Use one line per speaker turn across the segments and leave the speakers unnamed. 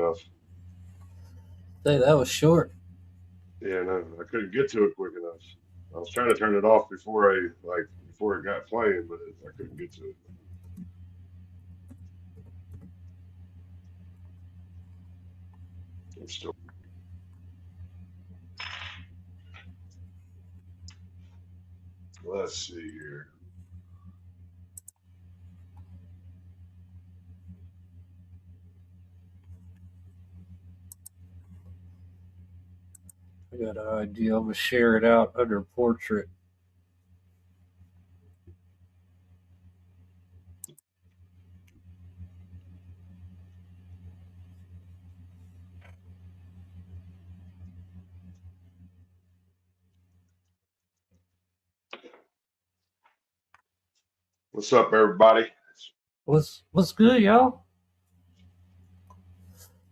enough.
Say that was short.
Yeah, no, I couldn't get to it quick enough. I was trying to turn it off before it got playing, but I couldn't get to it. I'm still. Let's see here.
I got an idea. I'm gonna share it out under portrait.
What's up, everybody?
What's good, y'all?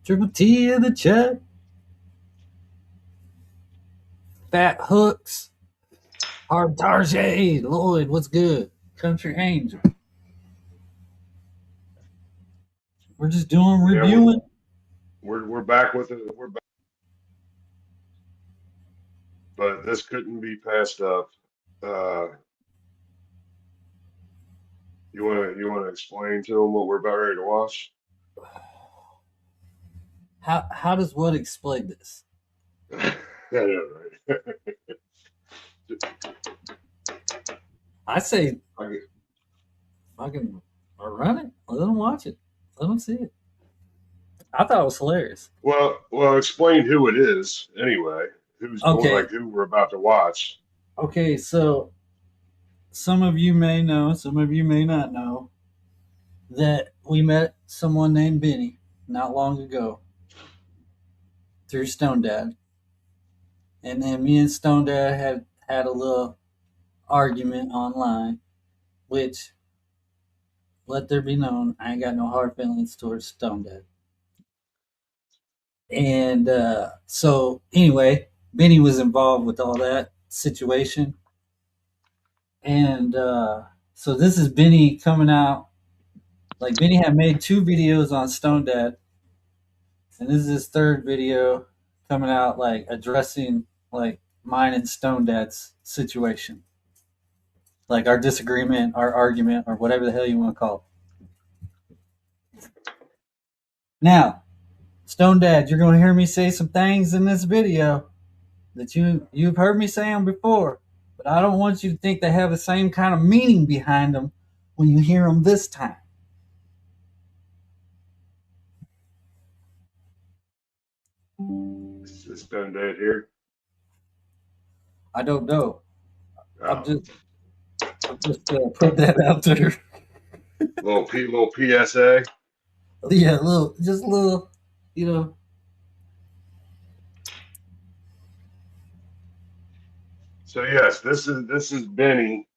Triple T in the chat. Fat Hooks. Hard Tarjay. Lloyd, what's good? Country Angel. We're just doing
Yeah, we're
reviewing.
we're back with it. We're back, but this couldn't be passed up. Uh, you wanna explain to them what we're about ready to watch?
How does one explain this?
I know, right?
I say
Okay.
fucking run it. Let them watch it. Let them see it. I thought it was hilarious.
Well, explain who it is anyway. Who's going,
Okay,
like who we're about to watch.
okay. So some of you may know, some of you may not know that we met someone named Benny not long ago through Stone Dad, and then me and Stone Dad had a little argument online, which let there be known, I ain't got no hard feelings towards Stone Dad. And so anyway, Benny was involved with all that situation, and so this is Benny coming out. Like Benny had made two videos on Stone Dad, and this is his third video coming out, like addressing like mine and Stone Dad's situation, like our disagreement, our argument, or whatever the hell you want to call it. Now, Stone Dad, you're going to hear me say some things in this video that you've heard me say them before, but I don't want you to think they have the same kind of meaning behind them when you hear them this time.
It's done dead here.
I don't know. I'm
Oh,
just put that out there.
little PSA.
Yeah, just a little, you know.
So yes, this is Benny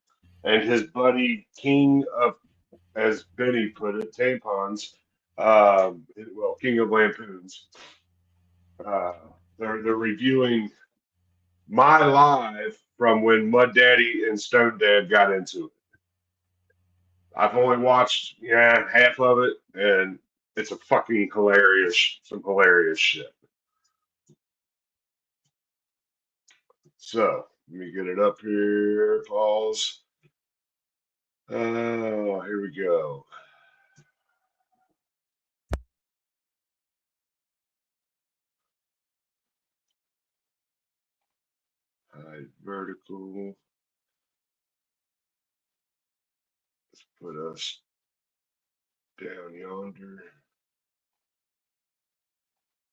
and his buddy King of, as Benny put it, tampons. Well, King of Lampoons. Uh, they're reviewing my live from when Mud Daddy and Stone Dad got into it. I've only watched half of it, and it's a fucking some hilarious shit. So let me get it up here. Pause. Oh, here we go. Hide vertical. Let's put us down yonder.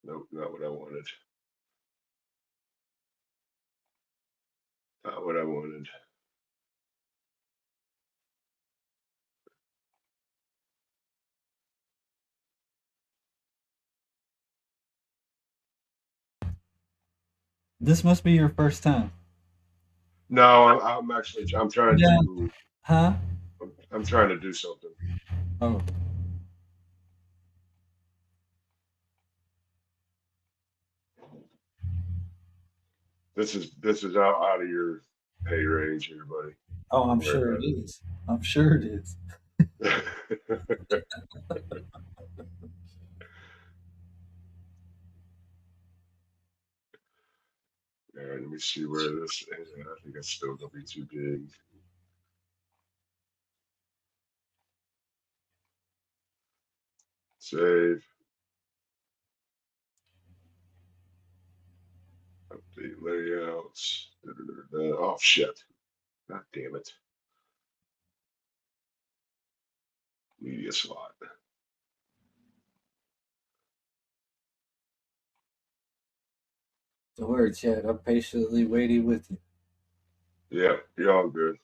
Nope, not what I wanted. Not what I wanted.
This must be your first time.
No, I'm actually I'm trying
Yeah.
to
Huh?
I'm trying to do something.
Oh.
This is out of your pay range here, buddy.
Oh, I'm
Don't worry
sure it
about
is. I'm sure it is.
it. All right, let me see where this. I think that's still gonna be too big. Save. Update layouts. Oh shit! God damn it! Media slot.
Don't worry, Chad. I'm patiently waiting with you.
Yeah, you're all good.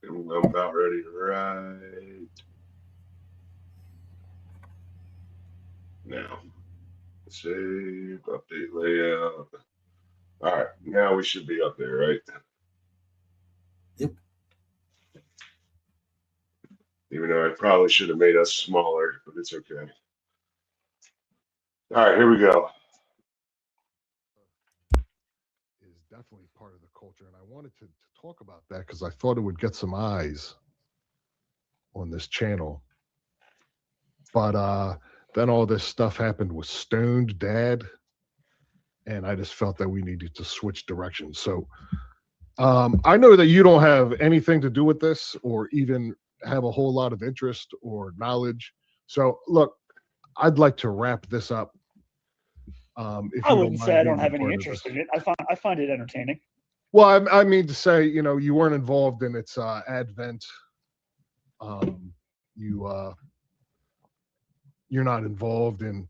I'm about ready right now. Save. Update layout. All right, now we should be up there, right?
Yep.
Even though I probably should have made us smaller, but it's okay. All right, here we go.
Is definitely part of the culture, and I wanted to talk about that because I thought it would get some eyes on this channel. But then all this stuff happened with Stoned Dad, and I just felt that we needed to switch directions. So I know that you don't have anything to do with this or even have a whole lot of interest or knowledge. So look, I'd like to wrap this up. If
I
you
wouldn't
don't
say
mind
I don't
being
have
a
any
part of
interest
this.
in it. I find it entertaining.
Well, I mean to say, you weren't involved in its advent. You you're not involved in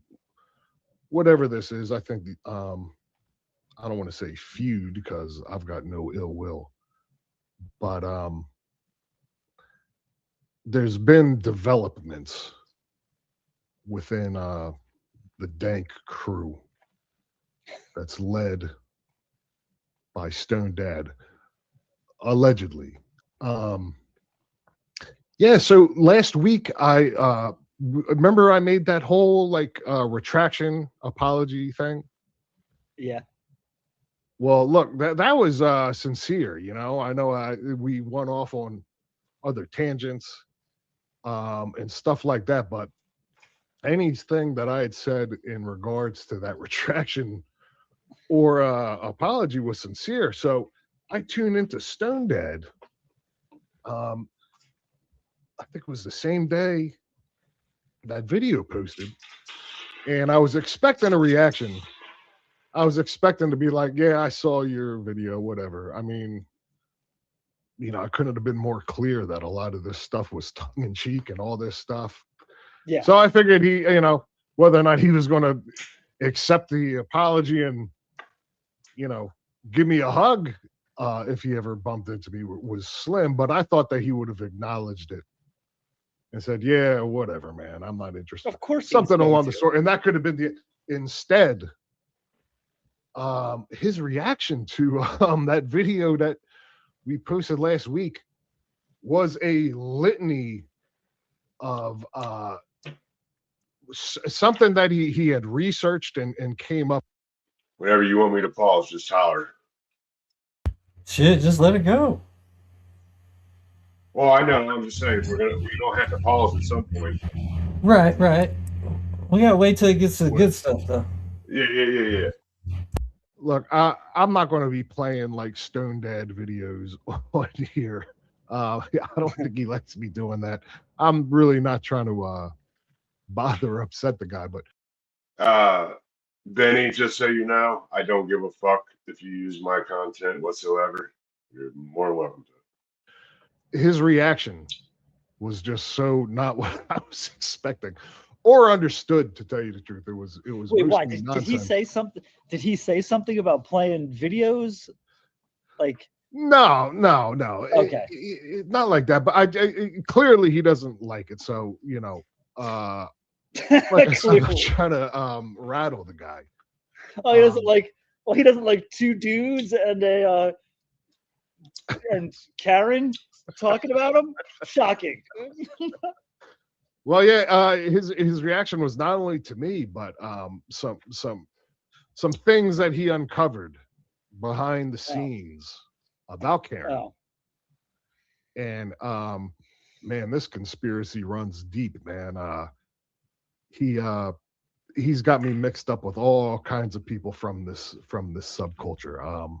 whatever this is. I think I don't want to say feud because I've got no ill will, but there's been developments within the Dank crew that's led by Stone Dad, allegedly. Yeah, so last week I remember I made that whole like retraction apology thing.
Yeah.
Well, look, that was sincere, I know we went off on other tangents and stuff like that, but anything that I had said in regards to that retraction or apology was sincere. So I tuned into Stone Dad. I think it was the same day that video posted, and I was expecting a reaction. I was expecting to be like, "Yeah, I saw your video, whatever." I mean, I couldn't have been more clear that a lot of this stuff was tongue in cheek and all this stuff.
Yeah.
So I figured whether or not he was going to accept the apology and, give me a hug if he ever bumped into me was slim. But I thought that he would have acknowledged it and said, "Yeah, whatever, man. I'm not interested."
Of course.
Something along the sort. And that could have been instead, his reaction to that video that we posted last week was a litany of something that he had researched and came up.
Whenever you want me to pause, just holler.
Shit, just let it go.
Well, I know. I'm just saying we don't have to pause at some point.
Right. We gotta wait till it gets to the good stuff, though.
Yeah.
Look, I'm not going to be playing like Stone Dad videos on here. I don't think he likes me doing that. I'm really not trying to bother or upset the guy, but
Benny, just so you know, I don't give a fuck if you use my content whatsoever. You're more than welcome to.
His reaction was just so not what I was expecting or understood, to tell you the truth. It was
Wait, why?
mostly
Did he
nonsense.
say something? Did he say something about playing videos? Like,
no.
Okay.
Not like that, but I clearly he doesn't like it. So, like I said, I'm not trying to rattle the guy.
Oh, he doesn't like. Well, he doesn't like two dudes and and Karen talking about him. Shocking.
Well, yeah, his reaction was not only to me, but some things that he uncovered behind the scenes about Karen.
Oh.
And man, this conspiracy runs deep, man. He he's got me mixed up with all kinds of people from this subculture.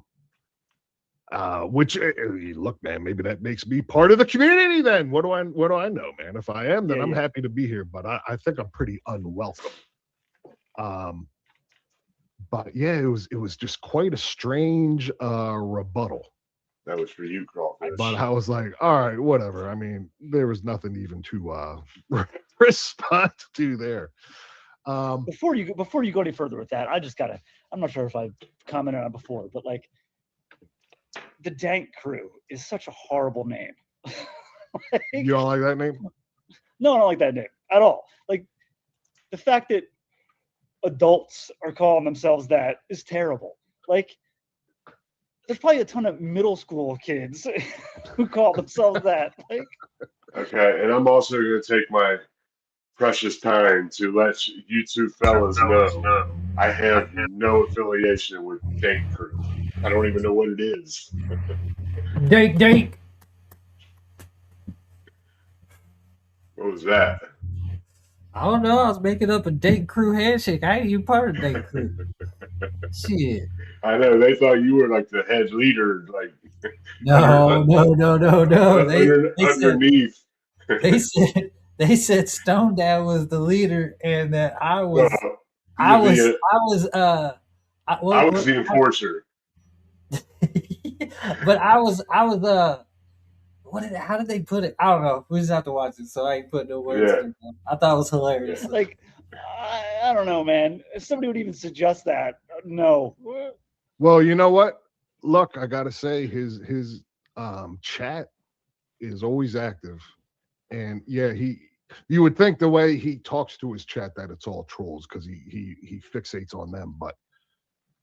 Which look, man, maybe that makes me part of the community. Then what do I know, man? If I am, then I'm happy to be here. But I think I'm pretty unwelcome. But yeah, it was just quite a strange rebuttal.
That was for you, Crawfish.
But I was like, all right, whatever. I mean, there was nothing even to respond to there.
Before you go any further with that, I'm not sure if I commented on it before, but like the Dank Crew is such a horrible name. Like,
you don't like that name?
No, I don't like that name at all. Like the fact that adults are calling themselves that is terrible. Like there's probably a ton of middle school kids who call themselves that. Like,
okay, and I'm also going to take my precious time to let you two fellas know I have no affiliation with Dank Crew. I don't even know what it is.
Dank.
What was that?
I don't know. I was making up a Dank Crew handshake. I ain't even part of Dank Crew. Shit.
I know they thought you were like the head leader, like
No.
underneath.
They said Stone Dad was the leader, and that I was
the enforcer.
But how did they put it? I don't know. We just have to watch it, so I ain't put no words in it. I thought it was hilarious.
Yeah.
Like, I don't know, man. If somebody would even suggest that, no.
Well, you know what? Look, I gotta say, his chat is always active, and yeah, you would think the way he talks to his chat that it's all trolls because he fixates on them, but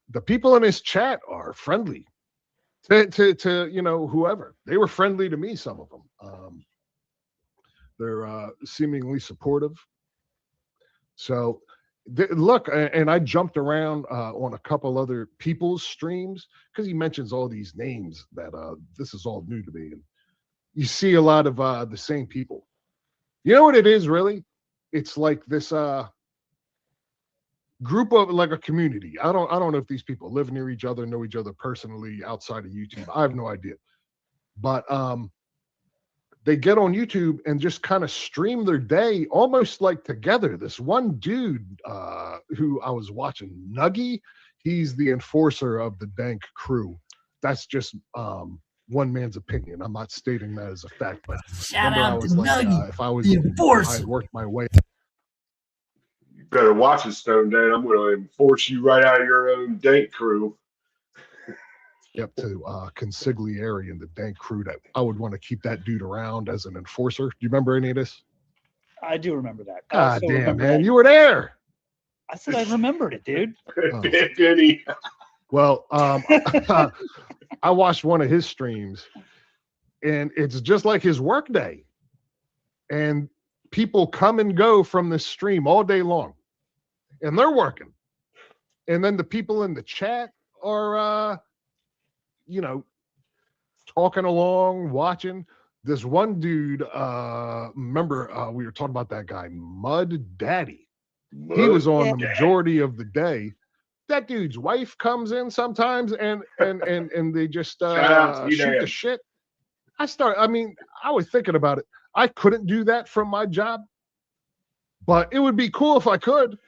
the people in his chat are friendly to you know, whoever. They were friendly to me, some of them. They're seemingly supportive. So look, and I jumped around on a couple other people's streams because he mentions all these names that this is all new to me, and you see a lot of the same people. You know what it is, really? It's like this group of, like, a community. I don't know if these people live near each other, know each other personally outside of YouTube. I have no idea. But they get on YouTube and just kind of stream their day almost like together. This one dude who I was watching, Nuggy, he's the enforcer of the Dank Crew. That's just one man's opinion. I'm not stating that as a fact, but
shout out to Nuggy,
if I was
the enforcer.
I had worked my way.
You better watch it, Stone Dad. I'm going to enforce you right out of your own Dank Crew.
Up to consigliere in the Dank Crew, that I would want to keep that dude around as an enforcer. Do you remember any of this?
I do remember that.
God damn, man, you were there.
I said I remembered it, dude.
Benny.
Well, I watched one of his streams, and it's just like his work day. And people come and go from this stream all day long, and they're working. And then the people in the chat are, you know, talking along, watching. This one dude, remember we were talking about that guy, Mud Daddy. He was on the majority of the day. That dude's wife comes in sometimes, and they just shoot the shit. I mean, I was thinking about it. I couldn't do that from my job, but it would be cool if I could.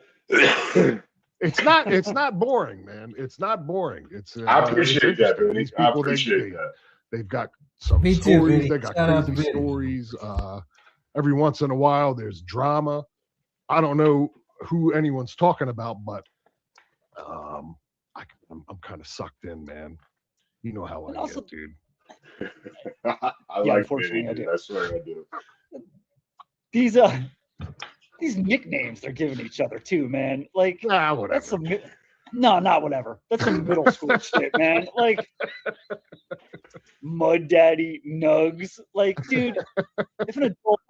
It's not boring, man. It's not boring.
I appreciate that, Benny. I appreciate that.
They've got some stories. They got crazy stories. Every once in a while, there's drama. I don't know who anyone's talking about, but I'm kind of sucked in, man. You know how I get, dude.
I like Benny, dude. I swear I do.
These nicknames they're giving each other too, man. Like,
whatever.
That's some not whatever. That's some middle school shit, man. Like Mud Daddy, Nugs. Like, dude, if an adult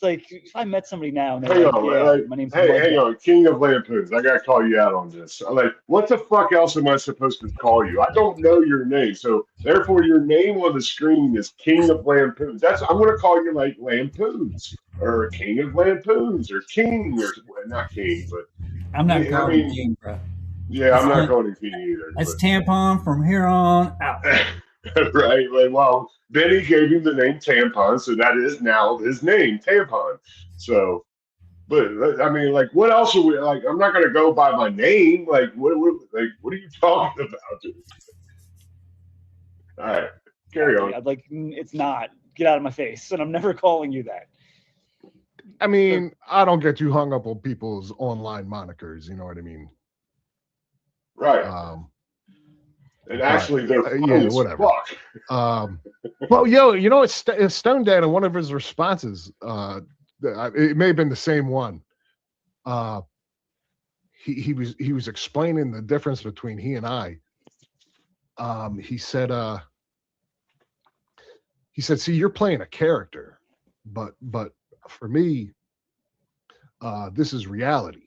like, if I met somebody now and they're my name's Mud
hang on, King of Lampoons. I gotta call you out on this. I'm like, what the fuck else am I supposed to call you? I don't know your name, so therefore your name on the screen is King of Lampoons. I'm gonna call you like Lampoons or King of Lampoons or King, or not King, but
I'm not
I
going
mean,
king, bro.
yeah, I'm not going to king either.
That's tampon from here on out.
Right? Like, well, Benny gave him the name Tampon, so that is now his name, Tampon. So, but I mean, like, what else are we like? I'm not gonna go by my name. Like, what are you talking about, dude? All right, carry on.
I'd like it's not. Get out of my face, and I'm never calling you that.
I mean, I don't get too hung up on people's online monikers. You know what I mean?
Right. And actually, they're fun as
whatever.
fuck.
Well, you know, it's Stone Dad in one of his responses. It may have been the same one. He was explaining the difference between he and I. He said, "See, you're playing a character, but for me, this is reality."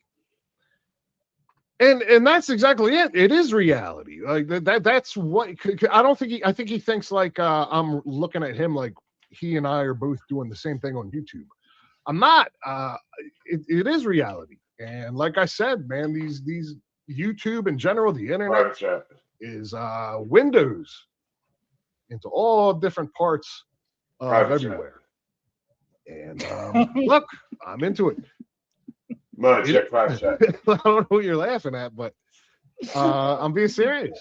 And that's exactly it. It is reality. Like that's what I don't think I think he thinks like I'm looking at him like he and I are both doing the same thing on YouTube. I'm not. It is reality. And like I said, man, these YouTube in general, the internet is windows into all different parts of everywhere. And look, I'm into it.
Check private chat.
I don't know what you're laughing at, but I'm being serious.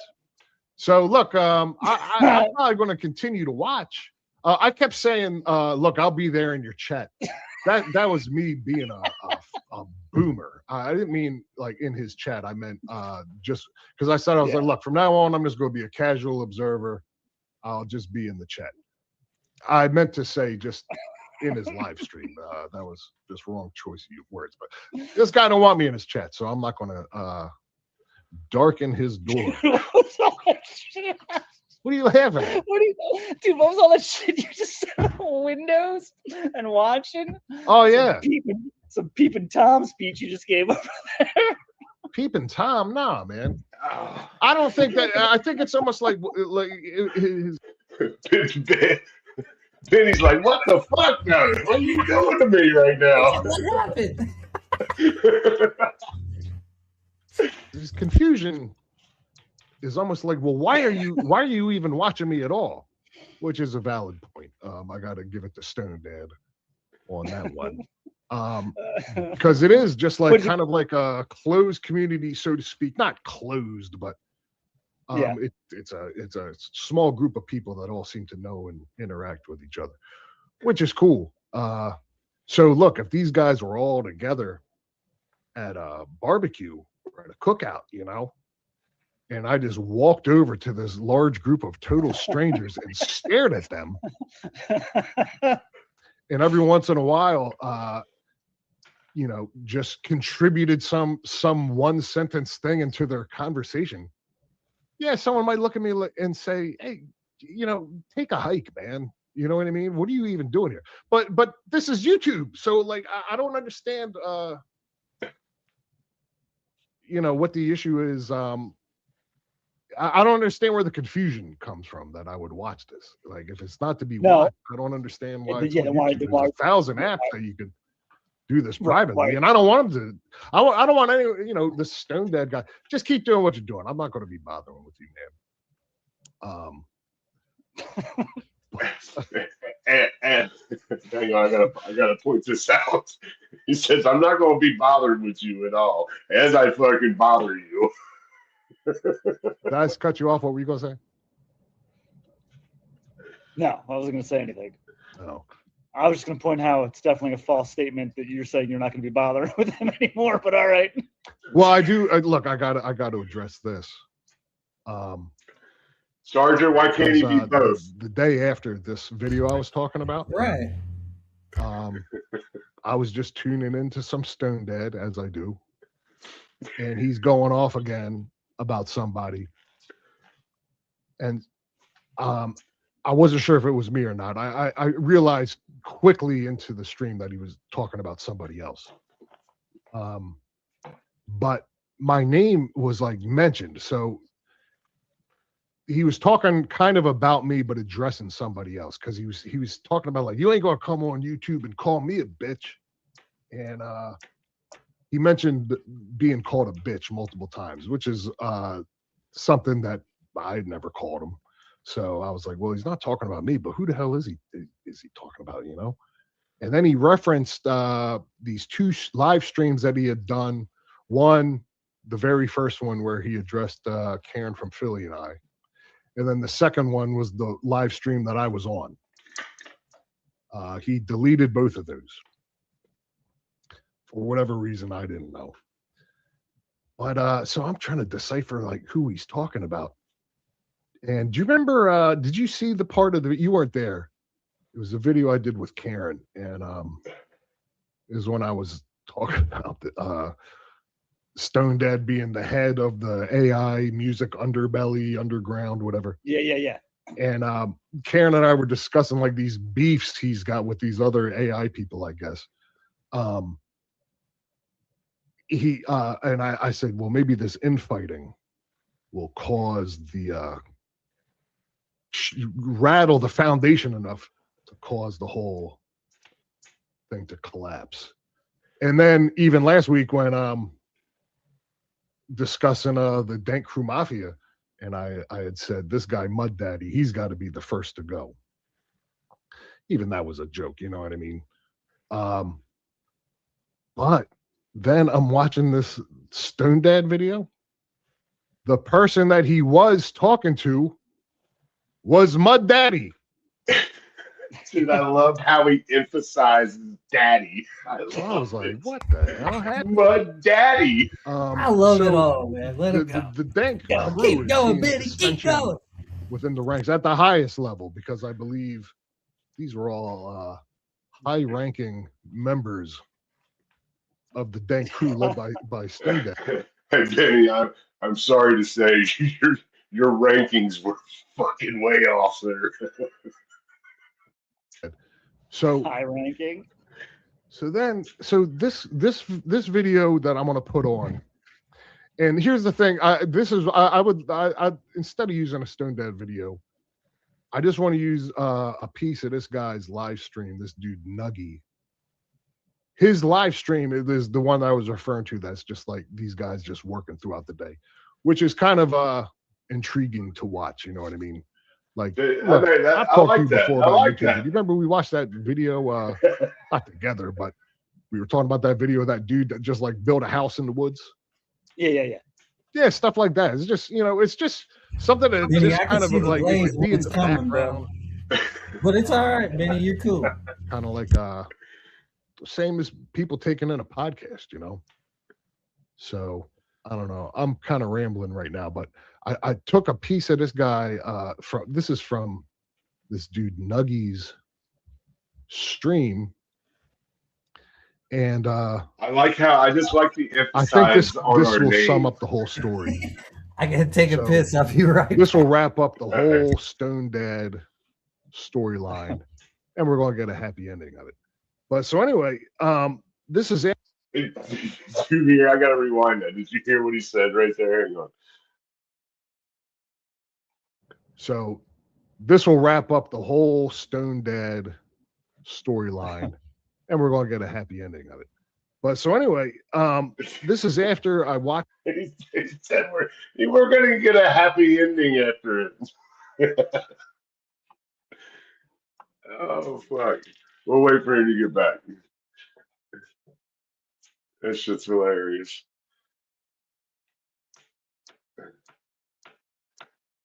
So look, I'm probably going to continue to watch. I kept saying, "Look, I'll be there in your chat." That was me being a boomer. I didn't mean like in his chat. I meant just because I said I was like, "Look, from now on, I'm just going to be a casual observer. I'll just be in the chat." I meant to say just in his live stream. That was just wrong choice of words. But this guy don't want me in his chat, so I'm not going to darken his door. What are you laughing at?
Dude, what was all that shit you just said on Windows and watching?
Oh, yeah.
Some peeping Tom speech you just gave over there.
Peeping Tom? Nah, man. I don't think that. I think it's almost like his.
Benny's like, what the fuck, now? What are you doing to me right now?
What happened?
This confusion is almost like, well, why are you even watching me at all? Which is a valid point. I got to give it to Stone Dad on that one. Because it is just like kind of like a closed community, so to speak. Not closed, but it's a small group of people that all seem to know and interact with each other, which is cool. So look, if these guys were all together at a barbecue or at a cookout, you know, and I just walked over to this large group of total strangers and stared at them, and every once in a while, you know, just contributed some one sentence thing into their conversation. Yeah, someone might look at me and say, "Hey, you know, take a hike, man." You know what I mean? What are you even doing here? But this is YouTube, so like I don't understand. You know what the issue is. I don't understand where the confusion comes from that I would watch this. Like if it's not to be watched, I don't understand why. There's 1,000 apps that you could do this privately, and I don't want them to. I don't want any, you know, the Stone Dad guy. Just keep doing what you're doing. I'm not going to be bothering with you, man.
And hang on, I gotta point this out. He says, "I'm not going to be bothered with you at all, as I fucking bother you."
Did I cut you off? What were you going to say?
No, I wasn't going to say anything.
Oh.
I was just going to point how it's definitely a false statement that you're saying you're not going to be bothering with him anymore. But all right.
Well, I do. Look, I got to address this.
Sergeant, why can't he be both?
The day after this video I was talking about,
right?
I was just tuning into some Stone Dad, as I do, and he's going off again about somebody, and I wasn't sure if it was me or not. I realized quickly into the stream that he was talking about somebody else. But my name was like mentioned. So he was talking kind of about me, but addressing somebody else. Cause he was talking about like, you ain't going to come on YouTube and call me a bitch. And he mentioned being called a bitch multiple times, which is something that I'd never called him. So I was like, well, he's not talking about me, but who the hell is he talking about, you know? And then he referenced these two live streams that he had done. One, the very first one where he addressed Karen from Philly and I. And then the second one was the live stream that I was on. He deleted both of those. For whatever reason, I didn't know. But so I'm trying to decipher like who he's talking about. And do you remember, did you see the part of you weren't there. It was a video I did with Karen. And it was when I was talking about the STONEDAD being the head of the AI music underbelly, underground, whatever.
Yeah.
And Karen and I were discussing like these beefs he's got with these other AI people, I guess. I said, well, maybe this infighting will cause the rattle the foundation enough to cause the whole thing to collapse. And then even last week when discussing the Dank Crew Mafia, and I had said, this guy Mud Daddy, he's got to be the first to go. Even that was a joke, you know what I mean? But then I'm watching this STONEDAD video. The person that he was talking to was Mud Daddy.
Dude, I love how he emphasizes daddy.
I was like, what the hell happened?
Mud Daddy.
I love it all, man. Let it go.
The Dank Crew
Keep
is
going,
seeing
Benny. Keep
dissension
going.
within the ranks at the highest level, because I believe these were all high-ranking members of the Dank Crew led by STONEDAD.
Hey, Benny, I'm sorry to say your rankings were fucking way off there.
So
High ranking.
So this video that I'm gonna put on, and here's the thing. I instead of using a STONEDAD video, I just want to use a piece of this guy's live stream. This dude Nuggy. His live stream is the one I was referring to. That's just like these guys just working throughout the day, which is kind of intriguing to watch. You know what I mean? Like, look, I've talked to you before about YouTube. You remember we watched that video, not together, but we were talking about that video of that dude that just like built a house in the woods. Yeah, stuff like that. It's just, you know, it's just something that
Benny,
just kind of like it could be in the background.
But it's all right, Benny. You're cool.
Kind of like same as people taking in a podcast, you know. So I don't know. I'm kind of rambling right now, but I took a piece of this guy from this dude Nuggy's stream, and I
just like the emphasis.
I think this will sum up the whole story.
I gotta take a piss. I'll be right.
This will wrap up the whole STONEDAD storyline, and we're gonna get a happy ending of it. But so anyway, this is it.
Excuse me, I gotta rewind that. Did you hear what he said right there? Hang on.
So this will wrap up the whole STONEDAD storyline, and we're going to get a happy ending of it. But so anyway, this is after I watched.
He said we're going to get a happy ending after it. Oh, fuck. We'll wait for him to get back. That shit's hilarious.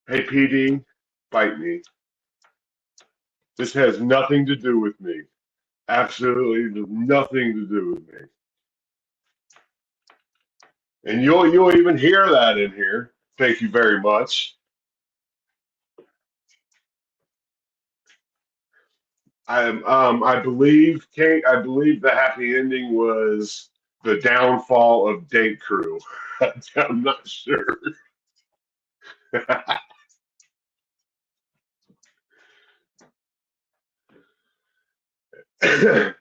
Hey, PD, bite me. This has nothing to do with me. Absolutely nothing to do with me. And you'll even hear that in here. Thank you very much. I believe, Kate, the happy ending was the downfall of Dank Crew. I'm not sure. All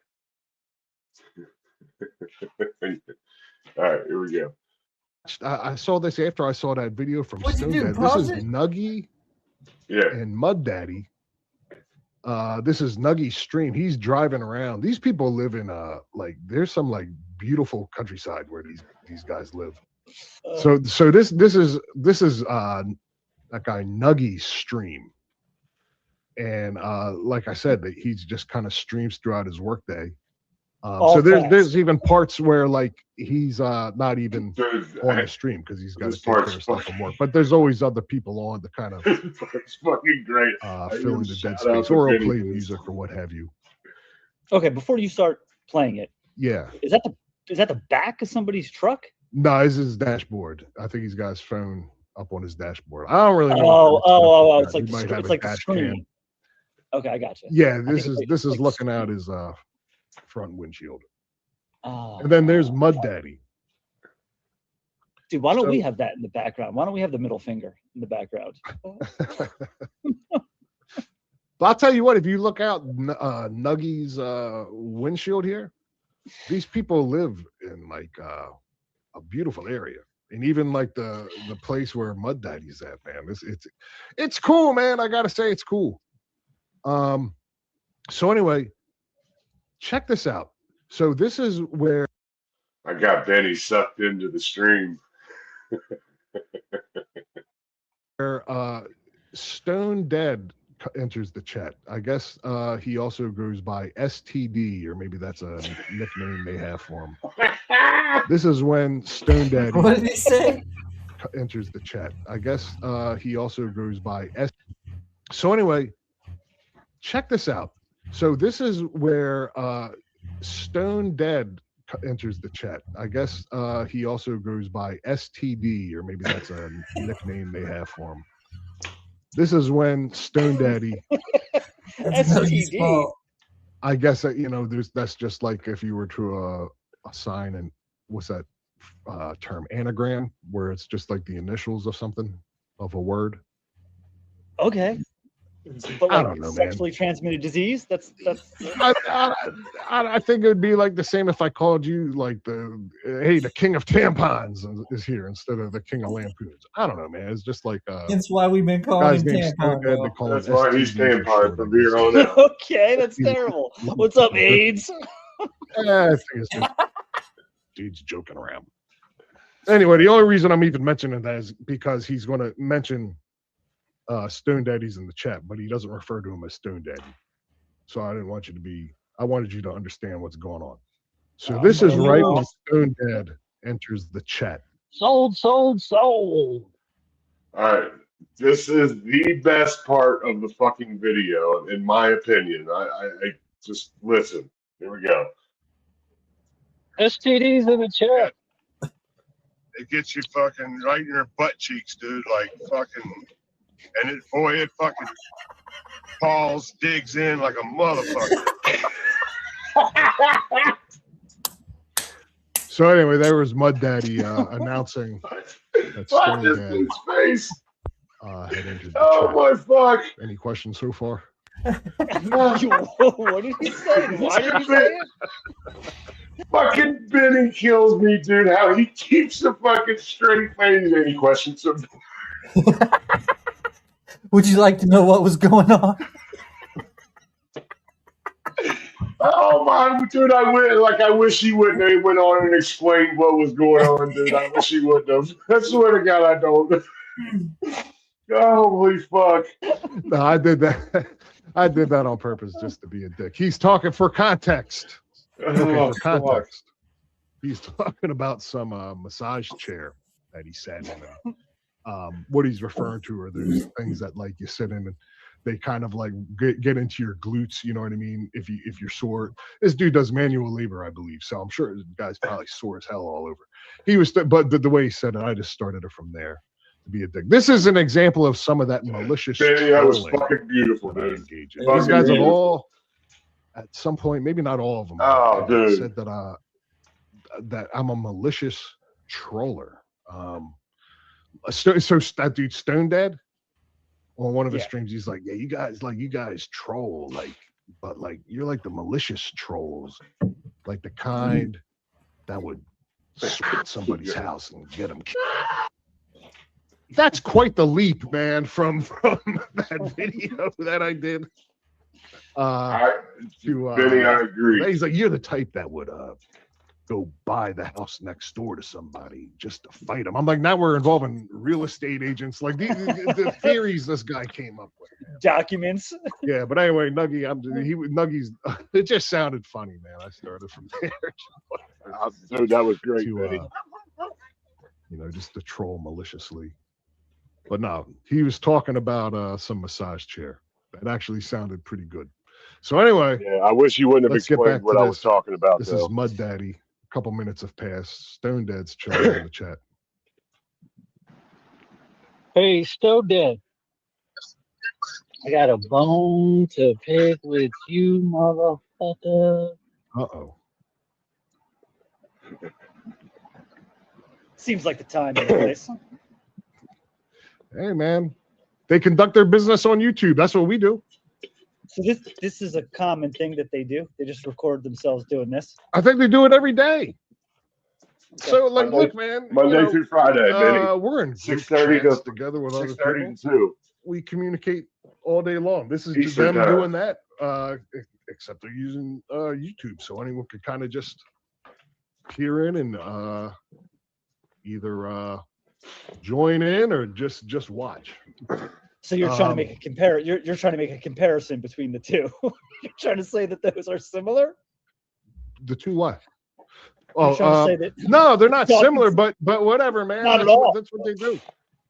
right, here we go.
I saw this after I saw that video from STONEDAD. This is Nuggy and Mud Daddy. This is Nuggy's stream. He's driving around. These people live in like there's some like beautiful countryside where these guys live. So this is that guy Nuggy's stream. And like I said, that he's just kind of streams throughout his workday. So there's even parts where like he's not even on the stream because he's got to take care of stuff from work. But there's always other people on to kind of
it's fucking great.
Fill in the dead space, or he'll play music or what have you.
Okay, before you start playing it,
yeah,
is that the back of somebody's truck?
No, it's his dashboard. I think he's got his phone up on his dashboard. I don't really know.
Oh, it's like the screen. Okay, I got you.
Yeah, this is looking out his front windshield. Oh, and then there's Mud Daddy.
Dude, why don't we have that in the background? Why don't we have the middle finger in the background?
But I'll tell you what, if you look out Nuggy's windshield here, these people live in like a beautiful area. And even like the place where Mud Daddy's at, man, it's cool, man. I gotta say, it's cool. So anyway, check this out. So this is where
I got Benny sucked into the stream.
Where Stone Dead enters the chat. I guess he also goes by STD, or maybe that's a nickname they have for him. This is when Stone Dead.
What did he say?
Enters the chat. I guess he also goes by S. So anyway, check this out. So this is where Stone Dead enters the chat. I guess he also goes by STD, or maybe that's a nickname they have for him. This is when Stone Daddy.
STD.
I guess that, that's just like if you were to assign and what's that term, anagram, where it's just like the initials of something, of a word.
Okay. But like
I don't know,
sexually transmitted disease. That's.
I think it would be like the same if I called you like the king of tampons is here instead of the king of lampoons. I don't know, man. It's just like
that's why we've been calling him tampon.
That's why he's tampon from here on out.
Okay, that's terrible. What's up, AIDS?
I think it's just dude's joking around. Anyway, the only reason I'm even mentioning that is because he's going to mention Stone Daddy's in the chat, but he doesn't refer to him as Stone Daddy. So I didn't want you to be. I wanted you to understand what's going on. So this is right when Stone Dad enters the chat.
Sold.
All right, this is the best part of the fucking video, in my opinion. I just listen. Here we go.
STDs in the chat.
It gets you fucking right in your butt cheeks, dude. Like fucking. And it fucking Paul's digs in like a motherfucker.
So anyway, there was Mud Daddy announcing that Stone Dad had entered the chat.
My fuck!
Any questions so far?
What did he say? Why did he say it?
Fucking Benny kills me, dude. How he keeps a fucking straight face. Any questions so far?
Would you like to know what was going on?
Oh my, dude! I wish he wouldn't have went on and explained what was going on, dude. I wish he wouldn't have. I swear to God, I don't. Holy fuck!
No, I did that. I did that on purpose just to be a dick. He's talking for context. Okay, for context. He's talking about some massage chair that he sat in. What he's referring to are those things that like you sit in and they kind of like get into your glutes, you know what I mean? If you're sore, this dude does manual labor, I believe. So I'm sure this guy's probably sore as hell all over. He was, but the way he said it, I just started it from there to be a dick. This is an example of some of that malicious.
Benny, that was fucking beautiful, dude.
These guys have all, at some point, maybe not all of them,
dude,
said that that I'm a malicious troller. So that dude Stone Dad on one of his streams, he's like, yeah, you guys troll, like, but like you're like the malicious trolls, like the kind that would sweep somebody's house and get them killed. That's quite the leap, man, from that video that I did.
Benny, I agree.
He's like, you're the type that would go buy the house next door to somebody just to fight them. I'm like, now we're involving real estate agents. Like the theories this guy came up with. Man.
Documents.
Yeah, but anyway, Nuggy's. It just sounded funny, man. I started from there.
Dude, that was great, Benny.
Just to troll maliciously. But no, he was talking about some massage chair. That actually sounded pretty good. So anyway,
yeah, I wish you wouldn't have explained what I was talking about.
This
though.
is Mud Daddy. A couple minutes have passed. Stone Dead's chilling in the chat.
Hey, STONEDAD, I got a bone to pick with you, motherfucker.
Uh-oh.
Seems like the time and the place.
Hey, man. They conduct their business on YouTube. That's what we do.
So this is a common thing that they do. They just record themselves doing this.
I think they do it every day. So, like, look, man.
Monday through Friday, Benny.
We're in
6:30
together with other
6:30
people.
to 2.
We communicate all day long. This is
Eastern
them
time.
doing that, except they're using YouTube. So anyone could kind of just peer in and either join in or just watch.
So you're trying to make a you're trying to make a comparison between the two. You're trying to say that those are similar?
The two what?
You're trying to say that
No, they're not similar, but whatever, man.
Not at all.
That's what they do.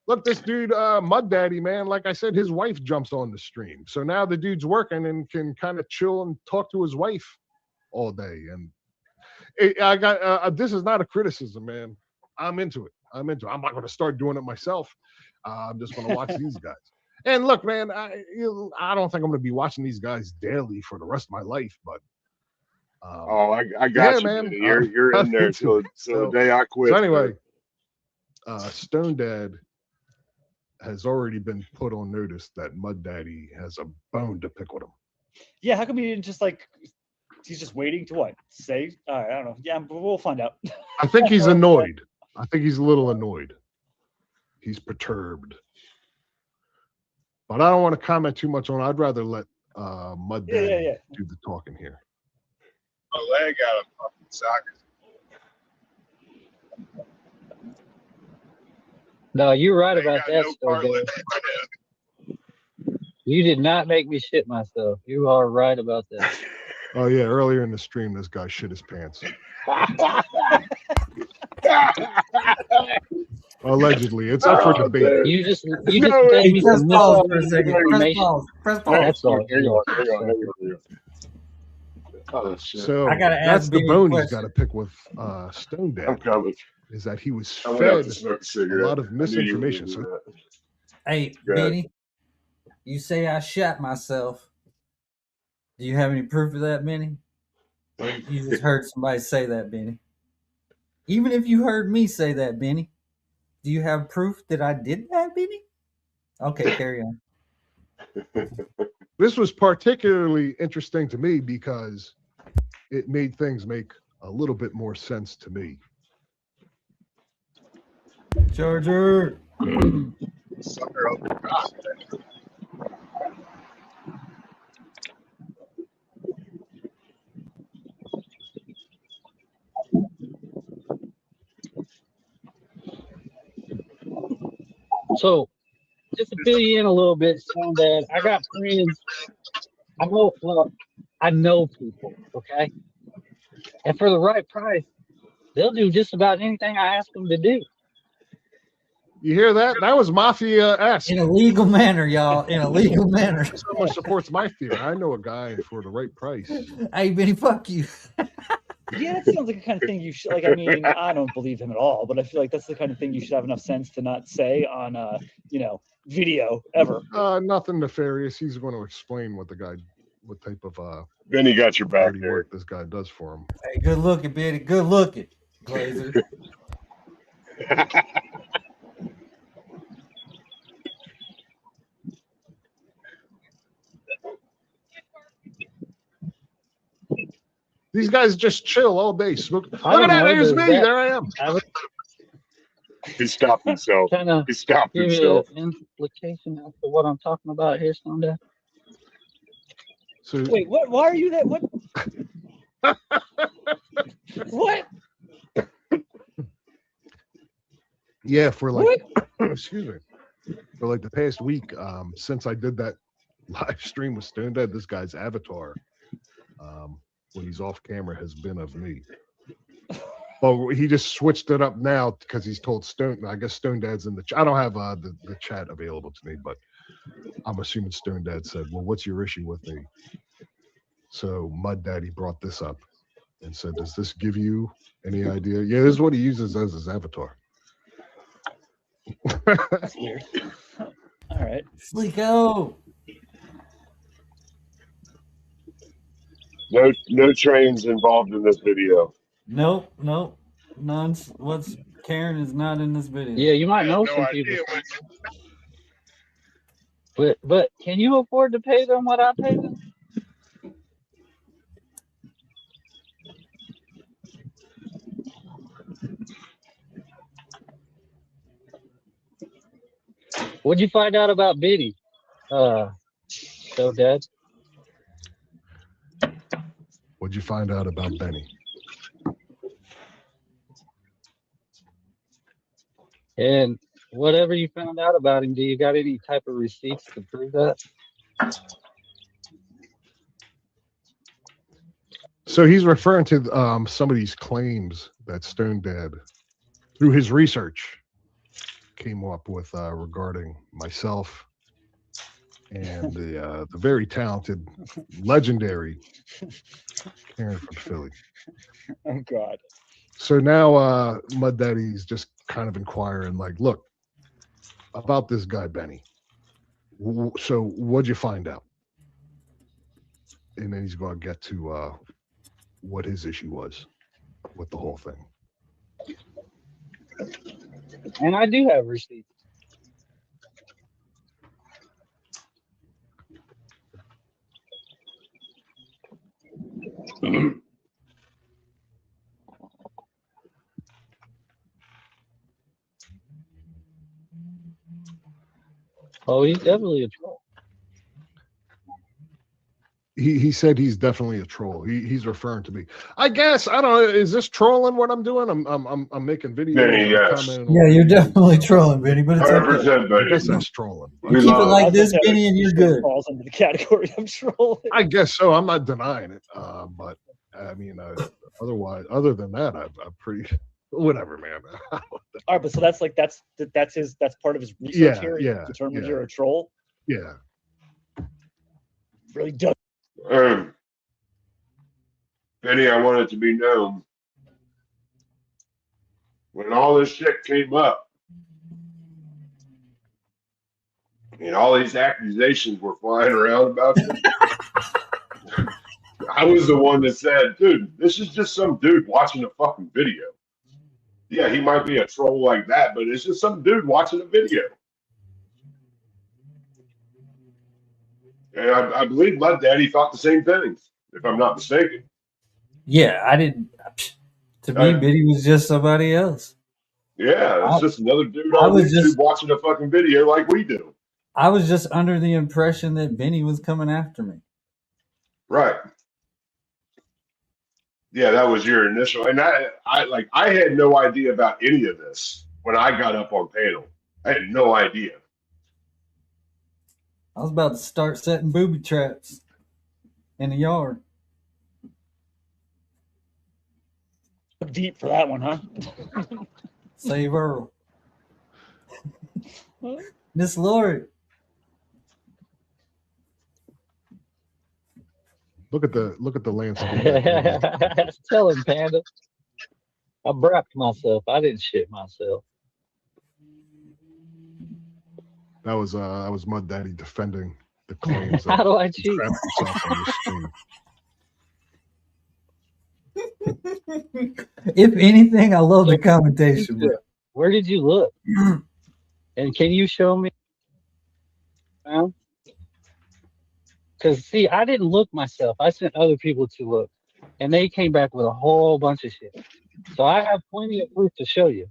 Look, this dude, Mud Daddy, man, like I said, his wife jumps on the stream. So now the dude's working and can kind of chill and talk to his wife all day. And this is not a criticism, man. I'm into it. I'm not going to start doing it myself. I'm just going to watch these guys. And look, man, I don't think I'm going to be watching these guys daily for the rest of my life, but.
I got you,
man.
You're in there till the day I quit.
So anyway, Stone Dad has already been put on notice that Mud Daddy has a bone to pick with him.
Yeah, how come he didn't just he's just waiting to what? Say? All right, I don't know. Yeah, but we'll find out.
I think he's annoyed. I think he's a little annoyed. He's perturbed. But I don't want to comment too much on it. I'd rather let Mud Daddy do the talking here.
My leg got a fucking socket.
No, you're right about that, STONEDAD. You did not make me shit myself. You are right about that.
Oh yeah, earlier in the stream, this guy shit his pants. Allegedly, it's up for debate.
You just gave me some
pause for a second.
information.
Press pause.
That's all.
Hang on. Oh, shit.
So
I gotta
that's
ask
the
Benny a
bone he's
question.
got to pick with Stone
I'm
Dad.
coming.
Is that he was
I went out
fed
to smoke a
a
cigarette.
lot of
I knew you were
misinformation.
gonna do
So
that.
Hey,
Go ahead.
Benny, you say I shot myself. Do you have any proof of that, Benny? Or you just heard somebody say that, Benny? Even if you heard me say that, Benny, do you have proof that I did that, Benny? Okay, carry on.
this was particularly interesting to me because it made things make a little bit more sense to me.
Charger.
Sucker up the cock.
So, just to fill you in a little bit, STONEDAD, I got friends. I know people, okay? And for the right price, they'll do just about anything I ask them to do.
You hear that? That was mafia-esque.
In a legal manner, y'all. In a legal manner.
Someone supports my theory. I know a guy for the right price.
Hey, Benny, fuck you.
Yeah, that sounds like the kind of thing you should I mean, I don't believe him at all, but I feel like that's the kind of thing you should have enough sense to not say on video ever.
Nothing nefarious. He's going to explain what type of
Benny got your back
dirty
there.
work this guy does for him.
Hey, good looking, Benny. Good looking, Glazer.
These guys just chill all day. Smoke. Look
I
at
don't
that.
know,
There's
does
me.
that-
There I am.
He stopped himself.
Kind of
He stopped
give
himself.
you an implication as to what I'm talking about here, STONEDAD.
So
Wait, what? Why are you that? What? What?
Yeah, for like,
What?
excuse me, for like the past week, since I did that live stream with Stone Dead, this guy's avatar, when he's off camera, has been of me. Well, he just switched it up now because he's told Stone. I guess Stone Dad's in the. I don't have the chat available to me, but I'm assuming Stone Dad said, "Well, what's your issue with me?" So Mud Daddy brought this up and said, "Does this give you any idea?" Yeah, this is what he uses as his avatar.
That's weird. All right.
Slico.
No trains involved in this video.
Nope. None. What's Karen is not in this video.
Yeah, you might
I
know
have
some
no
people,
idea what
but can you afford to pay them what I pay them? What'd you find out about Biddy? So Dad.
What'd you find out about Benny?
And whatever you found out about him, do you got any type of receipts to prove that?
So he's referring to some of these claims that Stone Dad, through his research, came up with regarding myself and the very talented, legendary Karen from Philly.
Oh God.
So now Mud Daddy's just kind of inquiring, like, look, about this guy Benny. So what'd you find out? And then he's going to get to what his issue was with the whole thing.
And I do have receipts. Oh, he's definitely a troll.
He said he's definitely a troll. He's referring to me. I guess I don't know. Is this trolling what I'm doing? I'm making videos.
Benny,
I'm
yes.
commenting on
Yeah, you're
videos.
definitely trolling, Benny, but it's okay.
100%,
I
buddy.
guess that's trolling. but-
We
Keep it
love
like
I
this,
think that
Benny, and you're
sure
good.
falls under the category of trolling.
I guess so. I'm not denying it. But I mean, otherwise, other than that, I'm pretty whatever, man.
All right, but so that's part of his research
Yeah,
here. He
yeah,
determined
yeah.
you're a troll.
Yeah.
Really does.
Benny, I want it to be known. When all this shit came up, and all these accusations were flying around about you, I was the one that said, dude, this is just some dude watching a fucking video. Yeah, he might be a troll like that, but it's just some dude watching a video. And I believe Mud Daddy thought the same thing, if I'm not mistaken.
Yeah, I didn't. To me, Biddy was just somebody else.
Yeah, it's just another dude
I
on
was
YouTube
just-
watching a fucking video like we do.
I was just under the impression that Benny was coming after me.
Right. Yeah, that was your initial, and I had no idea about any of this when I got up on panel. I had no idea.
I was about to start setting booby traps in the yard.
Deep for that one, huh?
Save Earl. Miss Lori.
Look at the landscape.
Tell him, Panda. I brapped myself. I didn't shit myself.
That was Mud Daddy defending the claims.
How do I
he
cheat?
trapped himself on the stream.
If anything, I love the commentation. Bro.
Where did you look? And can you show me? Because see, I didn't look myself. I sent other people to look, and they came back with a whole bunch of shit. So I have plenty of proof to show you.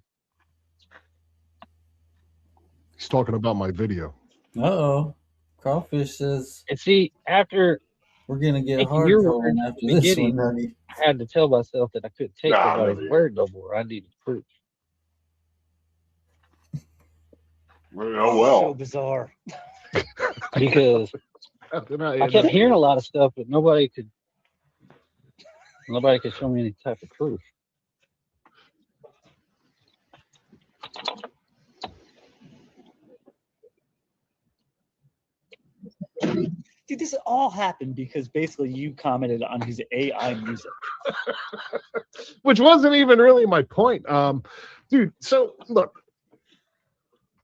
He's talking about my video.
Uh-oh. Crawfish says,
And see, after
We're gonna get
Taking
hard
your
for
word
one
from
after
the
this
beginning,
one, Dougie.
I had to tell myself that I couldn't take
Nah,
nobody's
no, yeah.
word no more. I needed proof.
Oh
So
well.
bizarre.
Because I kept hearing a lot of stuff, but nobody could show me any type of proof.
Dude, this all happened because basically you commented on his AI music.
Which wasn't even really my point. Dude, so look.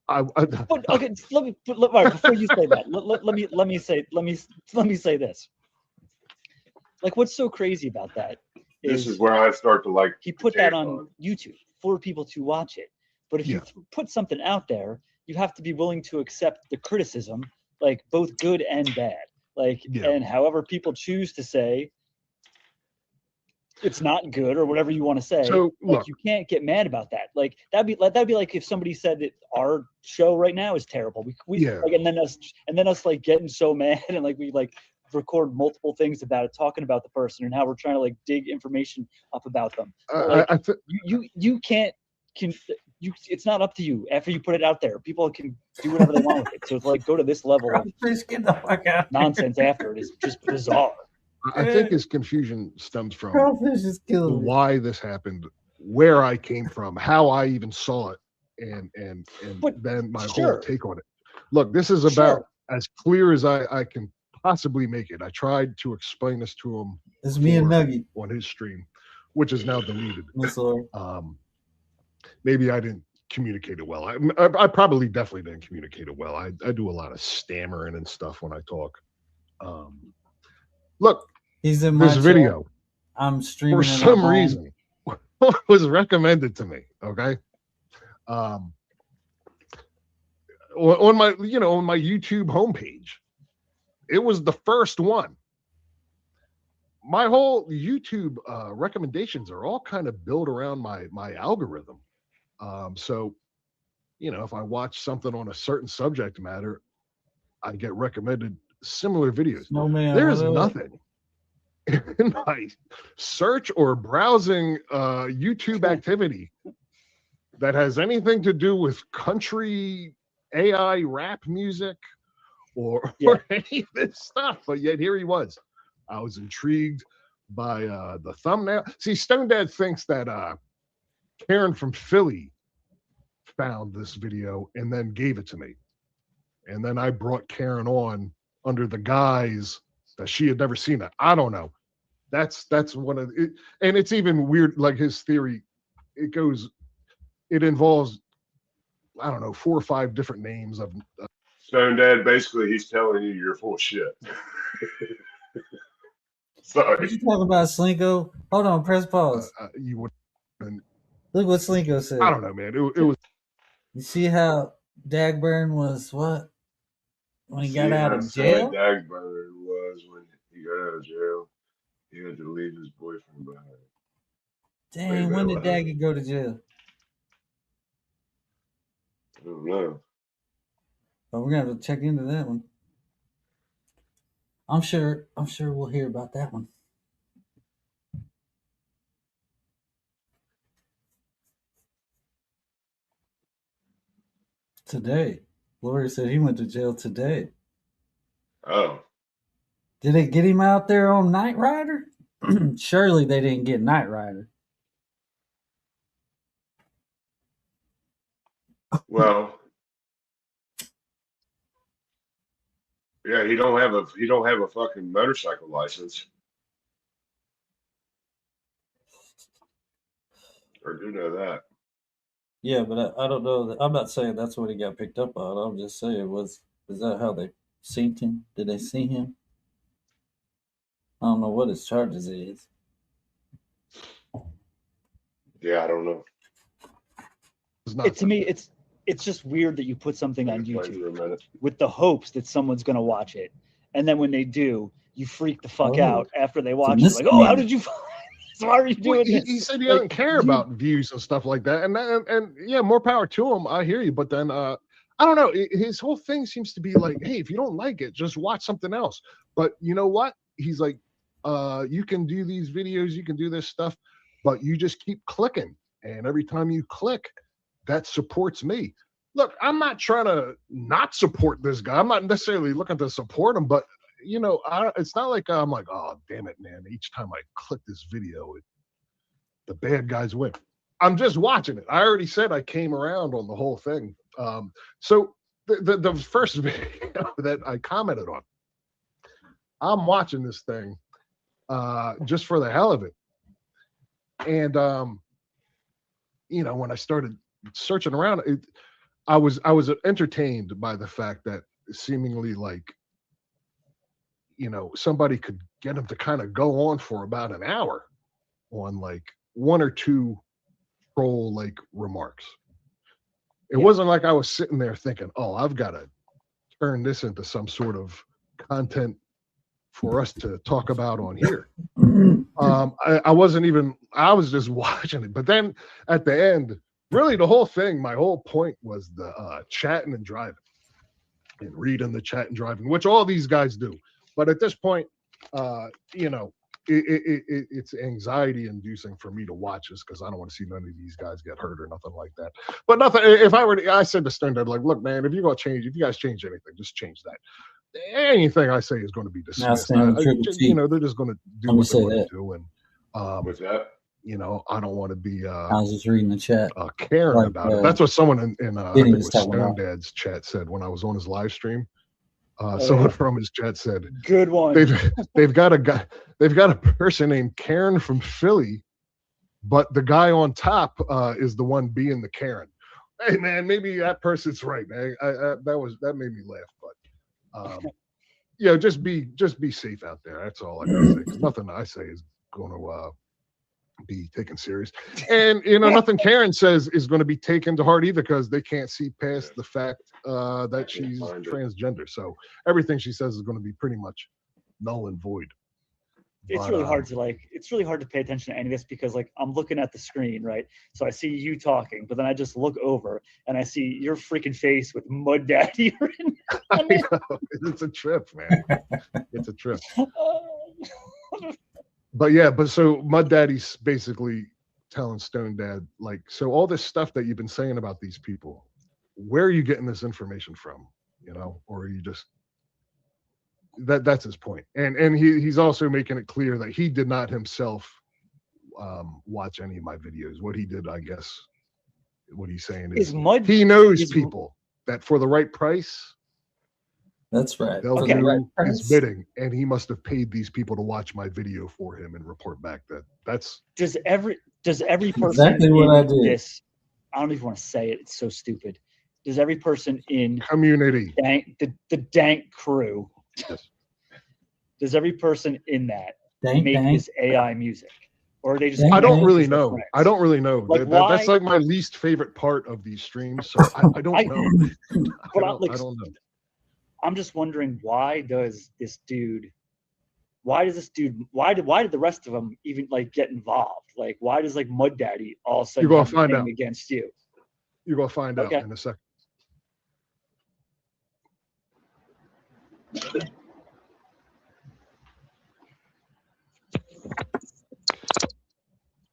But okay, all right, before you say that, let me say this. Like, what's so crazy about that
This is where I start to like.
he put that on
tampon.
YouTube for people to watch it. But if you put something out there, you have to be willing to accept the criticism, like both good and bad. Like, and however people choose to say it's not good or whatever you want to say,
So,
like
look.
you can't get mad about that. Like that'd be like if somebody said that our show right now is terrible. We like, and then us like getting so mad and like we like record multiple things about it, talking about the person and how we're trying to like dig information up about them. Like, you can't it's not up to you after you put it out there. People can do whatever they want with it. So it's like go to this level of
Get the fuck out.
nonsense after it is just bizarre.
I think his confusion stems from
Crawfish is killing me.
why this happened, where I came from, how I even saw it, and
But
then my whole
sure.
take on it. Look, this is about as clear as I can possibly make it. I tried to explain this to him
It's me and Nuggy.
on his stream, which is now deleted.
I'm sorry.
Maybe I didn't communicate it well. I probably definitely didn't communicate it well. I do a lot of stammering and stuff when I talk. Look,
He's in my
this video
chat. I'm streaming
for some reason was recommended to me. Okay, on my on my YouTube homepage, it was the first one. My whole YouTube recommendations are all kind of built around my algorithm. So, if I watch something on a certain subject matter, I get recommended similar videos.
No man.
There's nothing in my search or browsing YouTube activity that has anything to do with country AI rap music or any of this stuff. But yet here he was. I was intrigued by the thumbnail. See, Stone Dad thinks that Karen from Philly found this video and then gave it to me. And then I brought Karen on under the guise that she had never seen it. I don't know. That's one of it, and it's even weird. Like his theory, it involves, I don't know, 4 or 5 different names of
Stone Dad. Basically, he's telling you you're full of shit. Sorry.
What you talking about, Slinko? Hold on, press pause.
You would.
Look what Slinko said.
I don't know, man. It was.
You see how Dagburn was what when he got out of jail?
Dagburn was when he got out of jail. He had to leave his boyfriend behind.
Dang, when did Daggy go to jail?
I don't know.
But we're gonna have to check into that one. I'm sure we'll hear about that one. Today. Lori said he went to jail today.
Oh.
Did they get him out there on Knight Rider? Surely they didn't get Knight Rider.
Well, yeah, he don't have a fucking motorcycle license. Or do know that.
Yeah, but I don't know. I'm not saying that's what he got picked up on. I'm just saying, is that how they seen him? Did they see him? I don't know what his charges is.
Yeah, I don't know.
To me, it's just weird that you put something on YouTube with the hopes that someone's going to watch it, and then when they do, you freak the fuck out after they watch it. Like, oh, how did you? Why are you doing this?
He said he doesn't care about views and stuff like that, and yeah, more power to him. I hear you, but then I don't know. His whole thing seems to be like, hey, if you don't like it, just watch something else. But you know what? he's like, you can do these videos, you can do this stuff, but you just keep clicking. And every time you click, that supports me. Look, I'm not trying to not support this guy. I'm not necessarily looking to support him, but you know, it's not like I'm like, oh, damn it, man. Each time I click this video, the bad guys win. I'm just watching it. I already said I came around on the whole thing. So the first video that I commented on, I'm watching this thing just for the hell of it. And, you know, when I started searching around, I was entertained by the fact that seemingly like, you know, somebody could get him to kind of go on for about an hour on like one or two troll like remarks. It wasn't like I was sitting there thinking, oh, I've got to turn this into some sort of content for us to talk about on here. I wasn't even, I was just watching it. But then at the end, really the whole thing, my whole point was the chatting and driving and reading the chat and driving, which all these guys do. But at this point, you know, it's anxiety inducing for me to watch this because I don't want to see none of these guys get hurt or nothing like that. But nothing, if I were to, I said to STONEDAD, like, look, man, if you're going to change, if you guys change anything, just change that. Anything I say is going to be dismissed. You know, they're just going to do what they're going to do. And
with that,
you know, I don't want to be
I was just reading the chat.
Karen about it. That's what someone in I think it was
STONEDAD's
chat said when I was on his live stream. Someone from his chat said,
"Good one."
They've got a person named Karen from Philly, but the guy on top is the one being the Karen. Hey man, maybe that person's right, man. That made me laugh, but you know, just be safe out there. That's all I gotta say. 'Cause nothing I say is going to be taken serious, and you know, nothing Karen says is going to be taken to heart either, because they can't see past the fact that she's transgender. So everything she says is going to be pretty much null and void.
It's really hard to it's really hard to pay attention to any of this because like I'm looking at the screen, right? So I see you talking, but then I just look over and I see your freaking face with Mud Daddy written on it.
It's a trip, man. It's a trip. But yeah, so Mud Daddy's basically telling STONEDAD, like, so all this stuff that you've been saying about these people, where are you getting this information from? You know, or are you just that's his point. And he's also making it clear that he did not himself watch any of my videos. What he did, I guess, what he's saying is he knows people that for the right price.
That's right.
They'll do his bidding, and he must have paid these people to watch my video for him and report back that that's.
Does every person
exactly what I did.
This? I don't even want to say it. It's so stupid. Does every person in
community,
the dank crew,
yes.
Does every person in that make this AI music, or are they just?
I don't really know. I don't really know. Like, that's like my least favorite part of these streams. So I don't know. I don't know.
I'm just wondering, why did the rest of them even like get involved? Like, why does like Mud Daddy all of a sudden
you're gonna find out
against you?
You're gonna find out in a second.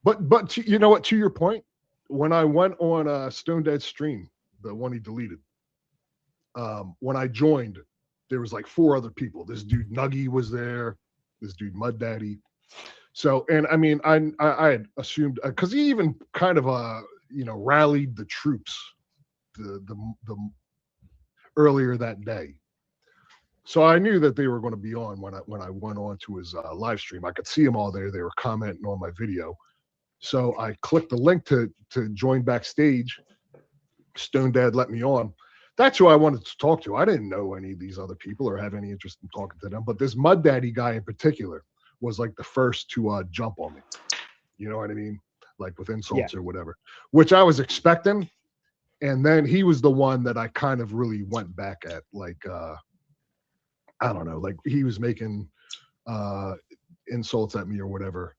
But you know what? To your point, when I went on STONEDAD's stream, the one he deleted, when I joined, there was like 4 other people. This dude Nuggy was there. This dude Mud Daddy. So, and I mean, I had assumed because he even kind of you know, rallied the troops the earlier that day. So I knew that they were going to be on when I went on to his live stream. I could see them all there. They were commenting on my video. So I clicked the link to join backstage. STONEDAD let me on. That's who I wanted to talk to. I didn't know any of these other people or have any interest in talking to them. But this Mud Daddy guy in particular was like the first to jump on me. You know what I mean? Like with insults or whatever, which I was expecting. And then he was the one that I kind of really went back at. Like, I don't know, like he was making insults at me or whatever.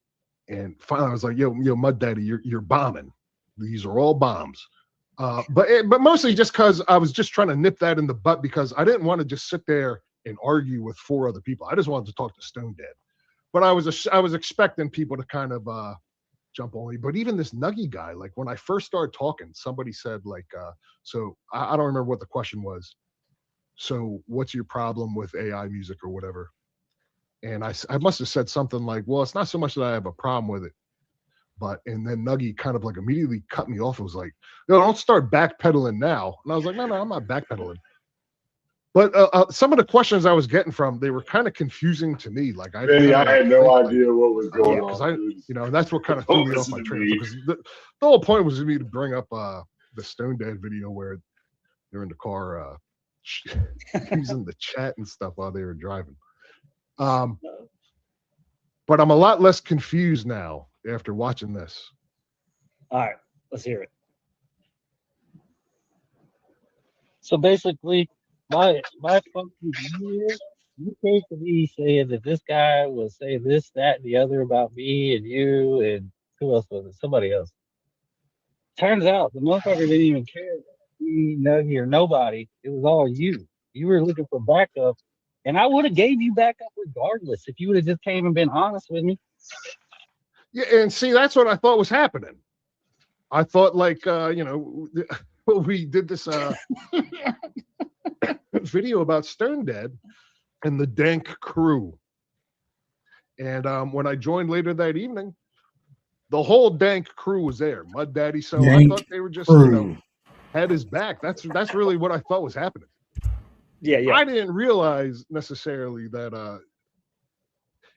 And finally I was like, yo, Mud Daddy, you're bombing. These are all bombs. But mostly just because I was just trying to nip that in the butt, because I didn't want to just sit there and argue with 4 other people. I just wanted to talk to Stone Dead. But I was expecting people to kind of jump on me. But even this Nuggy guy, like when I first started talking, somebody said like, so I don't remember what the question was. So what's your problem with AI music or whatever? And I must have said something like, well, it's not so much that I have a problem with it. But, and then Nuggy kind of like immediately cut me off. It was like, no, don't start backpedaling now. And I was like, no, I'm not backpedaling. But some of the questions I was getting from, they were kind of confusing to me. Like
Benny, I had no idea what was going on.
I, you know, that's what kind of threw me off my train. Because the whole point was for me to bring up the Stone Dad video where they're in the car using the chat and stuff while they were driving. But I'm a lot less confused now after watching this.
All right, let's hear it.
So basically, my fucking view is, you came to me saying that this guy will say this, that, and the other about me and you and who else was it? Somebody else. Turns out the motherfucker didn't even care about me, Nuggy, or nobody. It was all you. You were looking for backup, and I would have gave you backup regardless if you would have just came and been honest with me.
Yeah, and see, that's what I thought was happening. I thought like you know, we did this video about Stone Dead and the Dank crew. And when I joined later that evening, the whole Dank crew was there. Mud Daddy. So I thought they were just, you know, had his back. That's really what I thought was happening.
Yeah.
I didn't realize necessarily that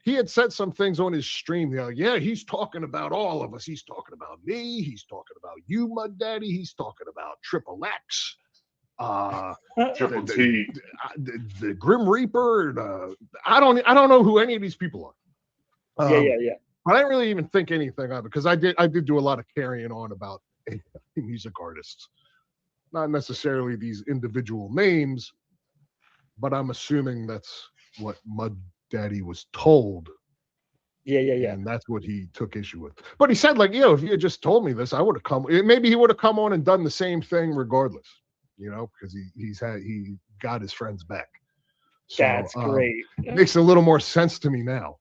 he had said some things on his stream. They're like, yeah, he's talking about all of us. He's talking about me. He's talking about you, Mud Daddy. He's talking about Triple X.
Triple T,
the Grim Reaper. I don't know who any of these people are.
Yeah.
But I didn't really even think anything of it because I did do a lot of carrying on about music artists, not necessarily these individual names, but I'm assuming that's what Mud Daddy was told.
Yeah.
And that's what he took issue with. But he said, like, you know, if you had just told me this, I would have come. Maybe he would have come on and done the same thing regardless. You know, because he got his friends back. So,
that's great.
It makes a little more sense to me now.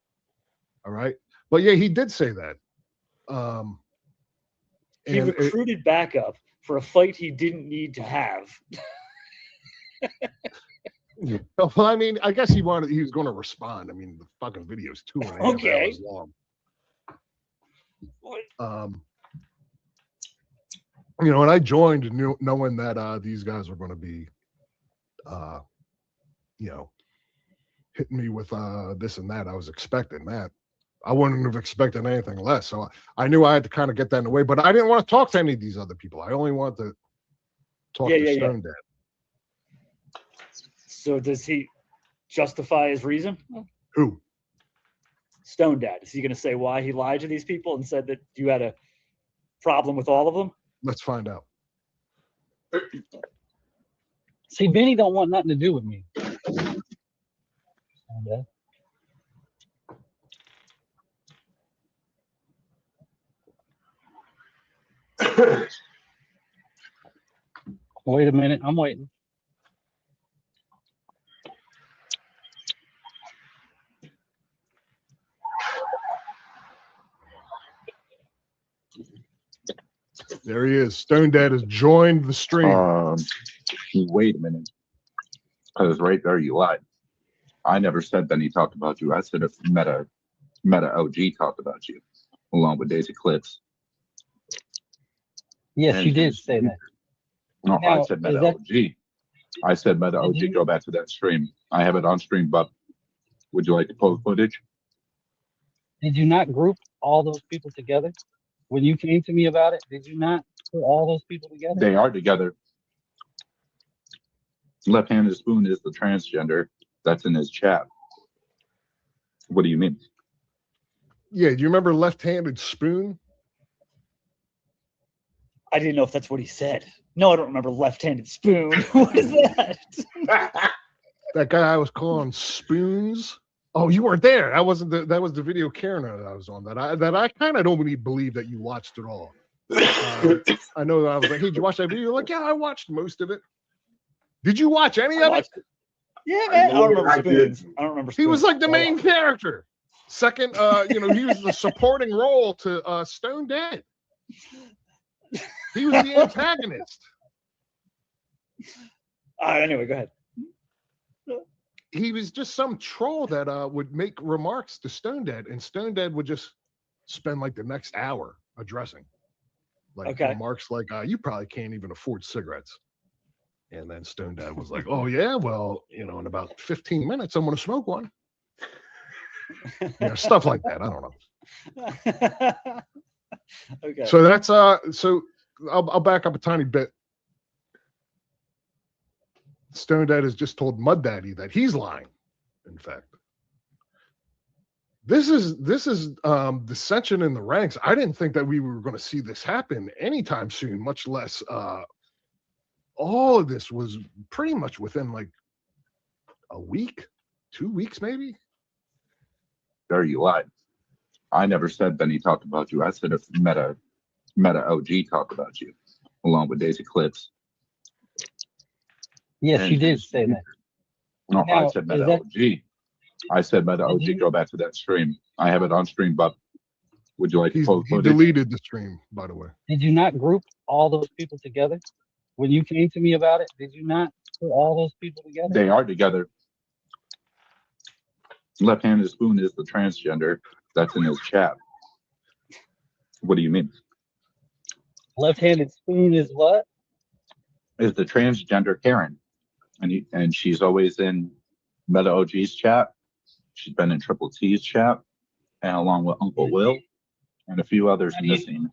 All right, but yeah, he did say that.
He recruited backup for a fight he didn't need to have.
Well, I mean, I guess he was going to respond. I mean, the fucking video is 2.5 hours long. You know, and I joined knowing that these guys were going to be, you know, hitting me with this and that. I was expecting that. I wouldn't have expected anything less. So I knew I had to kind of get that in the way. But I didn't want to talk to any of these other people. I only wanted to talk to Stone Dad.
So does he justify his reason?
Who?
Stone Dad. Is he going to say why he lied to these people and said that you had a problem with all of them?
Let's find out.
See, Benny don't want nothing to do with me. Okay. Wait a minute, I'm waiting.
There he is. Stone Dad has joined the stream.
Wait a minute. Because right there you lied. I never said that he talked about you. I said if Meta OG talked about you, along with Daisy Clips.
Yes, and you did say that.
No, now, I said Meta OG. I said Meta OG. Go back to that stream. I have it on stream, but would you like to post footage?
Did you not group all those people together? When you came to me about it, did you not put all those people together?
They are together. Left-handed Spoon is the transgender that's in his chat. What do you mean?
Yeah, do you remember Left-handed Spoon?
I didn't know if that's what he said. No, I don't remember Left-handed Spoon. What is that?
That guy I was calling Spoons. Oh, you weren't there. That wasn't that was the video Karen that I was on. That I kind of don't even believe that you watched it all. I know that I was like, hey, did you watch that video? You're like, yeah, I watched most of it. Did you watch any of it?
Yeah, man. I don't remember
I did.
Spoons. I don't remember.
He was
Spoons.
like the main character. Second, you know, he was the supporting role to Stone Dead. He was the antagonist.
Anyway, go ahead.
He was just some troll that would make remarks to Stone Dead, and Stone Dead would just spend like the next hour addressing, like remarks like, "You probably can't even afford cigarettes." And then Stone Dad was like, "Oh yeah, well, you know, in about 15 minutes, I'm going to smoke one." You know, stuff like that. I don't know.
Okay.
So that's so I'll back up a tiny bit. Stone Dad has just told Mud Daddy that he's lying. In fact, this is dissension in the ranks. I didn't think that we were going to see this happen anytime soon, much less all of this was pretty much within like a week, 2 weeks, maybe.
There you lied. I never said Benny talked about you. I said if Meta OG talked about you, along with Daisy Clips.
Yes,
And
you did say that.
No,
Now,
I said Meta
is that-
OG. I said Meta
Did
OG.
you-
Go back to that stream. I have it on stream, but would you like to post
He
footage?
deleted the stream, by the way.
Did you not group all those people together? When you came to me about it, did you not put all those people together?
They are together. Left-handed spoon is the transgender that's in his chat. What do you mean?
Left-handed spoon is what?
Is the transgender Karen, and she's always in Meta OG's chat. She's been in Triple T's chat, and along with Uncle Will and a few others missing.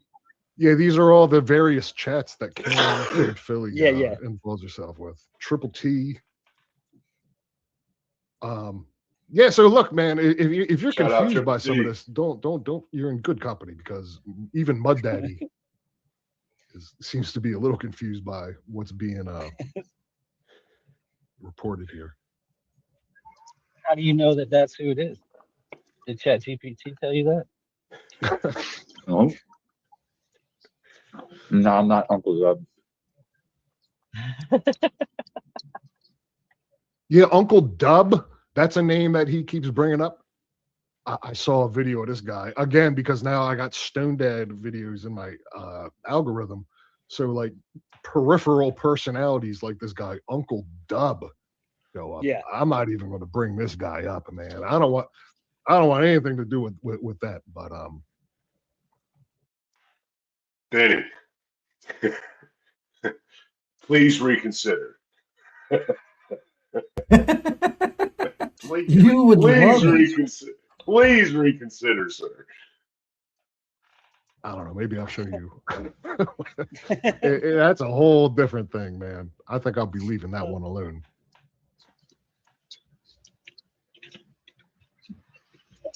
Yeah, these are all the various chats that Karen from Philly
Yeah.
involves herself with. Triple T. Yeah, so look, man, if you're
Shout out
confused by
Triple
some of
T.
this, don't. You're in good company, because even Mud Daddy seems to be a little confused by what's being reported here.
How do you know that that's who it is? Did ChatGPT tell you that?
No, no, I'm not Uncle Zub.
Yeah, Uncle Dub. That's a name that he keeps bringing up. I saw a video of this guy again, because now I got Stone Dad videos in my algorithm. So like peripheral personalities like this guy, Uncle Dub, go up.
Yeah.
I'm not even going to bring this guy up, man. I don't want anything to do with that. But
Benny, please reconsider.
You would love it.
reconsider. Please reconsider, sir.
I don't know. Maybe I'll show you. That's a whole different thing, man. I think I'll be leaving that one alone.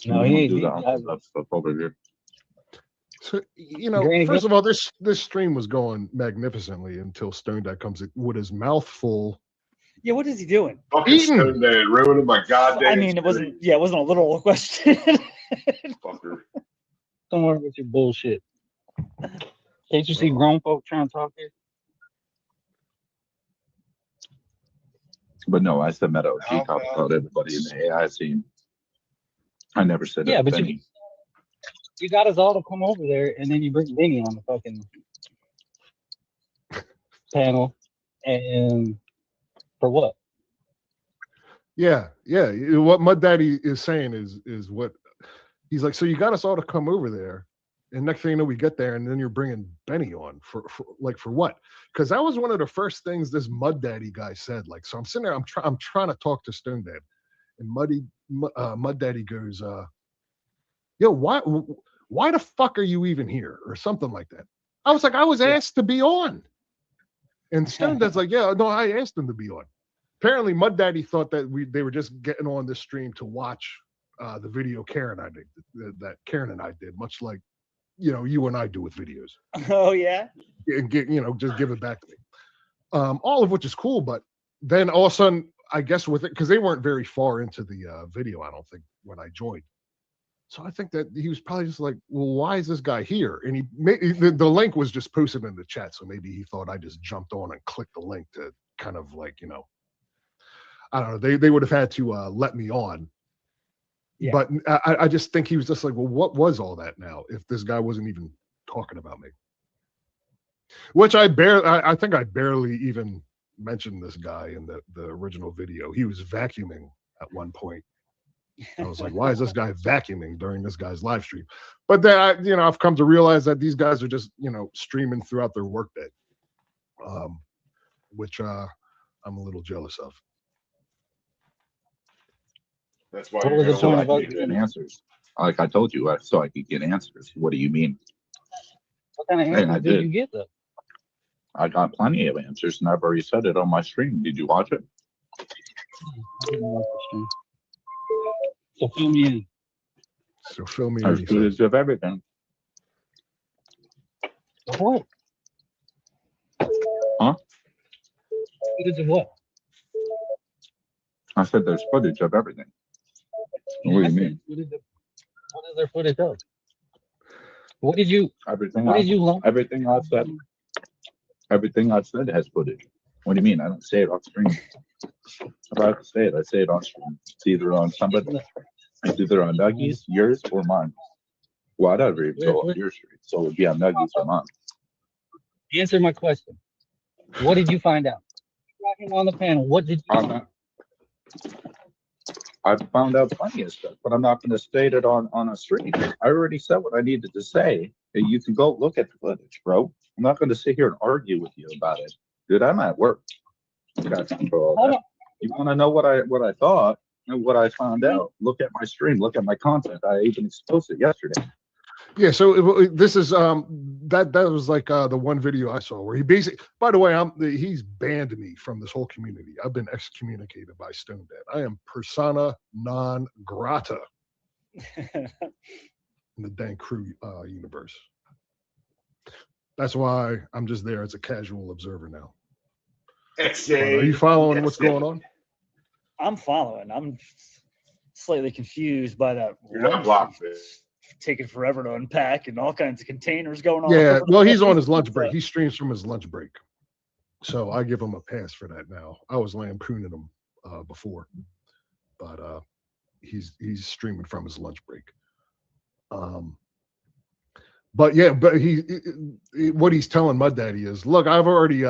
No,
We
he
don't
ain't.
do
He,
the Uncle Zub stuff over here.
So, you know,
Granny,
first of all, this stream was going magnificently until Stone Dad comes in with his mouth full.
Yeah, what is he doing?
Fucking
Eating.
Stone Dad ruining my goddamn.
I mean, it wasn't a literal question.
Fucker.
don't worry about your bullshit. Can't you see grown folk trying to talk here?
But no, I said Meta OG talked about everybody in the AI scene. I never said
Yeah,
that.
but
Benny.
you got us all to come over there, and then you bring Benny on the fucking panel, and for what?
Yeah. What Mud Daddy is saying is what he's like. So you got us all to come over there, and next thing you know, we get there, and then you're bringing Benny on for what? Because that was one of the first things this Mud Daddy guy said. Like, so I'm sitting there, I'm trying to talk to Stone Dad, and Mud Daddy goes, "Yo, why the fuck are you even here?" or something like that. I was like, I was asked to be on, and Stone Dad's like, "Yeah, no, I asked him to be on." Apparently, Mud Daddy thought that they were just getting on this stream to watch the video Karen that Karen and I did, much like, you know, you and I do with videos,
Oh yeah.
and just give it back to me. All of which is cool, but then all of a sudden, I guess with it, because they weren't very far into the video, I don't think, when I joined. So I think that he was probably just like, well, why is this guy here? And the link was just posted in the chat, so maybe he thought I just jumped on and clicked the link to kind of like, you know. I don't know. They would have had to let me on.
Yeah.
But I just think he was just like, well, what was all that now if this guy wasn't even talking about me? Which I think I barely even mentioned this guy in the original video. He was vacuuming at one point. I was like, why is this guy vacuuming during this guy's live stream? But then I've come to realize that these guys are just, streaming throughout their workday, which I'm a little jealous of.
That's why
What
you're
was the
gonna
point
like
about
me,
Get
Benny.
answers. Like I told you, so I could get answers. What do you mean?
What kind of
And I
answers did
did.
you get though?
I got plenty of answers, and I've already said it on my stream. Did you watch it?
I didn't watch the stream. So fill me in.
So fill me in.
There's
He says.
footage of everything.
What?
Huh?
Footage of what?
I said there's footage of everything. What do you mean?
What is there footage of? What did you
Everything.
What did you learn?
Everything I've said. Everything I've said has footage. What do you mean? I don't say it on stream. If I have to say it, I say it on stream. It's either on somebody. It's either on Nuggies, yours, or mine. Well, I'd ever even go on your stream, so it would be on Nuggies or mine.
Answer my question. What did you find out? Talking on the panel. What did you?
I'm not. I found out plenty of stuff, but I'm not going to state it on a stream. I already said what I needed to say. And you can go look at the footage, bro. I'm not going to sit here and argue with you about it, dude. I'm at work. I got time for all that. You want to know what I thought and what I found out? Look at my stream. Look at my content. I even exposed it yesterday.
Yeah, so this is that was like the one video I saw where he basically. By the way, he's banned me from this whole community. I've been excommunicated by StoneDad. I am persona non grata in the Dan Crew universe. That's why I'm just there as a casual observer now. But are you following what's going on?
I'm following. I'm slightly confused by that.
You're not blocked, man.
Taking forever to unpack and all kinds of containers going on.
Yeah, well, he's on his lunch break. He streams from his lunch break. So I give him a pass for that now. I was lampooning him before, but he's streaming from his lunch break. But yeah, but what he's telling Mud Daddy is, look, I've already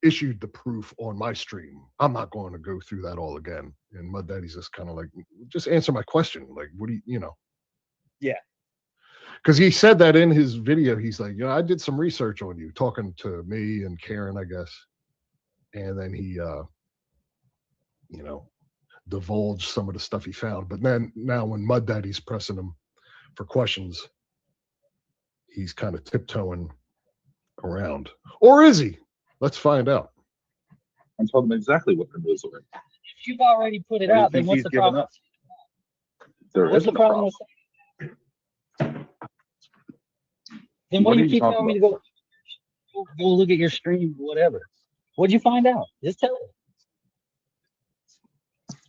issued the proof on my stream. I'm not going to go through that all again. And Mud Daddy's just kind of like, just answer my question. Like, what do you know?
Yeah.
Because he said that in his video. He's like, I did some research on you, talking to me and Karen, I guess. And then he, divulged some of the stuff he found. But then now when Mud Daddy's pressing him for questions, he's kind of tiptoeing around. Or is he? Let's find out.
I told him exactly what the news were.
If you've already put it out, then what's the problem? What's the problem with that? Then why do you keep telling me to go look at your stream or whatever? What'd you find out? Just tell it.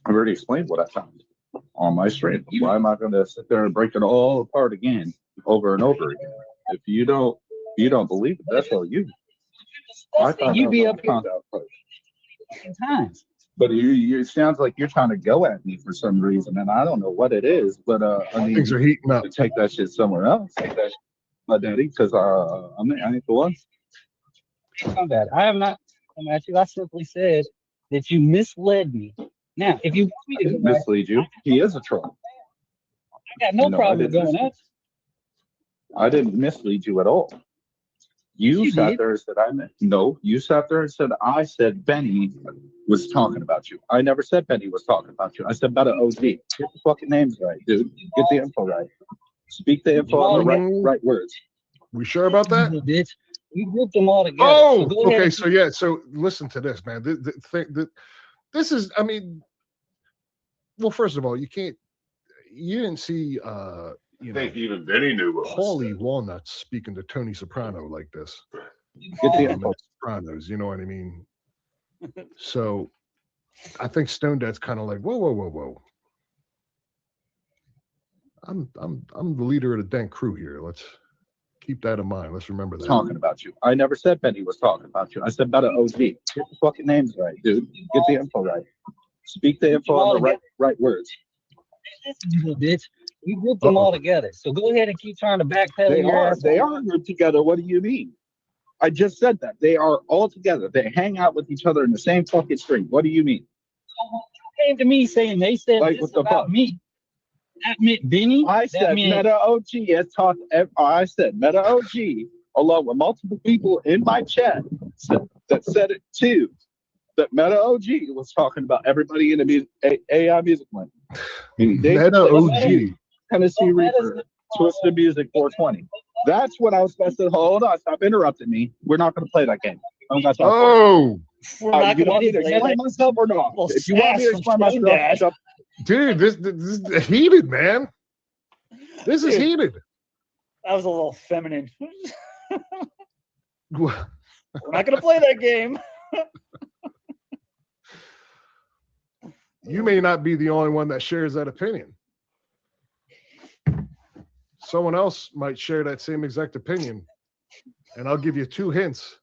I've already explained what I found on my stream. Why am I going to sit there and break it all apart again, over and over again? If you don't believe it, that's all you.
You'd be up here times.
But it sounds like you're trying to go at me for some reason, and I don't know what it is. But I mean,
things are heating up.
To take that shit somewhere else. Take that, my daddy, because I ain't the one.
My bad. I have not come at you. I simply said that you misled me. Now, if you want me to
mislead you, he is a troll.
I got no problem with going at you.
I didn't mislead you at all. You sat there and said, you sat there and said, I said Benny was talking about you. I never said Benny was talking about you. I said about an OG. Get the fucking names right, dude. Get the info right. Speak the info on the right words.
We sure about that?
Bitch. You grouped them all together.
Oh, so okay. So yeah. So listen to this, man. This is, I mean, well, first of all, you didn't see,
I think even Benny knew what
Paulie Walnuts speaking to Tony Soprano like this.
Get the info.
Sopranos, you know what I mean? So I think StoneDad's kind of like, whoa. I'm the leader of the Dan Crew here. Let's Keep that in mind. Let's remember that.
Talking about you. I never said Benny was talking about you. I said Meta OG. Get the fucking names right, dude. Get the info right. Speak the info on the right words.
Listen, you little bitch. We grouped them all together. So go ahead and keep trying to backpedal.
They are grouped together. What do you mean? I just said that. They are all together. They hang out with each other in the same fucking string. What do you mean?
So when you came to me saying they said
Like,
this
what the
about
fuck?
me, that meant Benny.
I said Meta OG has talked. I said Meta OG, along with multiple people in my chat, that said it too. That Meta OG was talking about everybody in the AI music land.
Meta OG.
Tennessee Reaper, Twisted Music 420. That's what I was supposed to. Hold on, stop interrupting me. We're not going to play that game. I'm not talking.
Oh,
We're not
you
going
want me
to
to explain myself or not?
Well,
If you want me to
sass
explain
from
myself,
StoneDad.
shut
dude, this is heated, man. This is
Dude.
heated.
That was a little feminine.
Well,
We're not going to play that game.
you may not be the only one that shares that opinion. Someone else might share that same exact opinion. And I'll give you 2 hints.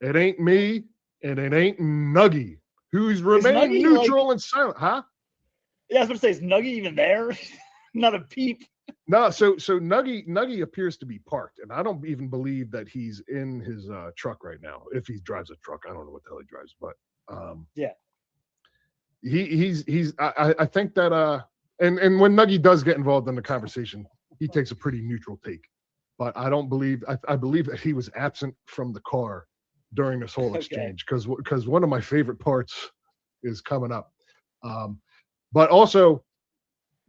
It ain't me, and it ain't Nuggy, who's remained
Nuggy,
neutral and silent. Huh?
Yeah, I was going to say, is Nuggy even there? Not a peep.
No, so Nuggy appears to be parked, and I don't even believe that he's in his truck right now. If he drives a truck, I don't know what the hell he drives, but
yeah,
I think that and when Nuggy does get involved in the conversation, he takes a pretty neutral take. But I don't believe I believe that he was absent from the car during this whole exchange because one of my favorite parts is coming up. But also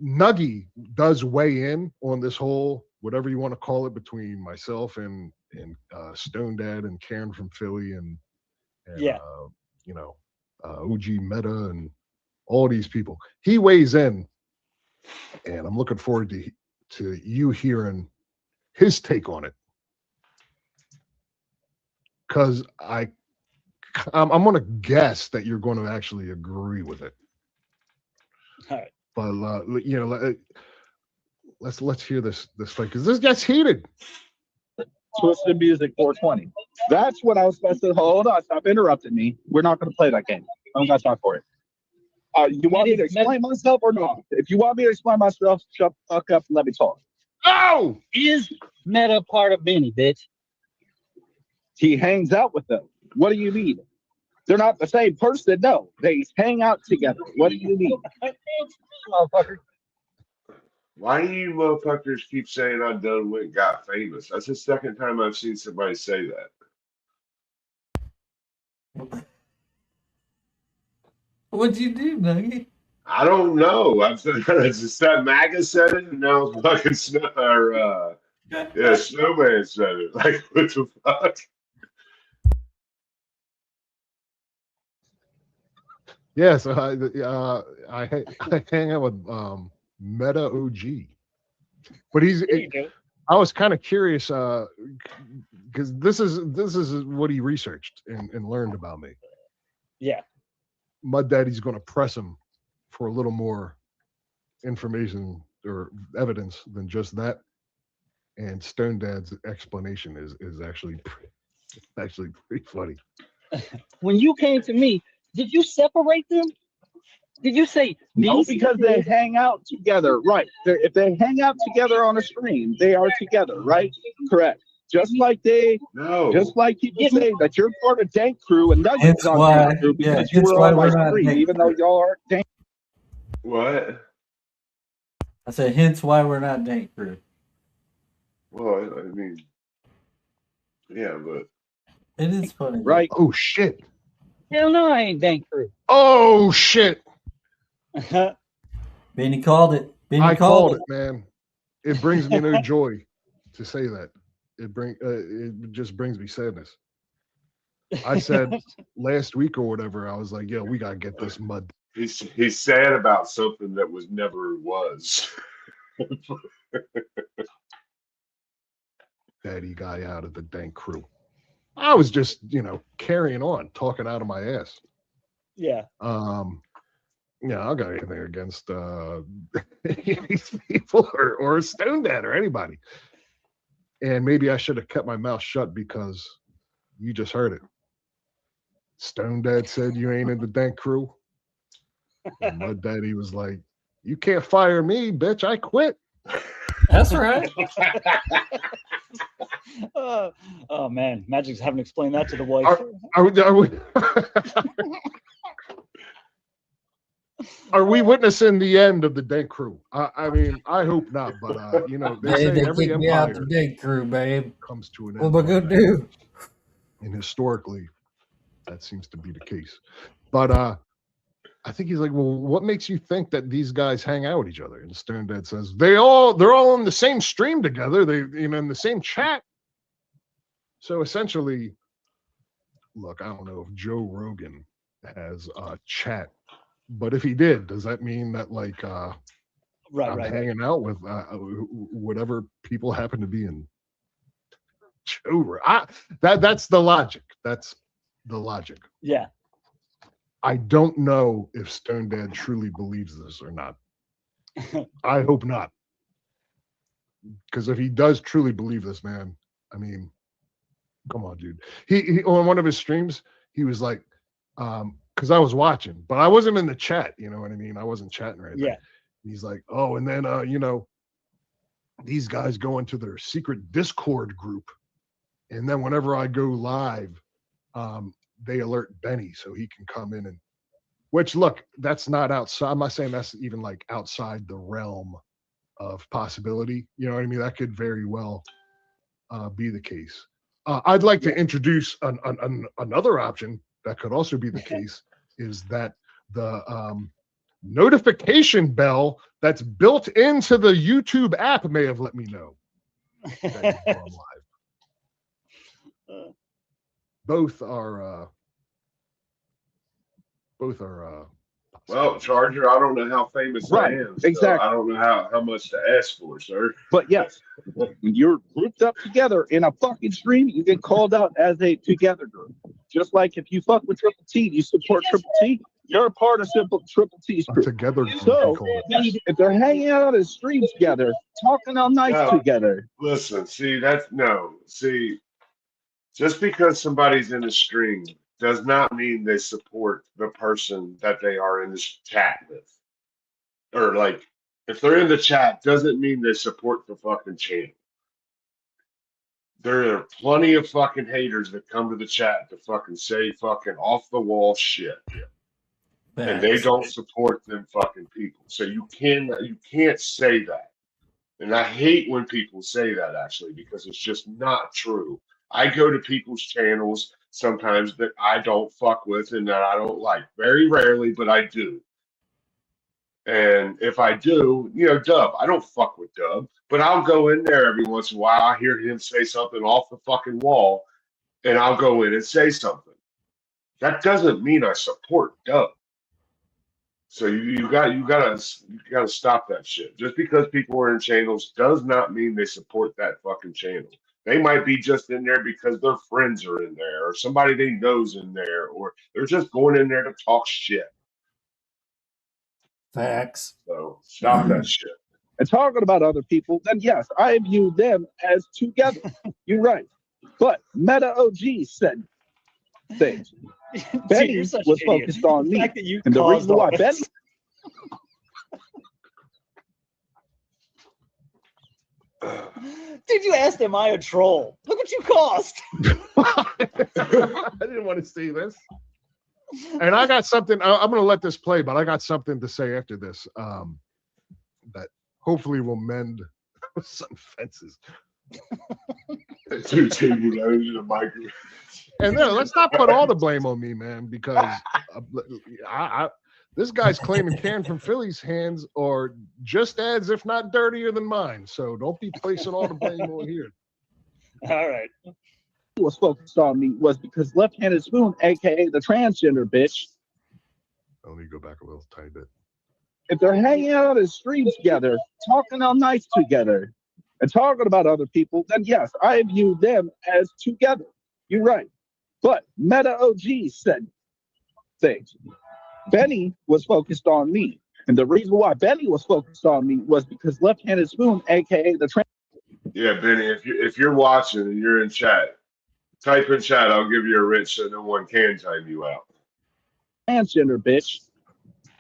Nuggy does weigh in on this whole whatever you want to call it between myself and Stone Dad and Karen from Philly and OG Meta and all these people. He weighs in, and I'm looking forward to you hearing his take on it, because I'm going to guess that you're going to actually agree with it.
All right.
But let's hear this fight because this gets heated.
Twisted Music 420. That's what I was supposed to. Hold on, stop interrupting me. We're not going to play that game. I'm going to talk for it. You want me to explain myself or not? If you want me to explain myself, shut the fuck up and let me talk.
Oh!
Is Meta part of Benny, bitch?
He hangs out with them. What do you mean? They're not the same person. No, they hang out together. What do you mean?
Motherfucker.
Why do you motherfuckers keep saying I done went and got famous? That's the second time I've seen somebody say that.
What'd you do, Nuggy?
I don't know. I've said it's just that MAGA said it, and now fucking Snowman said it. Like, what the fuck?
Yeah, so I hang out with Meta OG, but I was kind of curious because this is what he researched and learned about me.
Yeah,
Mud Daddy's going to press him for a little more information or evidence than just that, and Stone Dad's explanation is actually pretty funny.
When you came to me, did you separate them? Did you say
no? Because they hang out together, right? If they hang out together on a stream, they are together, right? Correct. Just like people say that you're part of Dank Crew and Nuggets on Dank Crew because you were on my stream, even though y'all aren't Dank.
What?
I said, hence why we're not Dank Crew.
Well, I mean, yeah, but
it is funny,
right?
Oh shit!
Hell no, I ain't Dank Crew.
Oh shit!
Benny called it.
I called it, man. It brings me no joy to say that. It just brings me sadness. I said last week or whatever, I was like, "Yo, we gotta get this Mud."
He's sad about something that never was.
Daddy guy out of the Dank Crew. I was just, carrying on, talking out of my ass.
Yeah.
Yeah, I don't got anything against these people or Stone Dad or anybody. And maybe I should have kept my mouth shut because you just heard it. Stone Dad said you ain't in the dank crew. And Mud Daddy was like, you can't fire me, bitch. I quit.
That's right.
Oh man, Magic's having to explain that to the wife.
Are we witnessing the end of the dank crew? I mean, I hope not, but you know, they say every
kicked me out
empire
the big crew, babe.
comes to an
What
end.
am I gonna do?
And historically, that seems to be the case. But I think he's like, well, what makes you think that these guys hang out with each other? And Stone Dad says they're all in the same stream together. They in the same chat. So essentially, look, I don't know if Joe Rogan has a chat, but if he did, does that mean that like I'm hanging out with whatever people happen to be in Joe? That's the logic. That's the logic.
Yeah.
I don't know if Stone Dad truly believes this or not. I hope not. Because if he does truly believe this, man, I mean, come on, dude. He on one of his streams, he was like, because I was watching, but I wasn't in the chat, you know what I mean? I wasn't chatting right
Yeah.
He's like, oh, and then you know, these guys go into their secret Discord group. And then whenever I go live, they alert Benny so he can come in, and which, look, that's not outside. I'm not saying that's even like outside the realm of possibility. You know what I mean? That could very well be the case. I'd like to introduce another option that could also be the case, is that the notification bell that's built into the YouTube app may have let me know that you're on live. Both are
well, Charger, I don't know how famous I am. So
exactly.
I don't know how much to ask for, sir.
But yes, when you're grouped up together in a fucking stream, you get called out as a together group. Just like if you fuck with Triple T, you support Triple T, you're a part of Triple T's group.
Together.
So if they're hanging out in streams together, talking all night together.
Listen, see, just because somebody's in a stream does not mean they support the person that they are in this chat with. Or like, if they're in the chat, doesn't mean they support the fucking channel. There are plenty of fucking haters that come to the chat to fucking say fucking off the wall shit. And they don't support them fucking people. So you can't say that. And I hate when people say that, actually, because it's just not true. I go to people's channels sometimes that I don't fuck with and that I don't like. Very rarely, but I do. And if I do, you know, Dub, I don't fuck with Dub, but I'll go in there every once in a while. I hear him say something off the fucking wall, and I'll go in and say something. That doesn't mean I support Dub. So you gotta stop that shit. Just because people are in channels does not mean they support that fucking channel. They might be just in there because their friends are in there, or somebody they know's in there, or they're just going in there to talk shit.
Facts.
So stop that shit.
And talking about other people, then yes, I view them as together. You're right. But Meta OG said things. Benny was focused on me. And the reason why Benny...
Dude, you asked, am I a troll? Look what you cost.
I didn't want to see this. And I got something, I'm going to let this play, but I got something to say after this that hopefully will mend some fences. And then let's not put all the blame on me, man, because this guy's claiming can from Philly's hands are just as, if not dirtier than mine. So don't be placing all the blame on here.
All right.
Was focused on me was because Left-Handed Spoon, aka the transgender bitch.
Let me go back a little tiny bit.
If they're hanging out in streams together, talking all night together, and talking about other people, then yes, I view them as together. You're right. But Meta OG said things. Benny was focused on me. And the reason why Benny was focused on me was because Left-Handed Spoon, aka the
Yeah, Benny, if you're watching and you're in chat, type in chat. I'll give you a wrench so no one can time you out.
Transgender bitch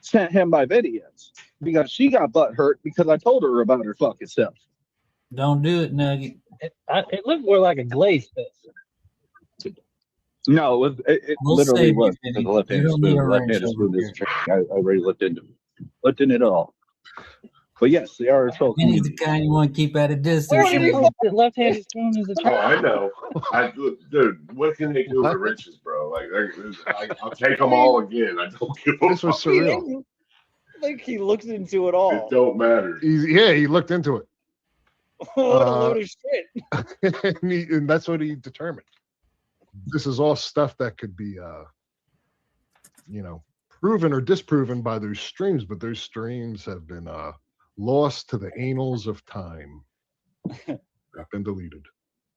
sent him my videos because she got butt hurt because I told her about her fucking self.
Don't do it, Nugget.
It looked more like a glaze fest.
No, it
We'll
literally
save you,
was
Benny.
the left-handed
You don't need
spoon.
a
The left-handed
wrench
spoon
over
is
here.
a trick. I already looked into it all. But yes, they are a troll
Benny's the
community.
kind you want to keep at a distance.
Where did he
from.
put the left-handed spoon as a
Oh,
trick?
I know. Dude, what can they do with the wrenches, bro? Like, I'll take them all again. I don't give a
This was
fuck.
surreal.
Like he looked into it all.
It don't matter.
He looked into it.
What a load of shit.
and that's what he determined. This is all stuff that could be, proven or disproven by those streams, but those streams have been lost to the annals of time. They've been deleted.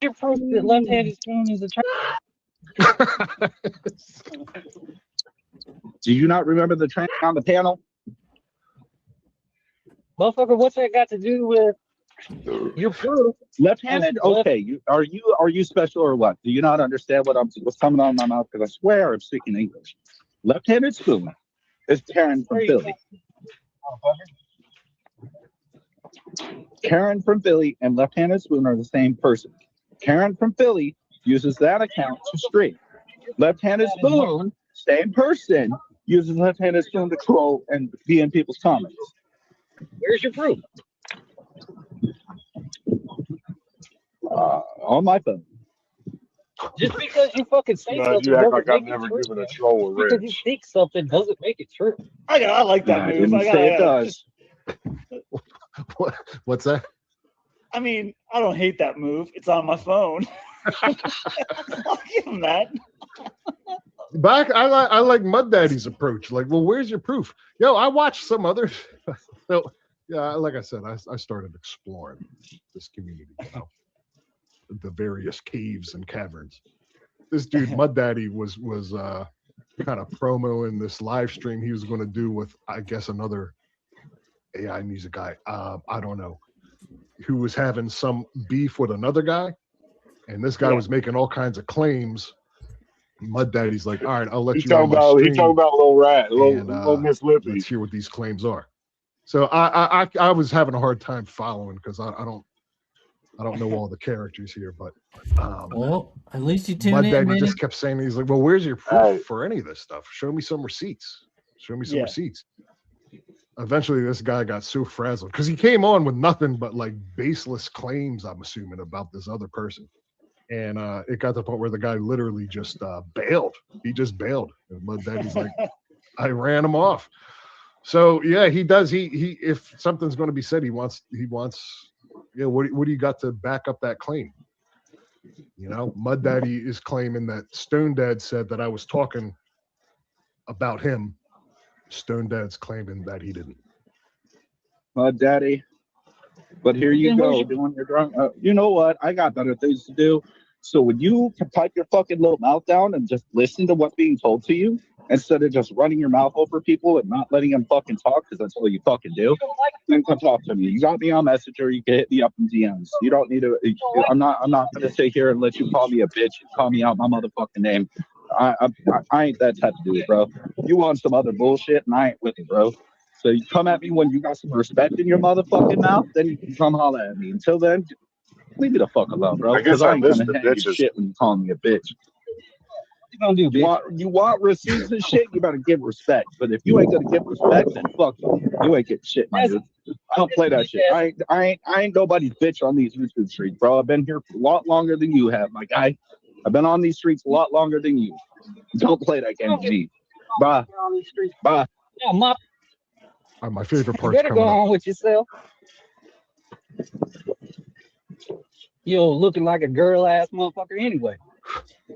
Your proof that left-handed spoon is a trick.
Do you not remember the trend on the panel?
Motherfucker, what's that got to do with your proof?
Left-handed? Okay. Are you special or what? Do you not understand what's coming out of my mouth? Because I swear I'm speaking English. Left-handed spoon is Karen from Philly. Karen from Philly and left-handed spoon are the same person. Karen from Philly uses that account to stream. Left-handed spoon, same person, uses left-handed spoon to troll and be in people's comments.
Where's your proof?
On my phone.
Just because you fucking say
God,
something
you act
doesn't
like
make
I've
it
never
true.
given a troll a
Because you
wrench.
think something doesn't make it true.
I like that
I
move.
didn't say it does.
What's that?
I mean, I don't hate that move. It's on my phone. I'll give him that.
I like Mud Daddy's approach. Like, well, where's your proof? Yo, I watched some others. So, yeah, like I said, I started exploring this community, the various caves and caverns. This dude, Mud Daddy, was kind of promoing this live stream he was going to do with, I guess, another AI music guy. I don't know, who was having some beef with another guy, and this guy was making all kinds of claims. Mud Daddy's like, all right, I'll let
He
you on my
talking
stream.
about Lil Rat,
And,
Lil Miss Lippy.
Let's hear what these claims are. So I was having a hard time following because I don't know all the characters here, but
Well, at least you tune
Mud
in,
Daddy
Benny.
just kept saying, he's like, well, where's your proof for any of this stuff? Show me some receipts. Show me some receipts. Eventually, this guy got so frazzled because he came on with nothing but like baseless claims, I'm assuming, about this other person. And it got to the point where the guy literally just bailed. He just bailed. And Mud Daddy's like, I ran him off. So yeah, he does. He if something's going to be said, he wants. Yeah, what do you got to back up that claim? You know, Mud Daddy is claiming that Stone Dad said that I was talking about him. Stone Dad's claiming that he didn't.
Mud Daddy. But here you go, doing your drunk. You know what? I got better things to do. So when you can pipe your fucking little mouth down and just listen to what's being told to you, instead of just running your mouth over people and not letting them fucking talk, because that's all you fucking do, then come talk to me. You got me on Messenger. You can hit me up in DMs. You don't need to. I'm not gonna sit here and let you call me a bitch and call me out my motherfucking name. I ain't that type of dude, bro. You want some other bullshit, and I ain't with it, bro. So you come at me when you got some respect in your motherfucking mouth, then you can come holler at me. Until then, leave me the fuck alone, bro.
I guess
I
I
ain't
missed
gonna
the
hand you
bitches.
shit when you call me a bitch.
You gonna do, bitch?
You want receipts and shit, you better give respect. But if you ain't gonna give respect, then fuck you. You ain't getting shit, my dude. I don't play that shit. I ain't nobody's bitch on these YouTube streets, bro. I've been here for a lot longer than you have, my guy. I've been on these streets a lot longer than you. Don't play that game with me. Bye. Bye.
Yeah,
My favorite
you
part's
better
coming
go
up.
on with yourself. You're looking like a girl ass motherfucker anyway. I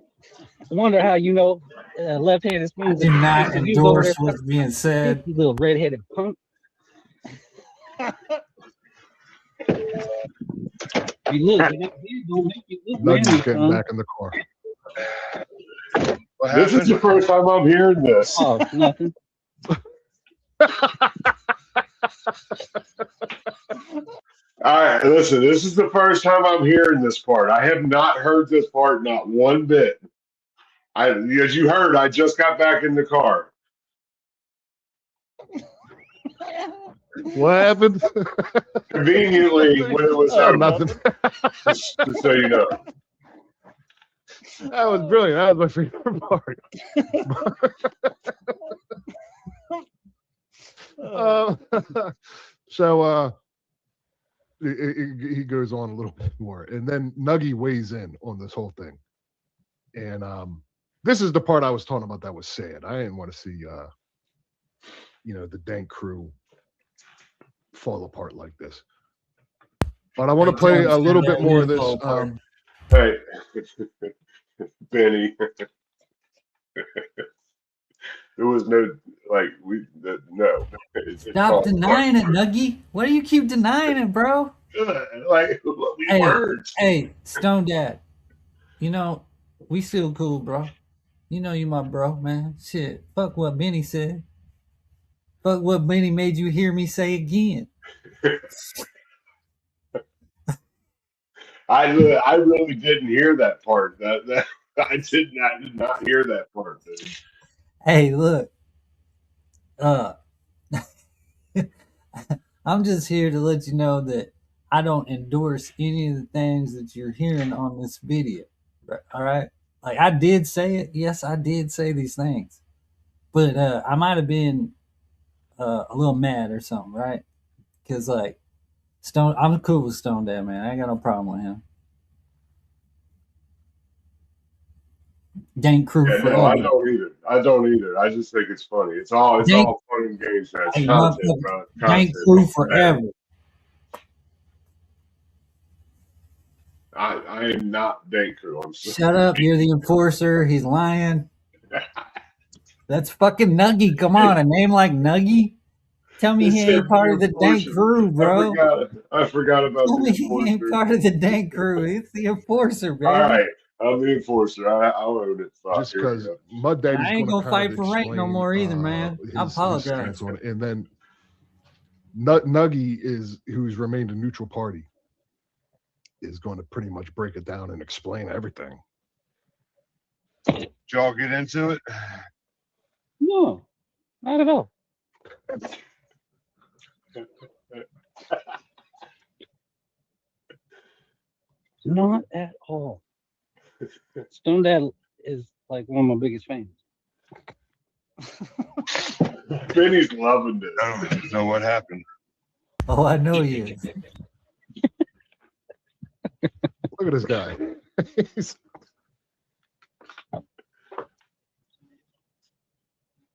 wonder how you know left-handed
I
spoons.
do not endorse what's being said.
You little redheaded punk. You look, you know, he's gonna make you look
Nugget's
manly,
getting
son.
back in the car.
What
This is
happened?
the first time I'm hearing this.
Oh, nothing.
All right, listen, this is the first time I'm hearing this part. I have not heard this part, not one bit. As you heard, I just got back in the car.
What happened?
Conveniently, when it was
Oh,
over,
nothing.
just so you know.
That was brilliant. That was my favorite part. So he goes on a little bit more, and then Nuggy weighs in on this whole thing. And this is the part I was talking about that was sad. I didn't want to see the Dank crew fall apart like this. But I want to play a little bit more of this.
Hey, Benny. There was no no.
Stop denying it, Nuggy. Why do you keep denying it, bro?
Like we words.
Hey, Stone Dad. You know, we still cool, bro. You know you my bro, man. Shit. Fuck what Benny said. Fuck what Benny made you hear me say again.
I really didn't hear that part. That I did not hear that part, dude.
Hey, look. I'm just here to let you know that I don't endorse any of the things that you're hearing on this video. All right? Like, I did say it. Yes, I did say these things. But I might have been a little mad or something, right? Because, like, I'm cool with Stone Dad, man. I ain't got no problem with him. Dank crew
Yeah,
forever.
no, I don't either. I just think it's funny. It's all fun and games. That's content, bro.
Dank crew forever.
I am not Dank crew. I'm sorry.
Shut up. You're the enforcer. He's lying. That's fucking Nuggy. Come on. A name like Nuggy? Tell me he ain't part of the Dank crew, bro.
I forgot about
Tell
the
me he ain't
enforcer.
part of the Dank crew. It's the enforcer, baby.
All right. I'm the enforcer. I'll own it.
Just because Mud Daddy's
I ain't gonna fight for rank no more either, man. I apologize.
And then Nuggy who's remained a neutral party, is going to pretty much break it down and explain everything.
Did y'all get into it?
No, not at all. Not at all. Stone Dad is like one of my biggest fans.
Benny's loving this.
I don't know what happened.
Oh, I know you.
Look at this guy.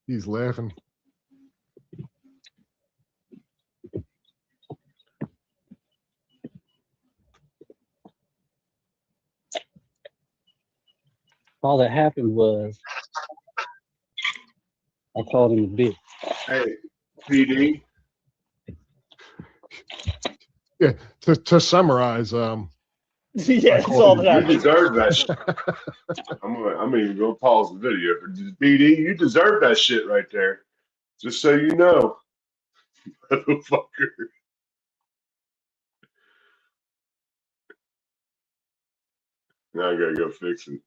He's laughing.
All that happened was I called him a bitch.
Hey, PD.
Yeah, to summarize,
yeah, that's all that
You
happened.
deserve that shit. I'm even gonna pause the video for PD. You deserve that shit right there. Just so you know, motherfucker. Now I gotta go fix it.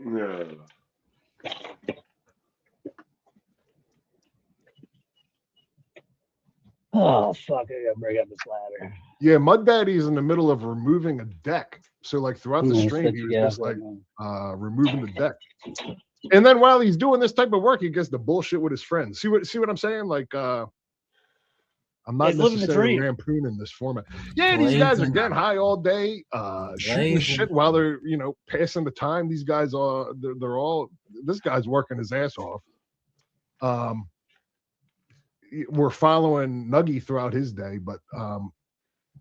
No.
Oh fuck! I gotta break up this ladder.
yeah, Mud Daddy's in the middle of removing a deck. So like throughout the stream, he was just like removing the deck. And then while he's doing this type of work, he gets the bullshit with his friends. See what I'm saying? Like I'm not necessarily rampooning this format. Yeah, these guys are getting high all day, shooting shit while they're passing the time. These guys are this guy's working his ass off. We're following Nuggy throughout his day, but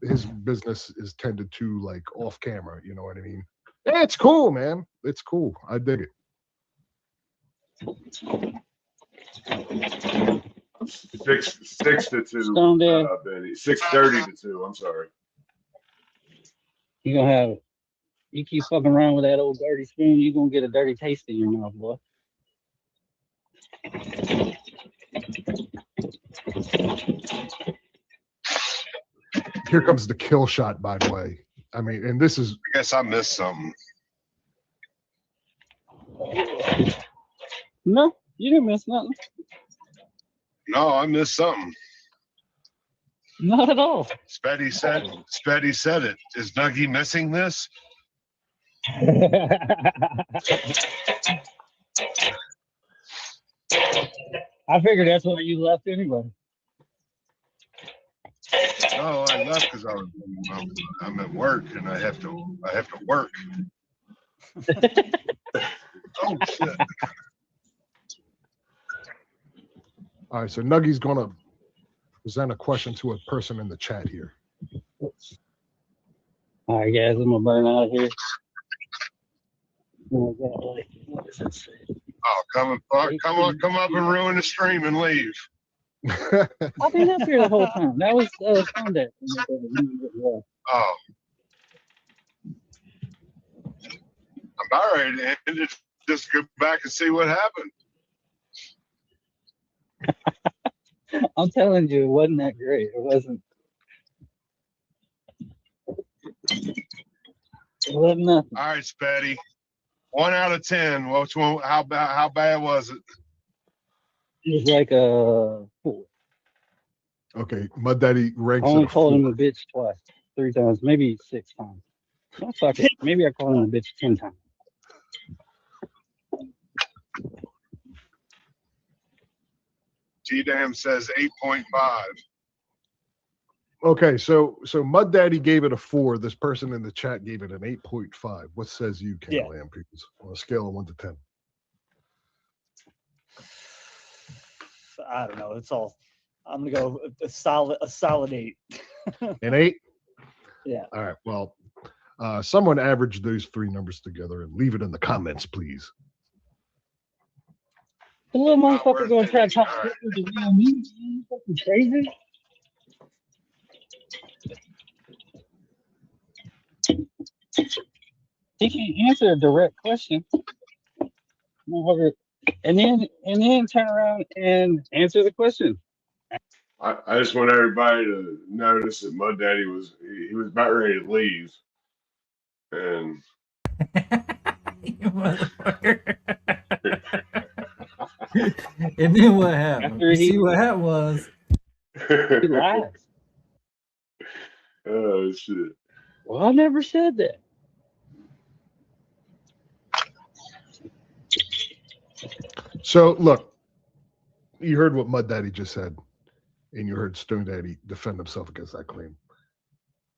his business is tended to like off camera. You know what I mean? Yeah, it's cool, man. It's cool. I dig it.
6 to 2.
Stone Dad.
Benny. 6:30 to 2. I'm sorry.
You keep fucking around with that old dirty spoon, you're gonna get a dirty taste in your mouth, boy.
Here comes the kill shot, by the way. I mean, and this is
I guess I missed something.
No, you didn't miss nothing.
No, I missed something.
Not at all.
Spetty said it. Is Nuggy missing this?
I figured that's why you left anyway.
No, I left because I'm at work and I have to work. Oh shit.
all right. So Nuggy's gonna present a question to a person in the chat here.
All right, guys, I'm gonna burn out of here. Oh, God, like, what does it say?
Oh, come up and ruin the stream and leave.
I've been up here the whole time. That was STONEDAD.
Oh. I'm about ready to end it. Just go back and see what happened.
I'm telling you, it wasn't that great. It wasn't. It wasn't nothing.
All right, Spetty. 1 out of 10. Which one? How bad was it?
It was like a 4.
Okay, Mud Daddy
I
ranks
only
it a
called him
4.
a bitch twice, 3 times, maybe 6 times. No, fuck it. Maybe I called him a bitch 10 times.
T-Dam says 8.5.
Okay, so Mud Daddy gave it a 4. This person in the chat gave it an 8.5. What says you, King
Yeah.
Lamb Peoples, on a scale of 1 to 10?
I don't know. It's all. I'm gonna go a solid 8.
An 8?
Yeah.
All right. Well, someone average those 3 numbers together and leave it in the comments, please.
The little motherfucker
worth
gonna try to
it.
talk
All right.
to the real me. You fucking crazy? He can't answer a direct question. Motherfucker. And then turn around and answer the question.
I just want everybody to notice that Mud Daddy was about ready to leave, and
You motherfucker. And then what happened?
After
You
he-
see what happened was
He lies.
oh shit.
Well, I never said that.
So, look, you heard what Mud Daddy just said, and you heard Stone Daddy defend himself against that claim.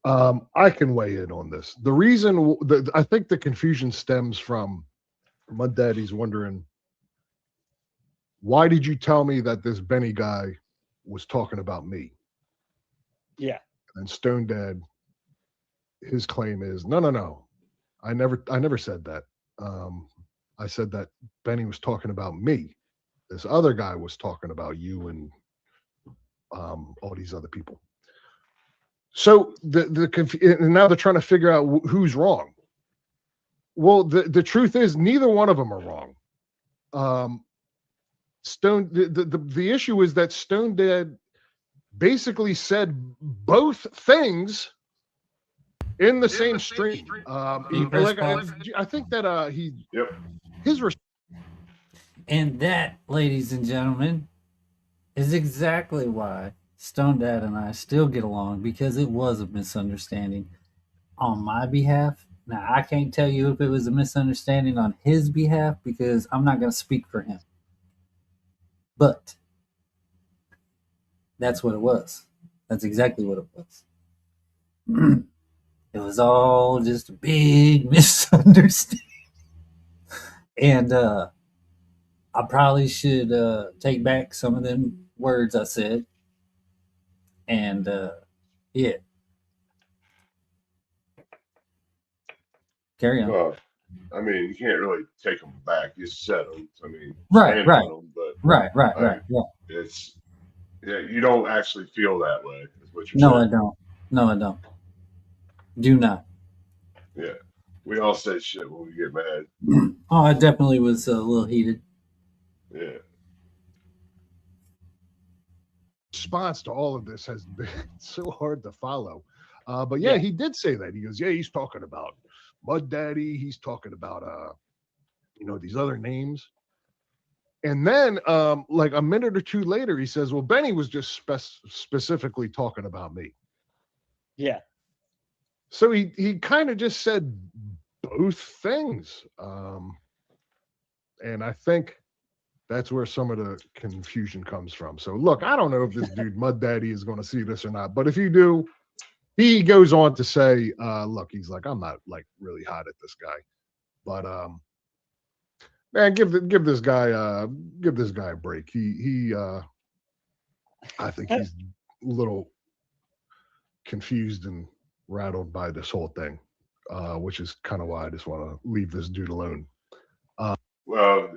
I can weigh in on this. The reason I think the confusion stems from Mud Daddy's wondering, why did you tell me that this Benny guy was talking about me?
Yeah.
And Stone Dad, his claim is, no. I never said that. I said that Benny was talking about me. This other guy was talking about you and all these other people. So and now they're trying to figure out who's wrong. Well, the truth is neither one of them are wrong. The issue is that Stone Dad basically said both things in the same stream. I think that
Yep.
his
And that, ladies and gentlemen, is exactly why STONEDAD and I still get along, because it was a misunderstanding on my behalf. Now, I can't tell you if it was a misunderstanding on his behalf because I'm not going to speak for him. But that's what it was. That's exactly what it was. It was all just a big misunderstanding. And I probably should take back some of them words I said. And yeah. Carry on.
Well, I mean, you can't really take them back. You said them. I mean,
Right,
stand
right.
on them, but
Right.
it's you don't actually feel that way. Is what you're
No, I
saying.
don't. No, I don't. Do not.
Yeah, we all say shit when we get mad.
Oh, I definitely was a little heated.
Yeah.
response to all of this has been so hard to follow. But yeah, he did say that. He goes, yeah, he's talking about Mud Daddy. He's talking about these other names. And then like a minute or two later, he says, well, Benny was just specifically talking about me.
Yeah.
So he kind of just said both things. And I think that's where some of the confusion comes from. So look, I don't know if this dude Mud Daddy is going to see this or not, but if you do, he goes on to say, look, he's like, I'm not like really hot at this guy, but man, give this guy a break. He I think he's a little confused and rattled by this whole thing, which is kind of why I just want to leave this dude alone.
Well,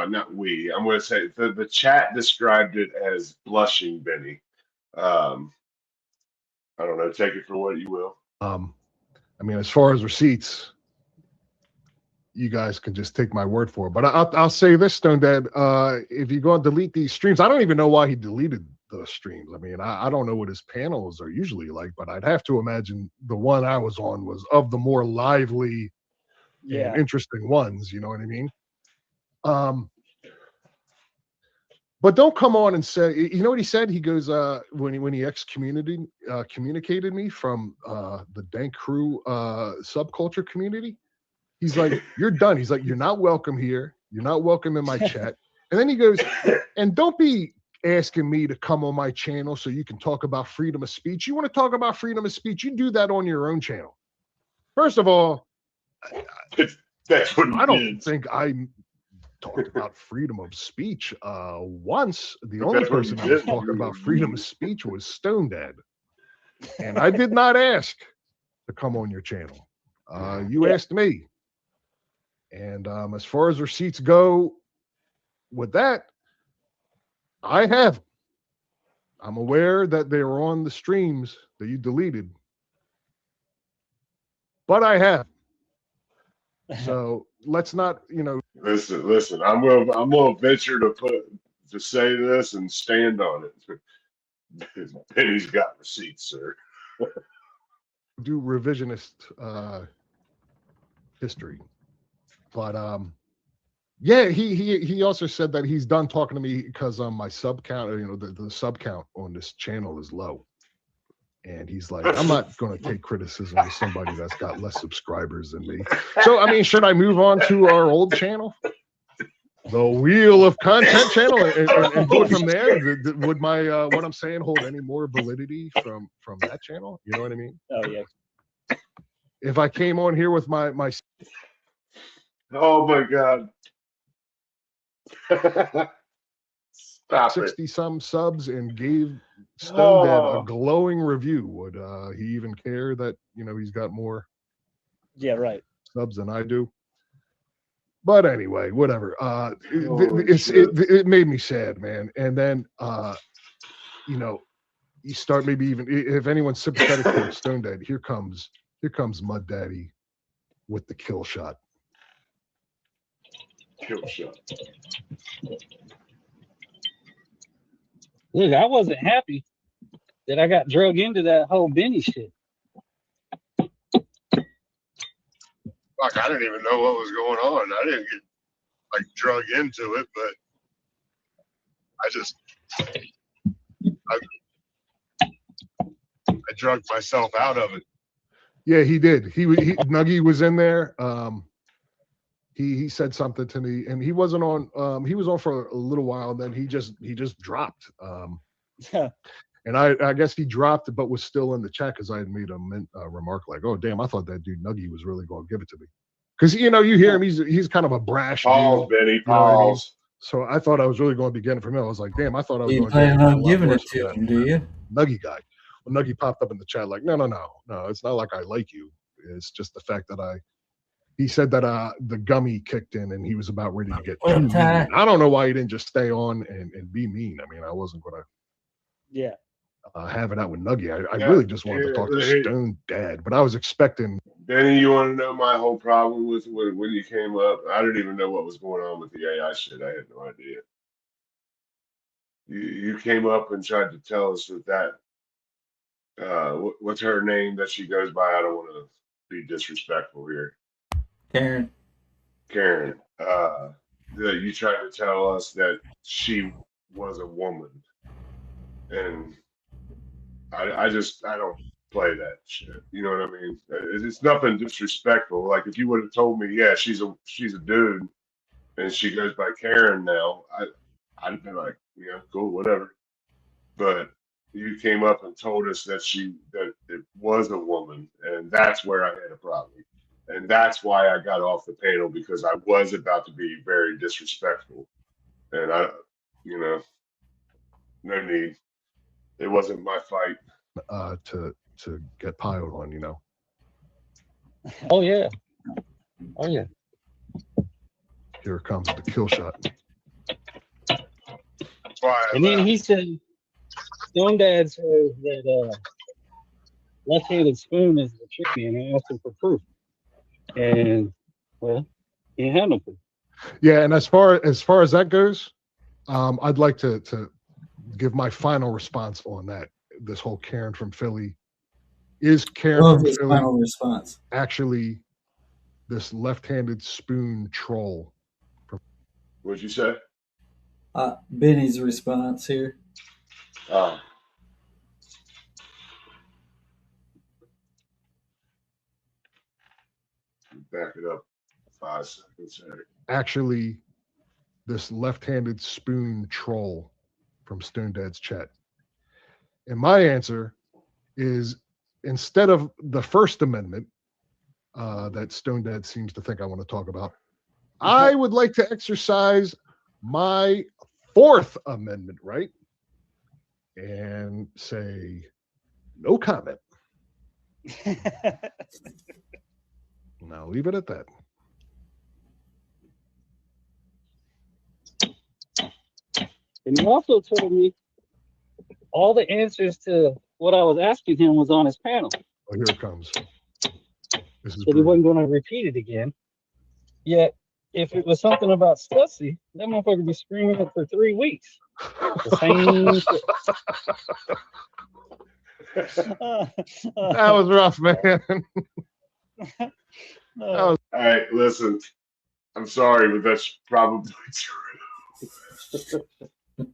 not we. I'm going to say the chat described it as blushing Benny. I don't know. Take it for what you will.
I mean, as far as receipts, you guys can just take my word for it. But I'll say this, Stone Dad, if you go and delete these streams, I don't even know why he deleted the streams. I mean, I don't know what his panels are usually like, but I'd have to imagine the one I was on was of the more lively and interesting ones. You know what I mean? But don't come on and say, you know what he said? He goes, when he communicated me from the Dank Crew subculture community, he's like, you're done. He's like, you're not welcome here. You're not welcome in my chat. And then he goes, and don't be asking me to come on my channel so you can talk about freedom of speech. You want to talk about freedom of speech, you do that on your own channel. First of all,
that's what
I don't think I talked about freedom of speech once. The only person I was talking about freedom of speech was Stone Dad. And I did not ask to come on your channel. You asked me. And as far as receipts go with that, I have. I'm aware that they were on the streams that you deleted. But I have. So let's not,
Listen. I'm gonna venture to say this and stand on it. Benny's got receipts, sir.
do revisionist history. But yeah, he also said that he's done talking to me because my sub count, the sub count on this channel is low. And he's like, I'm not going to take criticism of somebody that's got less subscribers than me. So, I mean, should I move on to our old channel? The Wheel of Content channel and do it from there? Would my what I'm saying hold any more validity from that channel? You know what I mean?
Oh, yeah.
If I came on here with my
Oh, my God. Stop
60
it.
some subs and gave Stone Dad a glowing review, would he even care that he's got more subs than I do? But anyway, whatever. It made me sad, man. And then you start maybe even if anyone's sympathetic towards Stone Dad, here comes Mud Daddy with the kill shot.
Kill shot.
Look, I wasn't happy that I got drug into that whole Benny shit.
Fuck, I didn't even know what was going on. I didn't get like drug into it, but I drugged myself out of it.
Yeah, he did. Nuggy was in there. He said something to me, and he wasn't on. He was on for a little while, and then he just dropped. And I guess he dropped, but was still in the chat because I had made a remark like, "Oh damn, I thought that dude Nuggy was really going to give it to me." Because you hear him, he's kind of a brash
Pause,
dude.
Benny.
You know what I mean?
Pause.
So I thought I was really going to be getting it from him. I was like, damn, I thought I was
You
going to
plan on
get
giving it to him, do you?
Nuggy guy. Well, Nuggy popped up in the chat like, no, it's not like I like you. It's just the fact that he said that the gummy kicked in and he was about ready to get too mean. I don't know why he didn't just stay on and be mean. I mean, I wasn't going to have it out with Nuggy. I really just wanted to talk to Stone Dad, but I was expecting.
Benny, you want to know my whole problem with when you came up? I didn't even know what was going on with the AI shit. I had no idea. You came up and tried to tell us that what's her name that she goes by? I don't want to be disrespectful here.
Karen.
Karen. You tried to tell us that she was a woman, and I don't play that shit. You know what I mean? It's nothing disrespectful. Like if you would have told me, yeah, she's a dude, and she goes by Karen now, I'd have been like, yeah, cool, whatever. But you came up and told us that it was a woman, and that's where I had a problem. And that's why I got off the panel, because I was about to be very disrespectful. And no need. It wasn't my fight.
To get piled on,
Oh yeah. Oh yeah.
Here comes the kill shot.
And then he said, Stone Dad says that left-handed spoon is the tricky, and I asked him for proof. And well, he had no proof.
Yeah, and as far as that goes, I'd like to give my final response on that. This whole Karen from Philly. Is Karen from Philly
final response
actually this left-handed spoon troll?
What'd you say?
Benny's response here.
Back it up 5 seconds.
Actually, this left-handed spoon troll from Stone Dad's chat. And my answer is, instead of the First Amendment that Stone Dad seems to think I want to talk about, I would like to exercise my Fourth Amendment right and say no comment. And I'll leave it at that.
And he also told me all the answers to what I was asking him was on his panel.
Oh, here it comes. This is
So he wasn't going to repeat it again. Yet, if it was something about Stussy, that motherfucker would be screaming it for 3 weeks. The same shit.
That was rough, man.
All right, listen. I'm sorry, but that's probably true.
It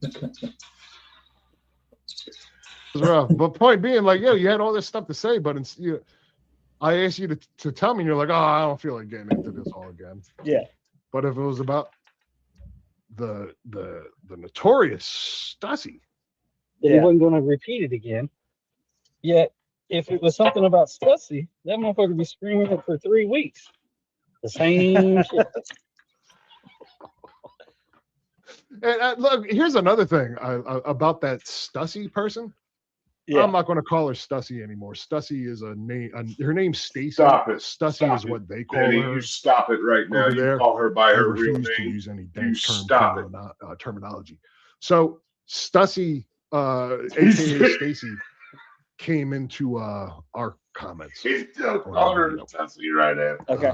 was rough. But point being, like, yo, you had all this stuff to say, but I asked you to tell me, and you're like, oh, I don't feel like getting into this all again.
Yeah.
But if it was about the notorious Stussy,
That he wasn't going to repeat it again. Yet, if it was something about Stussy, that motherfucker would be screaming it for 3 weeks. The same shit.
And look, here's another thing about that Stussy person.
Yeah.
I'm not going to call her Stussy anymore. Stussy is a name. Her name's Stacy.
Stop it.
Stussy
Stop
is
it.
what they call
Benny,
her.
you stop it right now.
over
You
there.
call her by
I
her real
refuse to
name.
use any
You
dank
stop it.
terminology. So Stussy, aka Stacy, came into our comments.
He's still calling her Stussy right now.
Okay.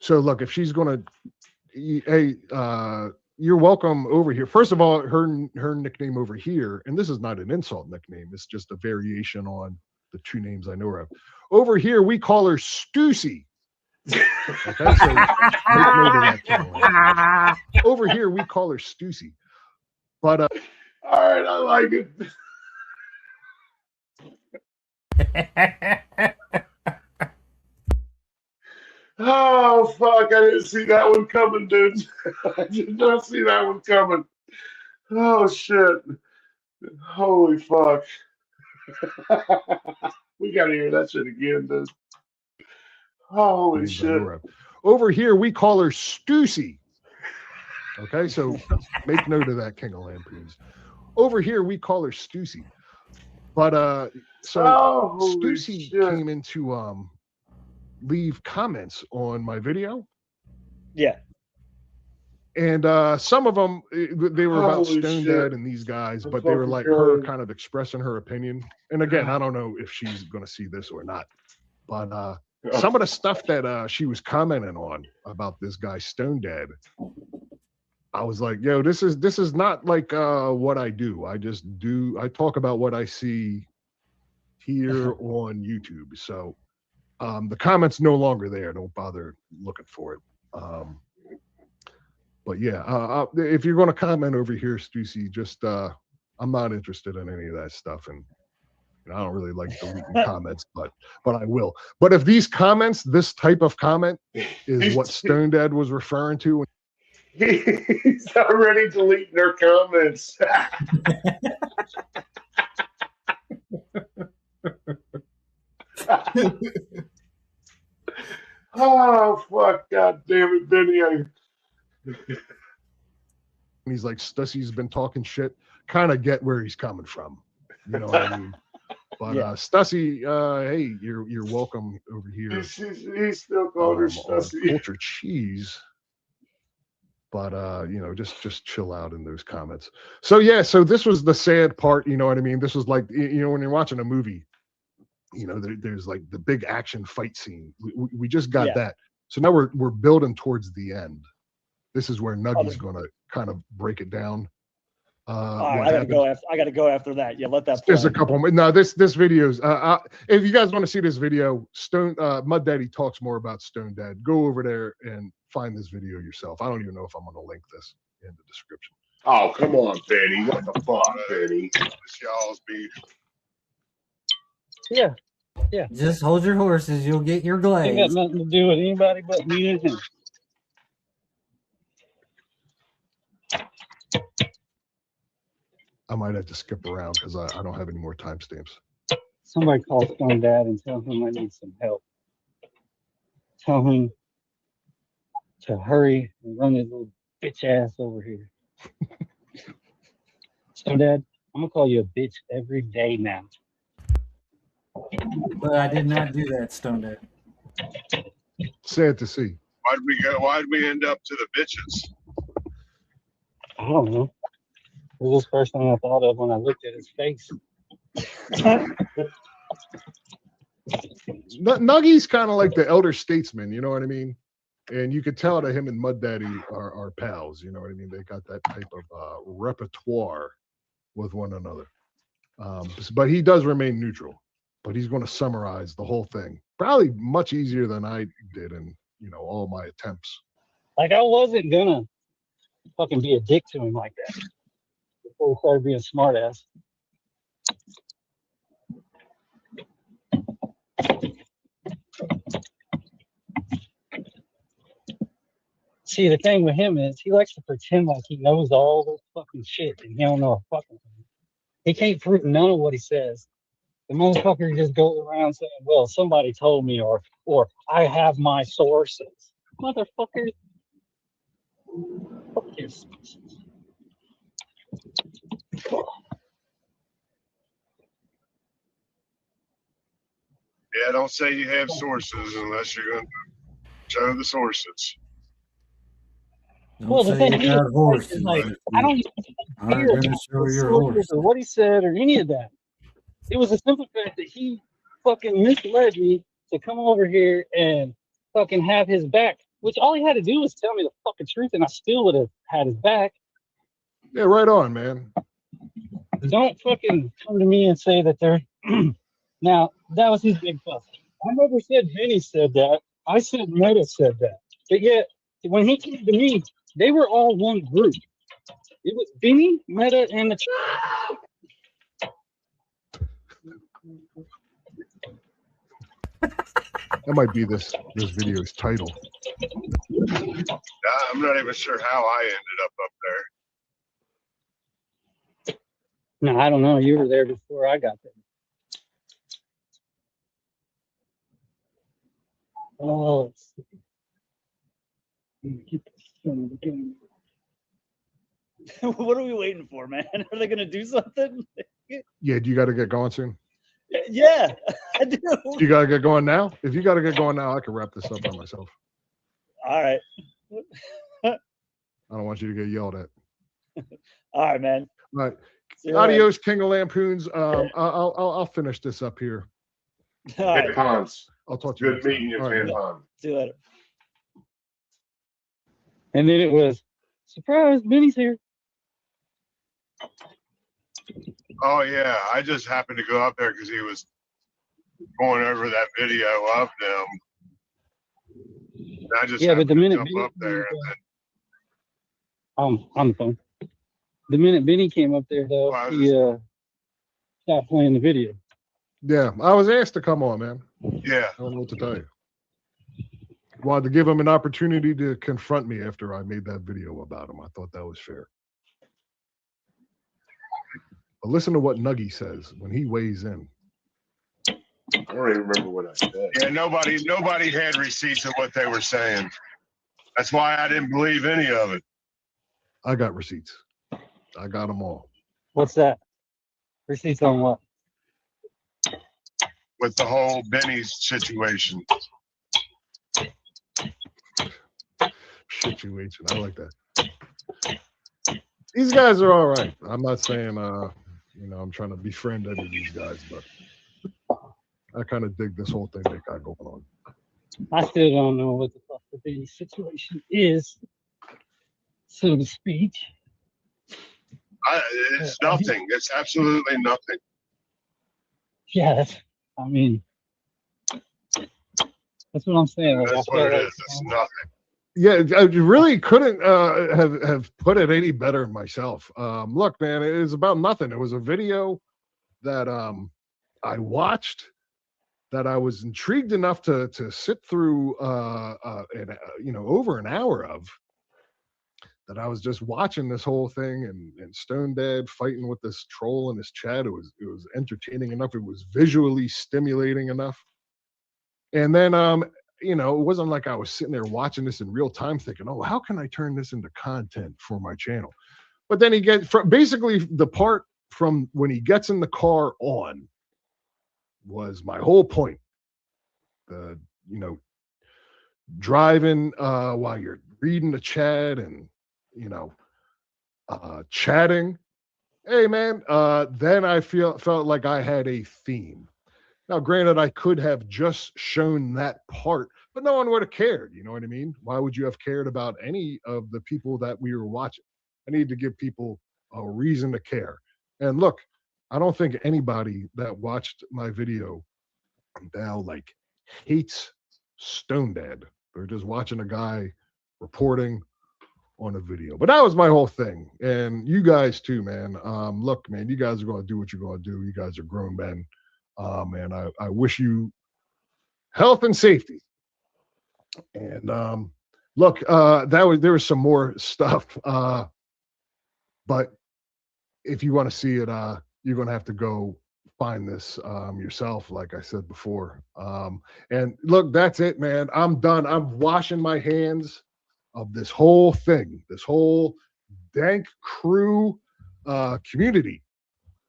So look, if she's gonna, hey, you're welcome over here. First of all, her nickname over here, and this is not an insult nickname, it's just a variation on the two names I know her of. Over here, we call her Stussy. Okay, so make note of that, Caroline. Over here, we call her Stussy. But
all right, I like it. Oh fuck! I didn't see that one coming, dude. I did not see that one coming. Oh shit! Holy fuck! We gotta hear that shit again, dude. Holy shit!
Over here, we call her Stussy. Okay, so make note of that, King of Lampoons. Over here, we call her Stussy. But so Stussy came in to leave comments on my video.
Yeah.
And some of them, they were about Stone Dad and these guys, but they were like her kind of expressing her opinion. And again, I don't know if she's going to see this or not, but some of the stuff that she was commenting on about this guy Stone Dad, I was like, yo, this is not like what I do. I talk about what I see here on YouTube. So the comment's no longer there. Don't bother looking for it. But yeah, if you're going to comment over here, Stussy, just I'm not interested in any of that stuff, and I don't really like deleting comments, but I will. But if these comments, this type of comment, is what Stone Dad was referring to,
he's already deleting their comments. Oh fuck! God damn it, Benny!
he's like, Stussy's been talking shit. Kind of get where he's coming from, you know what I mean? But Stussy, hey, you're welcome over here.
He's still called her Stussy.
Culture cheese. But just chill out in those comments. So yeah, so this was the sad part, you know what I mean? This was like, when you're watching a movie, there's like the big action fight scene. We just got that. So now we're building towards the end. This is where Nuggy's gonna kind of break it down.
I gotta go after that. Yeah, let that play.
There's a couple. No, this video's. If you guys want to see this video, Mud Daddy talks more about Stone Dad. Go over there and find this video yourself. I don't even know if I'm going to link this in the description.
Oh, come on, Benny. What the fuck, Benny?
It's y'all's beef.
Yeah.
Just hold your horses. You'll get your
Ain't
glaze.
got nothing to do with anybody but me and him.
I might have to skip around because I don't have any more timestamps.
Somebody call Stone Dad and tell him I need some help. Tell him to hurry and run his little bitch ass over here. Stone Dad, I'm gonna call you a bitch every day now.
But I did not do that, Stone Dad.
Sad to see.
Why'd we end up to the bitches?
I don't know. It was the first thing I thought of when I looked at his face.
Nuggy's kind of like the elder statesman, you know what I mean? And you could tell that him and Mud Daddy are pals, you know what I mean? They got that type of repertoire with one another. But he does remain neutral. But he's going to summarize the whole thing. Probably much easier than I did in, all my attempts.
Like, I wasn't gonna fucking be a dick to him like that before we started being smart ass. See, the thing with him is he likes to pretend like he knows all this fucking shit and he don't know a fucking thing. He can't prove none of what he says. The motherfucker just goes around saying, well, somebody told me, or I have my sources. Motherfucker. Fuck your sources.
Yeah, don't say you have sources unless you're going to show the sources.
Don't
The
say
thing
you got horses.
is, like, I don't
I'm
care
going
about
to show
the
your
sources
horse.
or what he said or any of that. It was the simple fact that he fucking misled me to come over here and fucking have his back, which all he had to do was tell me the fucking truth and I still would have had his back.
Yeah, right on, man.
Don't fucking come to me and say that they're now that was his big fuss. I never said Benny said that. I said Meta said that. But yet when he came to me, they were all one group. It was Benny, Meta, and the
That might be this video's title.
I'm not even sure how I ended up there.
No, I don't know. You were there before I got there. Oh, let's see. Get this son of a gun.
What are we waiting for, man? Are they gonna do something?
Yeah, do you got to get going soon?
Yeah, I do.
You got to get going now? If you got to get going now, I can wrap this up by myself.
All right.
I don't want you to get yelled at.
All right, man.
All right.
See you later.
Adios, King of Lampoons. I'll finish this up here.
All right.
Hey, Hans.
I'll talk to you.
Good
next time.
meeting you,
All right,
man. Hans.
See you later.
And then it was, surprise, Benny's here.
Oh, yeah. I just happened to go up there because he was going over that video of them. And I just
Yeah, but
happened
the
to
minute
jump
Benny
up there, and then
on the phone, the minute Benny came up there though,
well, I was
he
just,
stopped playing the video.
Yeah, I was asked to come on, man.
yeah.
I don't know what to tell you. Wanted to give him an opportunity to confront me after I made that video about him. I thought that was fair. But listen to what Nuggy says when he weighs in.
I don't even remember what I said.
Yeah, nobody had receipts of what they were saying. That's why I didn't believe any of it.
I got receipts. I got them all.
What's that? Receipts on what?
With the whole Benny's situation.
Situation. I like that. These guys are all right. I'm not saying I'm trying to befriend any of these guys, but I kind of dig this whole thing they got going on.
I still don't know what the fuck the Benny situation is, so to speak.
It's nothing. It's absolutely nothing.
Yeah, I mean, that's what I'm saying. Like,
That's
I
what
feel
it
like,
is. It's nothing.
Yeah, I really couldn't have put it any better myself. Look, man, it is about nothing. It was a video that I watched, that I was intrigued enough to sit through over an hour of. That I was just watching this whole thing and Stone Dad fighting with this troll in his chat. It was entertaining enough. It was visually stimulating enough. And then it wasn't like I was sitting there watching this in real time thinking, oh, how can I turn this into content for my channel? But then he gets basically the part from when he gets in the car on was my whole point. Driving while you're reading the chat and chatting. Hey man, then I felt like I had a theme. Now, granted, I could have just shown that part, but no one would have cared. You know what I mean? Why would you have cared about any of the people that we were watching? I need to give people a reason to care. And look, I don't think anybody that watched my video now hates Stone Dad. They're just watching a guy reporting on a video. But that was my whole thing. And you guys too, man. Look, man, you guys are going to do what you're going to do. You guys are grown men. And I wish you health and safety. And look, there was some more stuff. But if you want to see it, you're going to have to go find this yourself, like I said before. And look, that's it, man. I'm done. I'm washing my hands of this whole thing, this whole dank crew community.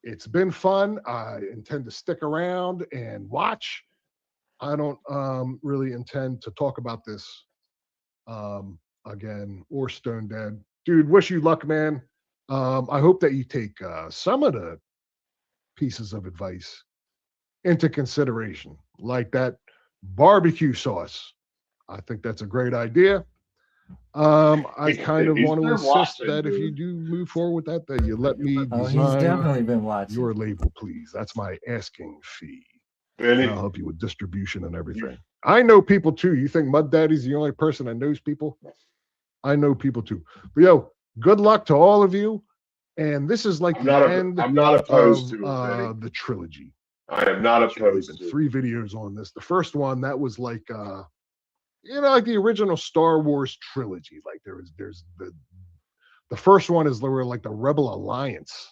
It's been fun. I intend to stick around and watch. I don't really intend to talk about this again or Stone Dad. Dude, wish you luck, man. I hope that you take some of the pieces of advice into consideration, like that barbecue sauce. I think that's a great idea. I kind of want to insist that if you do move forward with that you let me
Oh, he's
design
definitely been watching.
your label, please. That's my asking fee.
Benny,
And I'll help you with distribution and everything. I know people too. You think Mud Daddy's the only person that knows people? I know people too. But yo, good luck to all of you. And this is like
I'm not opposed to it, Benny.
the trilogy.
I am not opposed to it.
3 videos on this. The first one, that was like like the original Star Wars trilogy. Like there's the first one is like the Rebel Alliance.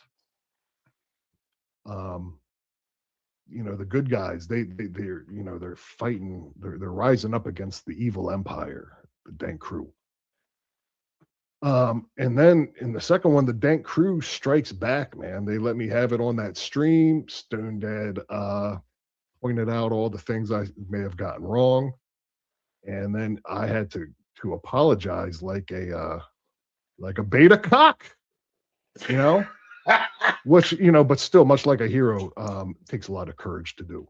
The good guys, they're fighting, they're rising up against the evil empire, the Dank crew. And then in the second one, the Dank crew strikes back, man. They let me have it on that stream. Stone Dad pointed out all the things I may have gotten wrong. And then I had to apologize like a beta cock, which, but still much like a hero, takes a lot of courage to do.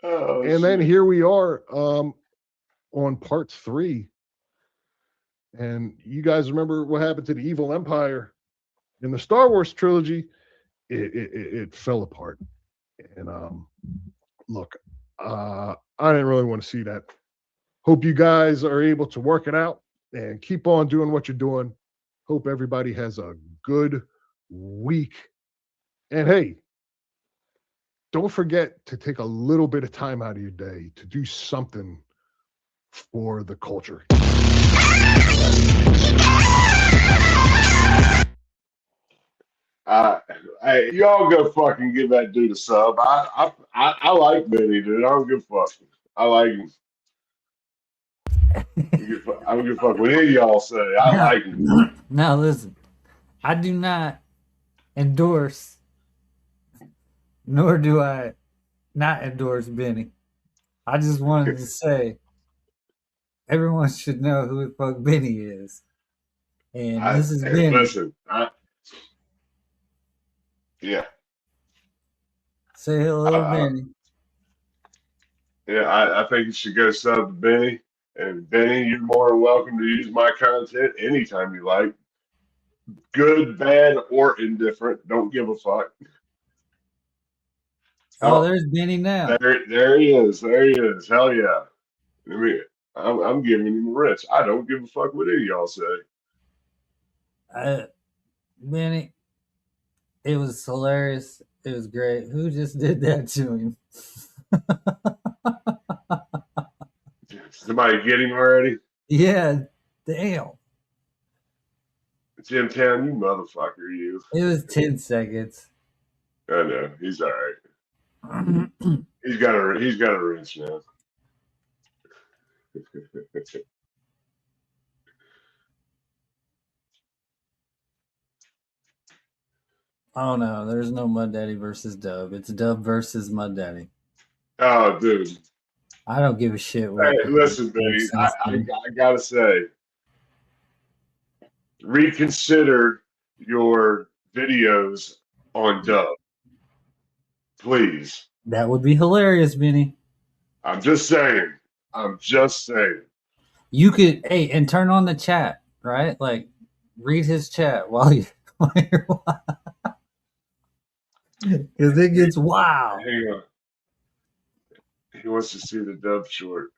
Then here we are on part 3. And you guys remember what happened to the evil empire in the Star Wars trilogy? It fell apart. And look, I didn't really want to see that. Hope you guys are able to work it out and keep on doing what you're doing. Hope everybody has a good week. And hey, don't forget to take a little bit of time out of your day to do something for the culture.
Y'all go fucking give that dude a sub. I like Benny, dude. I don't give a fuck. I like him. I don't give a fuck what any of y'all say. I like him.
Now listen, I do not endorse, nor do I not endorse Benny. I just wanted to say everyone should know who the fuck Benny is. And this is Benny.
Listen, yeah.
Say hello to Benny.
Yeah, I think you should go sub to Benny. And Benny, you're more than welcome to use my content anytime you like. Good, bad, or indifferent. Don't give a fuck.
Oh, there's Benny now.
There he is. There he is. Hell yeah. I mean, I'm giving him rich. I don't give a fuck what any of y'all say.
Benny, it was hilarious. It was great. Who just did that to him?
Somebody get him already?
Yeah, damn.
Jim Town, you motherfucker, you.
It was 10 seconds.
I know. He's all right. He's got a wrench now.
Oh no, there's no Mud Daddy versus Dub. It's Dub versus Mud Daddy.
Oh, dude.
I don't give a shit.
Hey, listen, Benny. I gotta say, reconsider your videos on Dub, please.
That would be hilarious, Benny.
I'm just saying. I'm just saying.
You could, hey, and turn on the chat, right? Like, read his chat while you're because it gets wild.
Hang on. He wants to see the Dub short.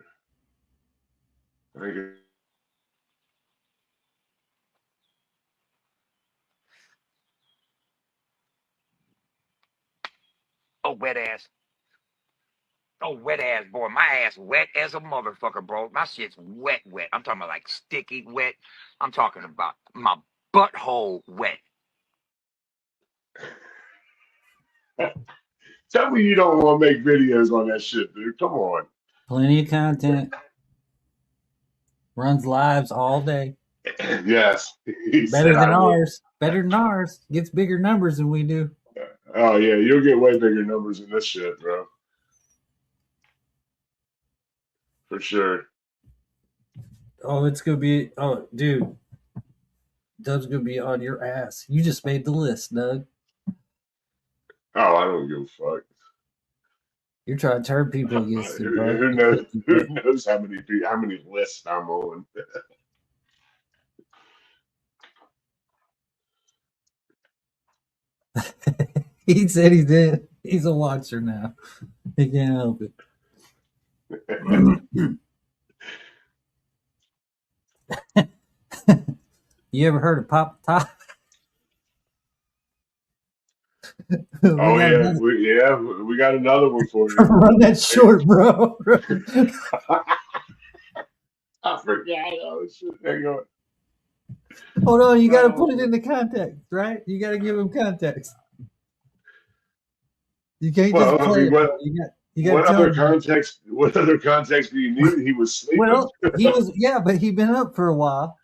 Oh, wet ass. Oh, wet ass, boy. My ass wet as a motherfucker, bro. My shit's wet, wet. I'm talking about like sticky wet. I'm talking about my butthole wet.
Tell me you don't want to make videos on that shit, dude. Come on.
Plenty of content. Runs lives all day.
Yes.
Better than ours. Better than ours. Gets bigger numbers than we do.
Oh, yeah. You'll get way bigger numbers than this shit, bro. For sure.
Oh, it's going to be, oh, dude. Doug's going to be on your ass. You just made the list, Doug.
Oh, I don't give a fuck.
You're trying to turn people against you, bro.
Who knows how many lists I'm on?
He said he did. He's a watcher now. He can't help it. You ever heard of Pop Top?
Oh yeah, we got another one for you.
Run that short, bro.
I forgot. Oh shit! Hang on.
Hold on, you got to put it into context, right? You got to give him context. You can't just play it.
What other context? What other context do you need? He was sleeping.
Well, he was, yeah, but he'd been up for a while.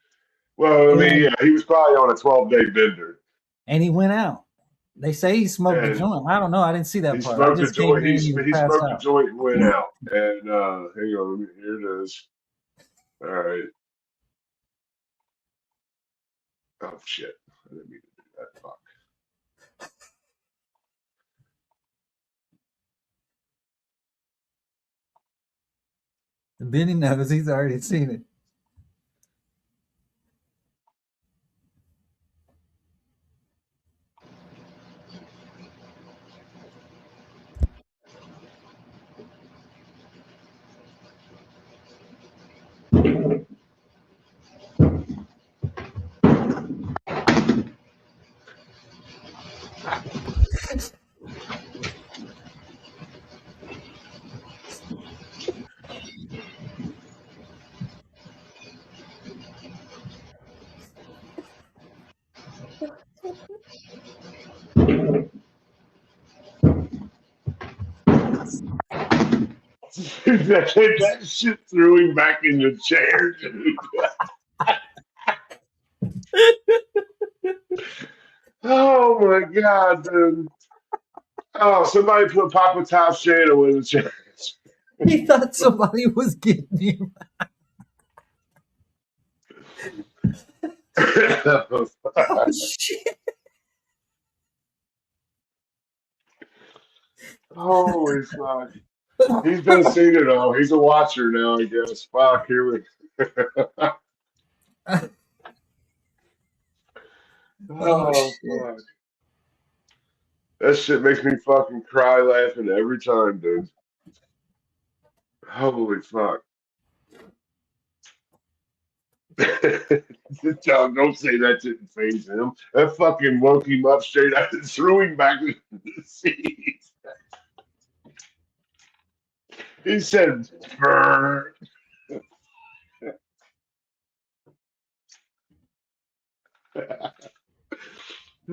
Well, I mean, yeah, he was probably on a 12-day bender.
And he went out. They say he smoked a joint. I don't know. I didn't see that part.
Smoked a joint. He smoked a joint and went out. And hang on, here it is. All right. Oh shit! I didn't mean to do that. Fuck.
Benny knows. He's already seen it.
that shit threw him back in the chair, dude. Oh my god, dude. Oh, somebody put Papa Top Shadow in the chair.
He thought somebody was getting him. Oh shit!
Holy fuck. He's been seeing it all. He's a watcher now, I guess. Fuck, here we Oh,
shit.
fuck. That shit makes me fucking cry laughing every time, dude. Holy fuck. John, don't say that didn't phase him. That fucking woke him up straight out and threw him back into the seat. He said, "Brr."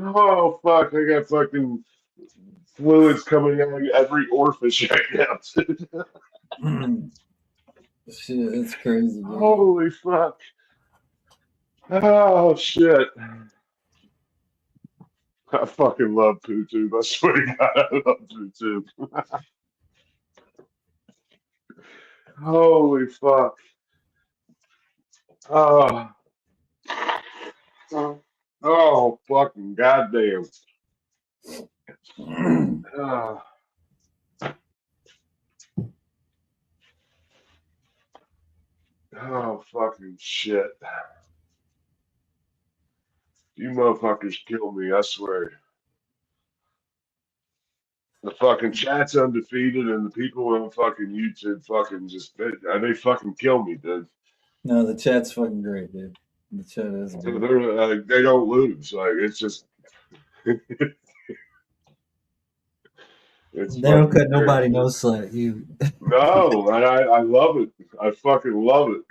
Oh, fuck. I got fucking fluids coming out of every orifice right now.
Shit, it's crazy, dude.
Holy fuck. Oh, shit. I fucking love Poo Tube. I swear to God, I love Poo Tube. Holy fuck. Oh. Oh, fucking goddamn. Oh. Oh, fucking shit. You motherfuckers kill me, I swear. The fucking chat's undefeated, and the people on fucking YouTube fucking just, they fucking kill me, dude.
No, the chat's fucking great, dude. The chat is
So
great.
they're, they don't lose. Like, it's just. It's
They don't
fucking
cut nobody
great.
no slack. You.
No, and I love it. I fucking love it.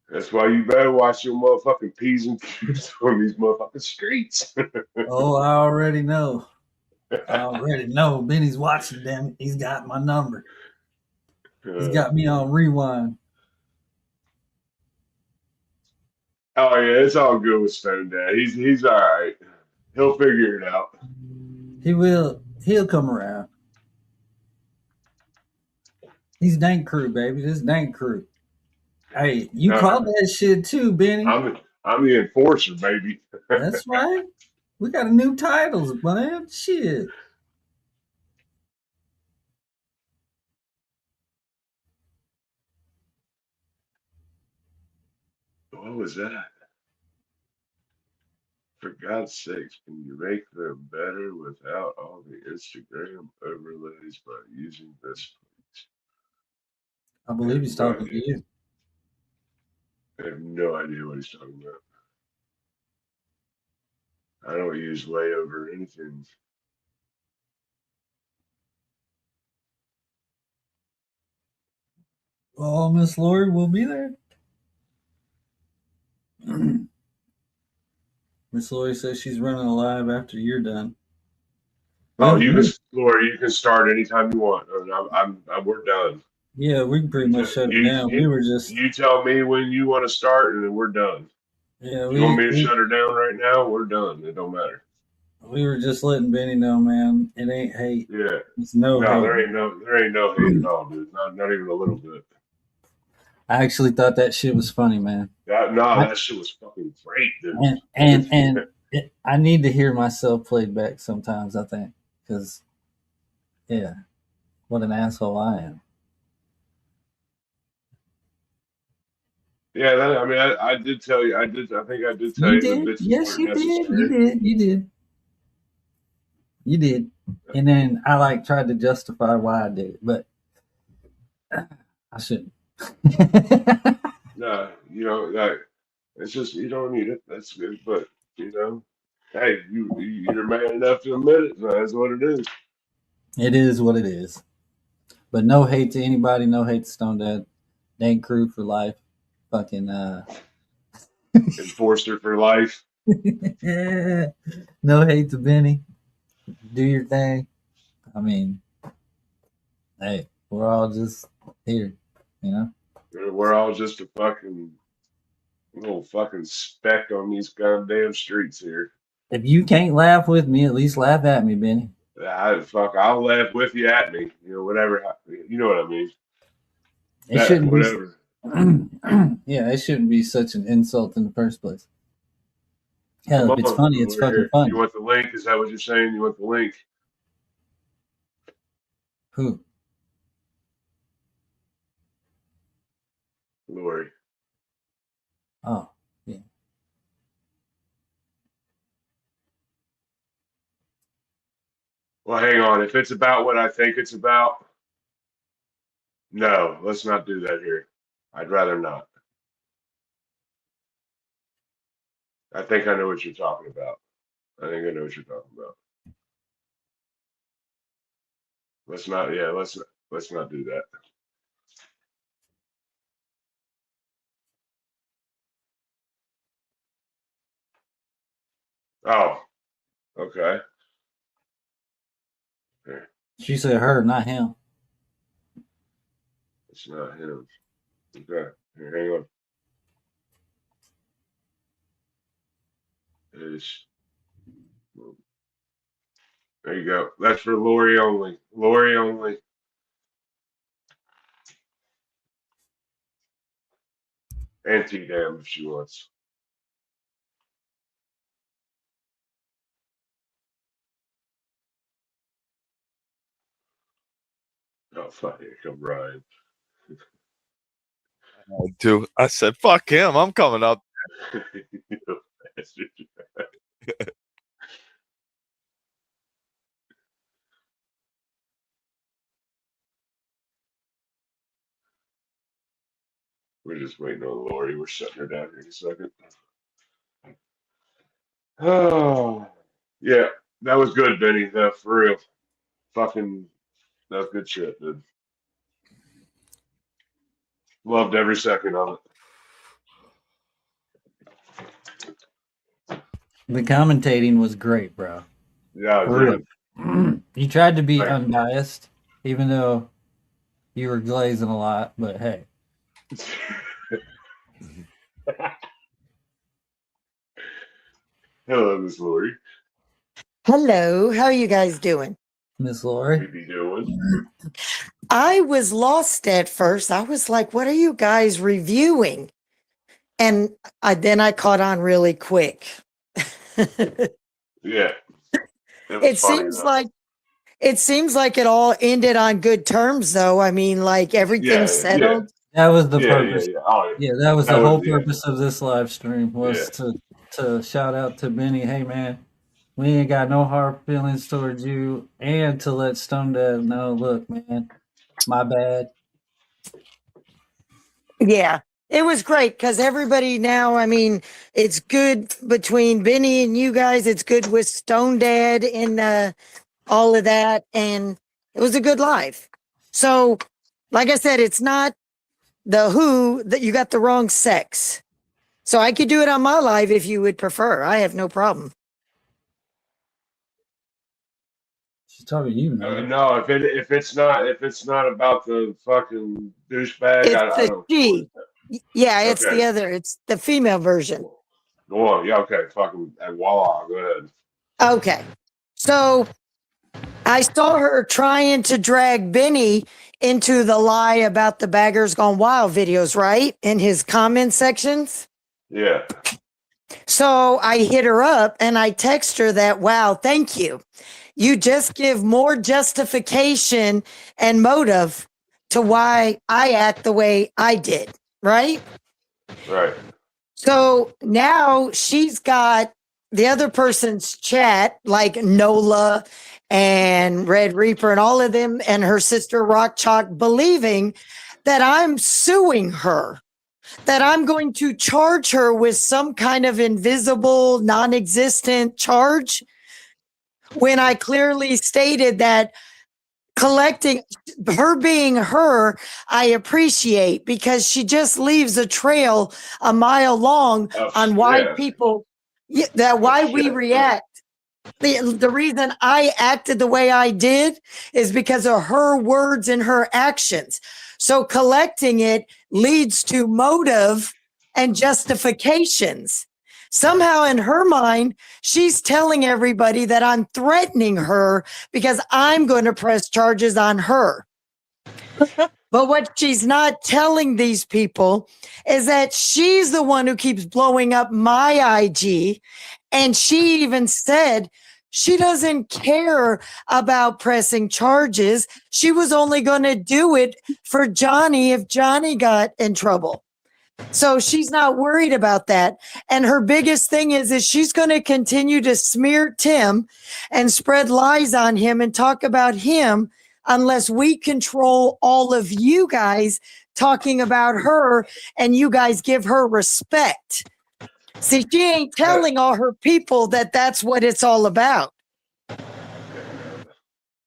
That's why you better watch your motherfucking P's and Q's on these motherfucking streets.
Oh, I already know. I already know. Benny's watching them. He's got my number. He's got me on rewind.
Oh yeah, it's all good with Stone Dad. He's all right. He'll figure it out.
He will. He'll come around. He's Dank Crew, baby. This is Dank Crew. Hey, you called that shit too, Benny.
I'm the enforcer, baby.
That's right. We got a new titles, man. Shit.
What was that? For God's sakes, can you make them better without all the Instagram overlays by using this, please?
I believe he's talking to you.
I have no idea what he's talking about. I don't use layover or anything.
Oh, Miss Lori will be there. Miss Lori says she's running a live after you're done.
Oh, you can, Lori, you can start anytime you want. We're done.
Yeah, we can pretty much shut it down. We were just.
You tell me when you want to start, and then we're done.
Yeah,
you want me to shut her down right now? We're done. It don't matter.
We were just letting Benny know, man. It ain't hate.
Yeah.
It's no hate.
There ain't no hate at all, dude. Not even a little bit.
I actually thought that shit was funny, man.
That shit was fucking great, dude.
And I need to hear myself played back sometimes, I think. Because, yeah, what an asshole I am.
Yeah, I did tell you. I think I did tell you.
Did? Yes, you did. You did. And then I tried to justify why I did it, but I shouldn't.
No, it's just you don't need it. That's good, but hey, you're man enough to admit it. So that's what it is.
It is what it is. But no hate to anybody. No hate to Stone Dad. Dank Crew for life. Fucking
enforcer for life.
No hate to Benny. do your thing. I mean, hey, we're all just here, you know.
We're all just a fucking little fucking speck on these goddamn streets here.
If you can't laugh with me, at least laugh at me, Benny.
I'll laugh with you at me. You know, whatever. You know what I mean.
It shouldn't be.
Whatever.
Yeah, it shouldn't be such an insult in the first place. Hell,
Come
if it's
on,
funny, it's fucking
here.
funny.
You want the link? Is that what you're saying? You want the link?
Who?
Lori.
Oh, yeah.
Well, hang on. If it's about what I think it's about, no, let's not do that here. I'd rather not. I think I know what you're talking about. I think I know what you're talking about. Let's not. Yeah, let's not do that. Oh, okay. Here,
She said her, not him.
it's not him. Okay. Here, hang on. It's, there you go. That's for Lori only. Lori only. And T-Dam if she wants. Oh, fuck it. Come Ryan.
Dude, I said, fuck him. I'm coming up.
You bastard. We're just waiting on Lori. We're shutting her down here in a second. Oh, yeah. That was good, Benny. That for real. Fucking, that was good shit, dude. Loved every second of it.
The commentating was great, bro.
Yeah,
For real.
dude.
You tried to be
Right.
unbiased, even though you were glazing a lot, but hey.
Hello, Miss Lori.
Hello, how are you guys doing?
Miss
We
Lori.
be doing.
I was lost at first. I was like, what are you guys reviewing? And then I caught on really quick.
Yeah.
It seems like it all ended on good terms though. I mean, like everything's settled.
That was the
Yeah,
purpose.
yeah. Oh,
Yeah, that was
That
the
was
whole
the-
purpose of this live stream was to shout out to Benny, hey man, we ain't got no hard feelings towards you, and to let Stone Dad know, look, man, my bad.
Yeah, it was great because everybody now, I mean, it's good between Benny and you guys. It's good with Stone Dad and all of that. And it was a good live. So, like I said, it's not the who that you got the wrong sex. So I could do it on my live if you would prefer. I have no problem.
She's talking to you, man.
No, if it's not about the fucking douchebag,
It's
I
the
don't.
she. Yeah, it's
Okay.
the other. It's the female version.
Go on. Yeah, okay. Fucking and voila. Go ahead.
Okay. So I saw her trying to drag Benny into the lie about the Baggers Gone Wild videos, right? In his comment sections.
Yeah.
So I hit her up and I text her that, wow, thank you. You just give more justification and motive to why I act the way I did, right?
Right.
So now she's got the other person's chat, like Nola and Red Reaper and all of them, and her sister Rock Chalk, believing that I'm suing her, that I'm going to charge her with some kind of invisible, non existent charge, when I clearly stated that collecting her being her, I appreciate because she just leaves a trail a mile long on why people, why we react. The reason I acted the way I did is because of her words and her actions. So collecting it leads to motive and justifications. Somehow in her mind, she's telling everybody that I'm threatening her because I'm going to press charges on her. But what she's not telling these people is that she's the one who keeps blowing up my IG. And she even said she doesn't care about pressing charges. She was only going to do it for Johnny if Johnny got in trouble. So she's not worried about that. And her biggest thing is she's going to continue to smear Tim and spread lies on him and talk about him unless we control all of you guys talking about her and you guys give her respect. See, she ain't telling all her people that that's what it's all about.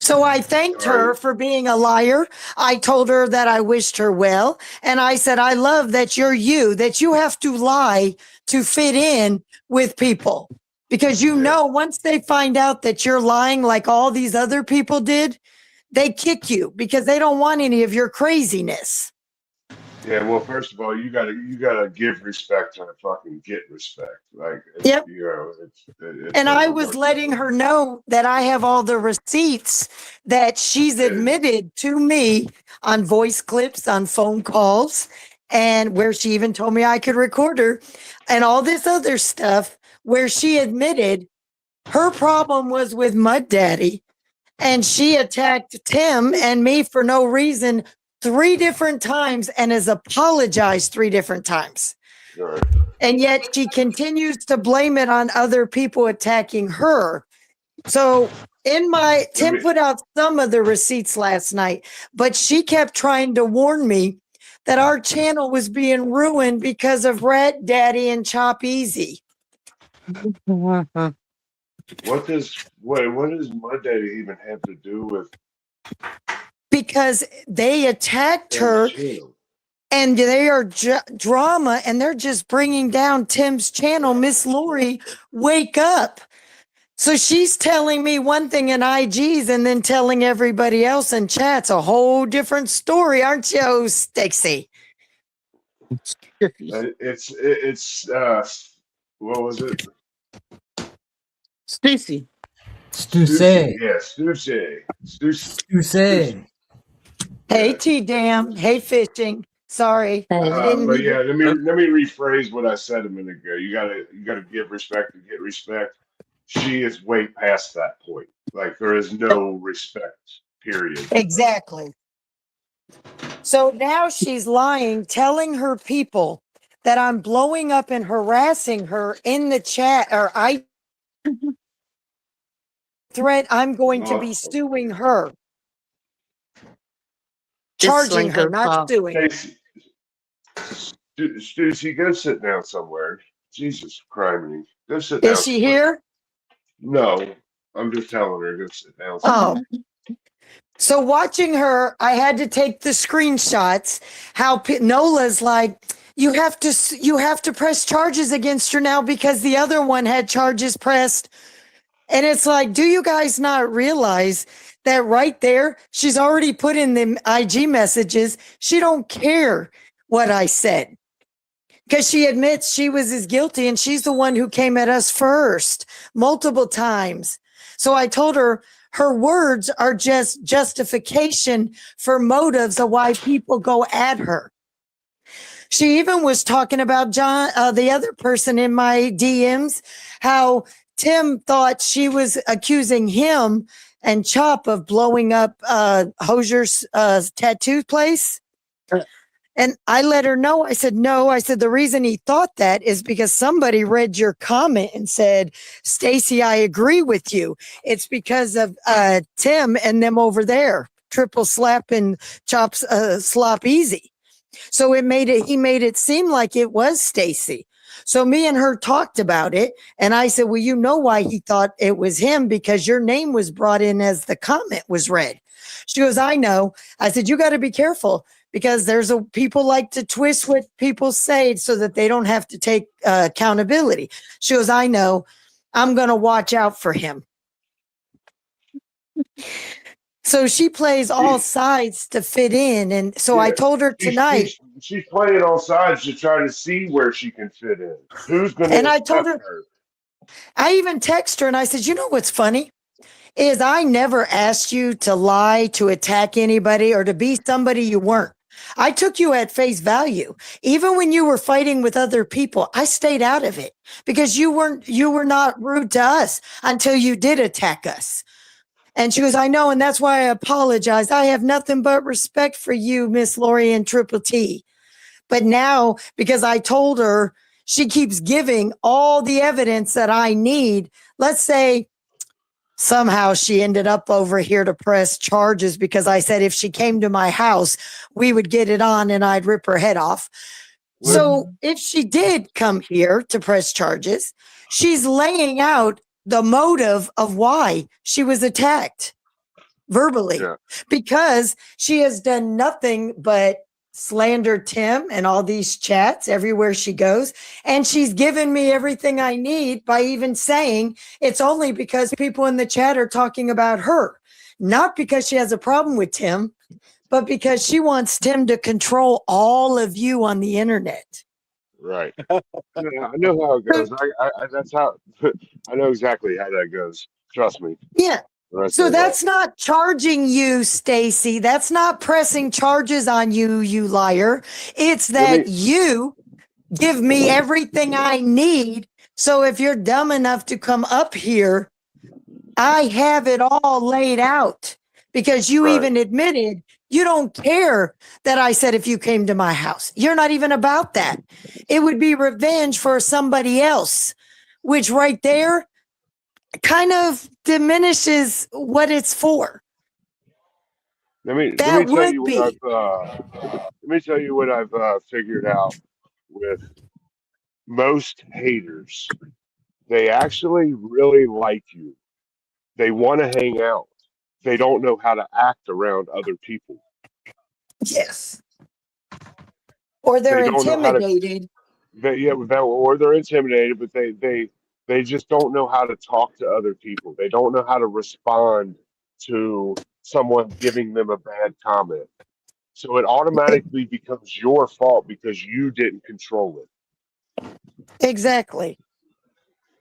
So I thanked her for being a liar. I told her that I wished her well. And I said, I love that you're you, that you have to lie to fit in with people. Because you know, once they find out that you're lying like all these other people did, they kick you because they don't want any of your craziness.
Yeah, well, first of all, you gotta give respect to fucking get respect. Like,
Yep.
You know, it
And I
doesn't
was
work
letting
that way.
her know that I have all the receipts that she's admitted to me on voice clips, on phone calls, and where she even told me I could record her and all this other stuff where she admitted her problem was with Mud Daddy and she attacked Tim and me for no reason 3 different times and has apologized 3 different times.
Right.
And yet she continues to blame it on other people attacking her. So Tim put out some of the receipts last night, but she kept trying to warn me that our channel was being ruined because of Red Daddy and Chop Easy.
What does Mud Daddy even have to do with
Because they attacked her
channel?
and they are drama and they're just bringing down Tim's channel. Miss Lori, wake up. So she's telling me one thing in IGs and then telling everybody else in chats a whole different story, aren't you, Stacy?
It's what was it?
Stacy.
Stussy.
Yeah, Stussy.
Stussy.
Hey, T-Dam. Hey, Fishing. Sorry.
But yeah, let me rephrase what I said a minute ago. You gotta give respect to get respect. She is way past that point. Like there is no respect, period.
Exactly. So now she's lying, telling her people that I'm blowing up and harassing her in the chat, or I threat I'm going to be suing her. Charging her, not suing.
Stussy, go sit down somewhere. Jesus criminy. Go sit down.
Is she here?
No, I'm just telling her, go sit down
somewhere. Oh. So watching her, I had to take the screenshots. How Nola's like, you have to press charges against her now because the other one had charges pressed. And it's like, do you guys not realize that right there, she's already put in the IG messages. She don't care what I said because she admits she was as guilty and she's the one who came at us first multiple times. So I told her her words are just justification for motives of why people go at her. She even was talking about John, the other person in my DMs, how Tim thought she was accusing him and Chop of blowing up Hosier's tattoo place. And I let her know. I said, no. I said, the reason he thought that is because somebody read your comment and said, Stacy, I agree with you. It's because of Tim and them over there, triple slap and Chop's slop easy. So he made it seem like it was Stacy. So me and her talked about it. And I said, well, you know why he thought it was him, because your name was brought in as the comment was read. She goes, I know. I said, you got to be careful because people like to twist what people say so that they don't have to take accountability. She goes, I know. I'm going to watch out for him. So she plays all sides to fit in. And so I
Yeah.
told her tonight,
She's playing all sides to try to see where she can fit in. Who's going to
and I told
accept
her,
her?
I even text her and I said, you know what's funny? Is I never asked you to lie, to attack anybody, or to be somebody you weren't. I took you at face value. Even when you were fighting with other people, I stayed out of it because you were not rude to us until you did attack us. And she goes, I know, and that's why I apologize. I have nothing but respect for you, Miss Lori and Triple T. But now, because I told her, she keeps giving all the evidence that I need. Let's say somehow she ended up over here to press charges because I said if she came to my house, we would get it on and I'd rip her head off. So if she did come here to press charges, she's laying out the motive of why she was attacked verbally because she has done nothing but slander Tim and all these chats everywhere she goes. And she's given me everything I need by even saying it's only because people in the chat are talking about her, not because she has a problem with Tim, but because she wants Tim to control all of you on the internet.
Right. Yeah, I know how it goes. I that's how I know exactly how that goes. Trust me.
Yeah. So that's not charging you, Stacy. That's not pressing charges on you, you liar. It's that you give me everything I need. So if you're dumb enough to come up here, I have it all laid out because you even admitted you don't care that I said if you came to my house. You're not even about that. It would be revenge for somebody else, which right there kind of diminishes what it's for.
Let me tell you what I've figured out with most haters. They actually really like you. They want to hang out. They don't know how to act around other people.
Yes. Or they're
They don't know how to.
intimidated.
Or they're intimidated, but they just don't know how to talk to other people. They don't know how to respond to someone giving them a bad comment. So it automatically becomes your fault because you didn't control it.
Exactly.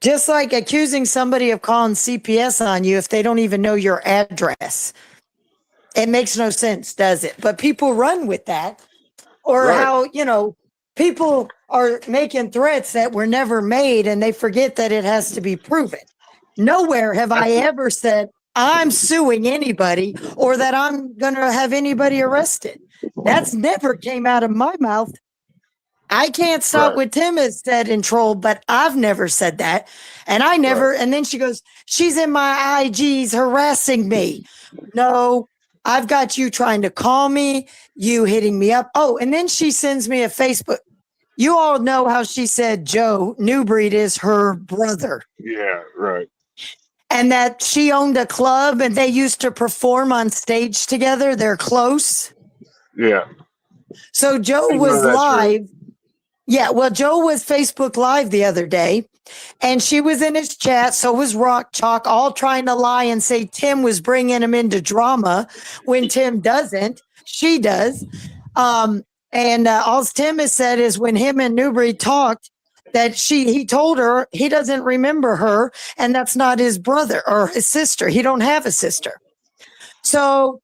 Just like accusing somebody of calling CPS on you if they don't even know your address. It makes no sense, does it? But people run with that. Or how, people are making threats that were never made and they forget that it has to be proven. Nowhere have I ever said I'm suing anybody or that I'm going to have anybody arrested. That's never came out of my mouth. I can't stop what Tim has said and troll, but I've never said that. And I never, and then she goes, she's in my IGs harassing me. No, I've got you trying to call me, you hitting me up. Oh, and then she sends me a Facebook. You all know how she said Joe Newbreed is her brother.
Yeah, right.
And that she owned a club and they used to perform on stage together. They're close.
Yeah.
So Joe was live. True. Yeah, well, Joe was Facebook Live the other day, and she was in his chat. So was Rock Chalk, all trying to lie and say Tim was bringing him into drama when Tim doesn't. She does. And all Tim has said is when him and Newbury talked, that he told her he doesn't remember her, and that's not his brother or his sister. He don't have a sister. So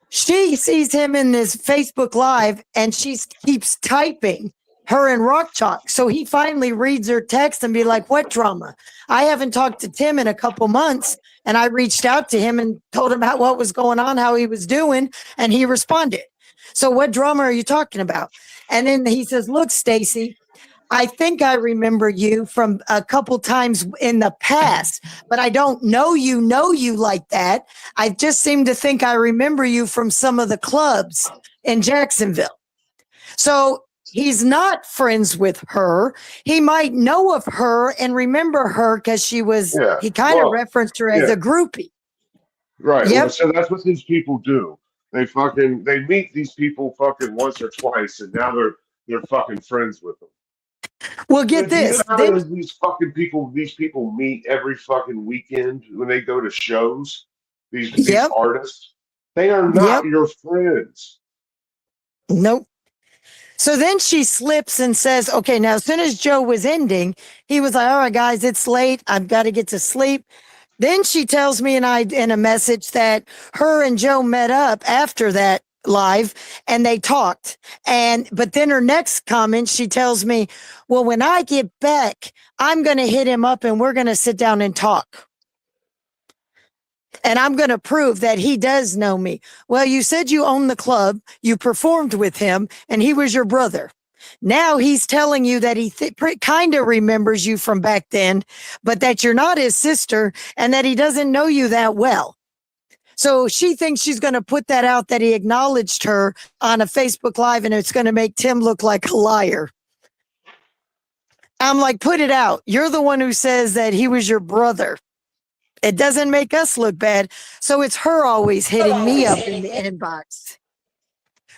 she sees him in this Facebook Live, and she keeps typing. Her and Rock Chalk. So he finally reads her text and be like, what drama? I haven't talked to Tim in a couple months. And I reached out to him and told him what was going on, how he was doing. And he responded. So what drama are you talking about? And then he says, look, Stacy, I think I remember you from a couple times in the past, but I don't know you like that. I just seem to think I remember you from some of the clubs in Jacksonville. So he's not friends with her. He might know of her and remember her because he kind of referenced her as a groupie.
Right. Yep. Well, so that's what these people do. They meet these people fucking once or twice, and now they're fucking friends with them.
Well, get this.
You know how these people meet every fucking weekend when they go to shows. These
Yep.
artists, they are not
Yep.
your friends.
Nope. So then she slips and says, okay, now as soon as Joe was ending, he was like, all right, guys, it's late. I've got to get to sleep. Then she tells me in a message that her and Joe met up after that live and they talked. But then her next comment, she tells me, well, when I get back, I'm going to hit him up and we're going to sit down and talk. And I'm going to prove that he does know me. Well, you said you own the club, you performed with him, and he was your brother. Now he's telling you that he kind of remembers you from back then, but that you're not his sister and that he doesn't know you that well. So she thinks she's going to put that out, that he acknowledged her on a Facebook Live, and it's going to make Tim look like a liar. I'm like, put it out. You're the one who says that he was your brother. It doesn't make us look bad. So it's her always hitting me up in the inbox.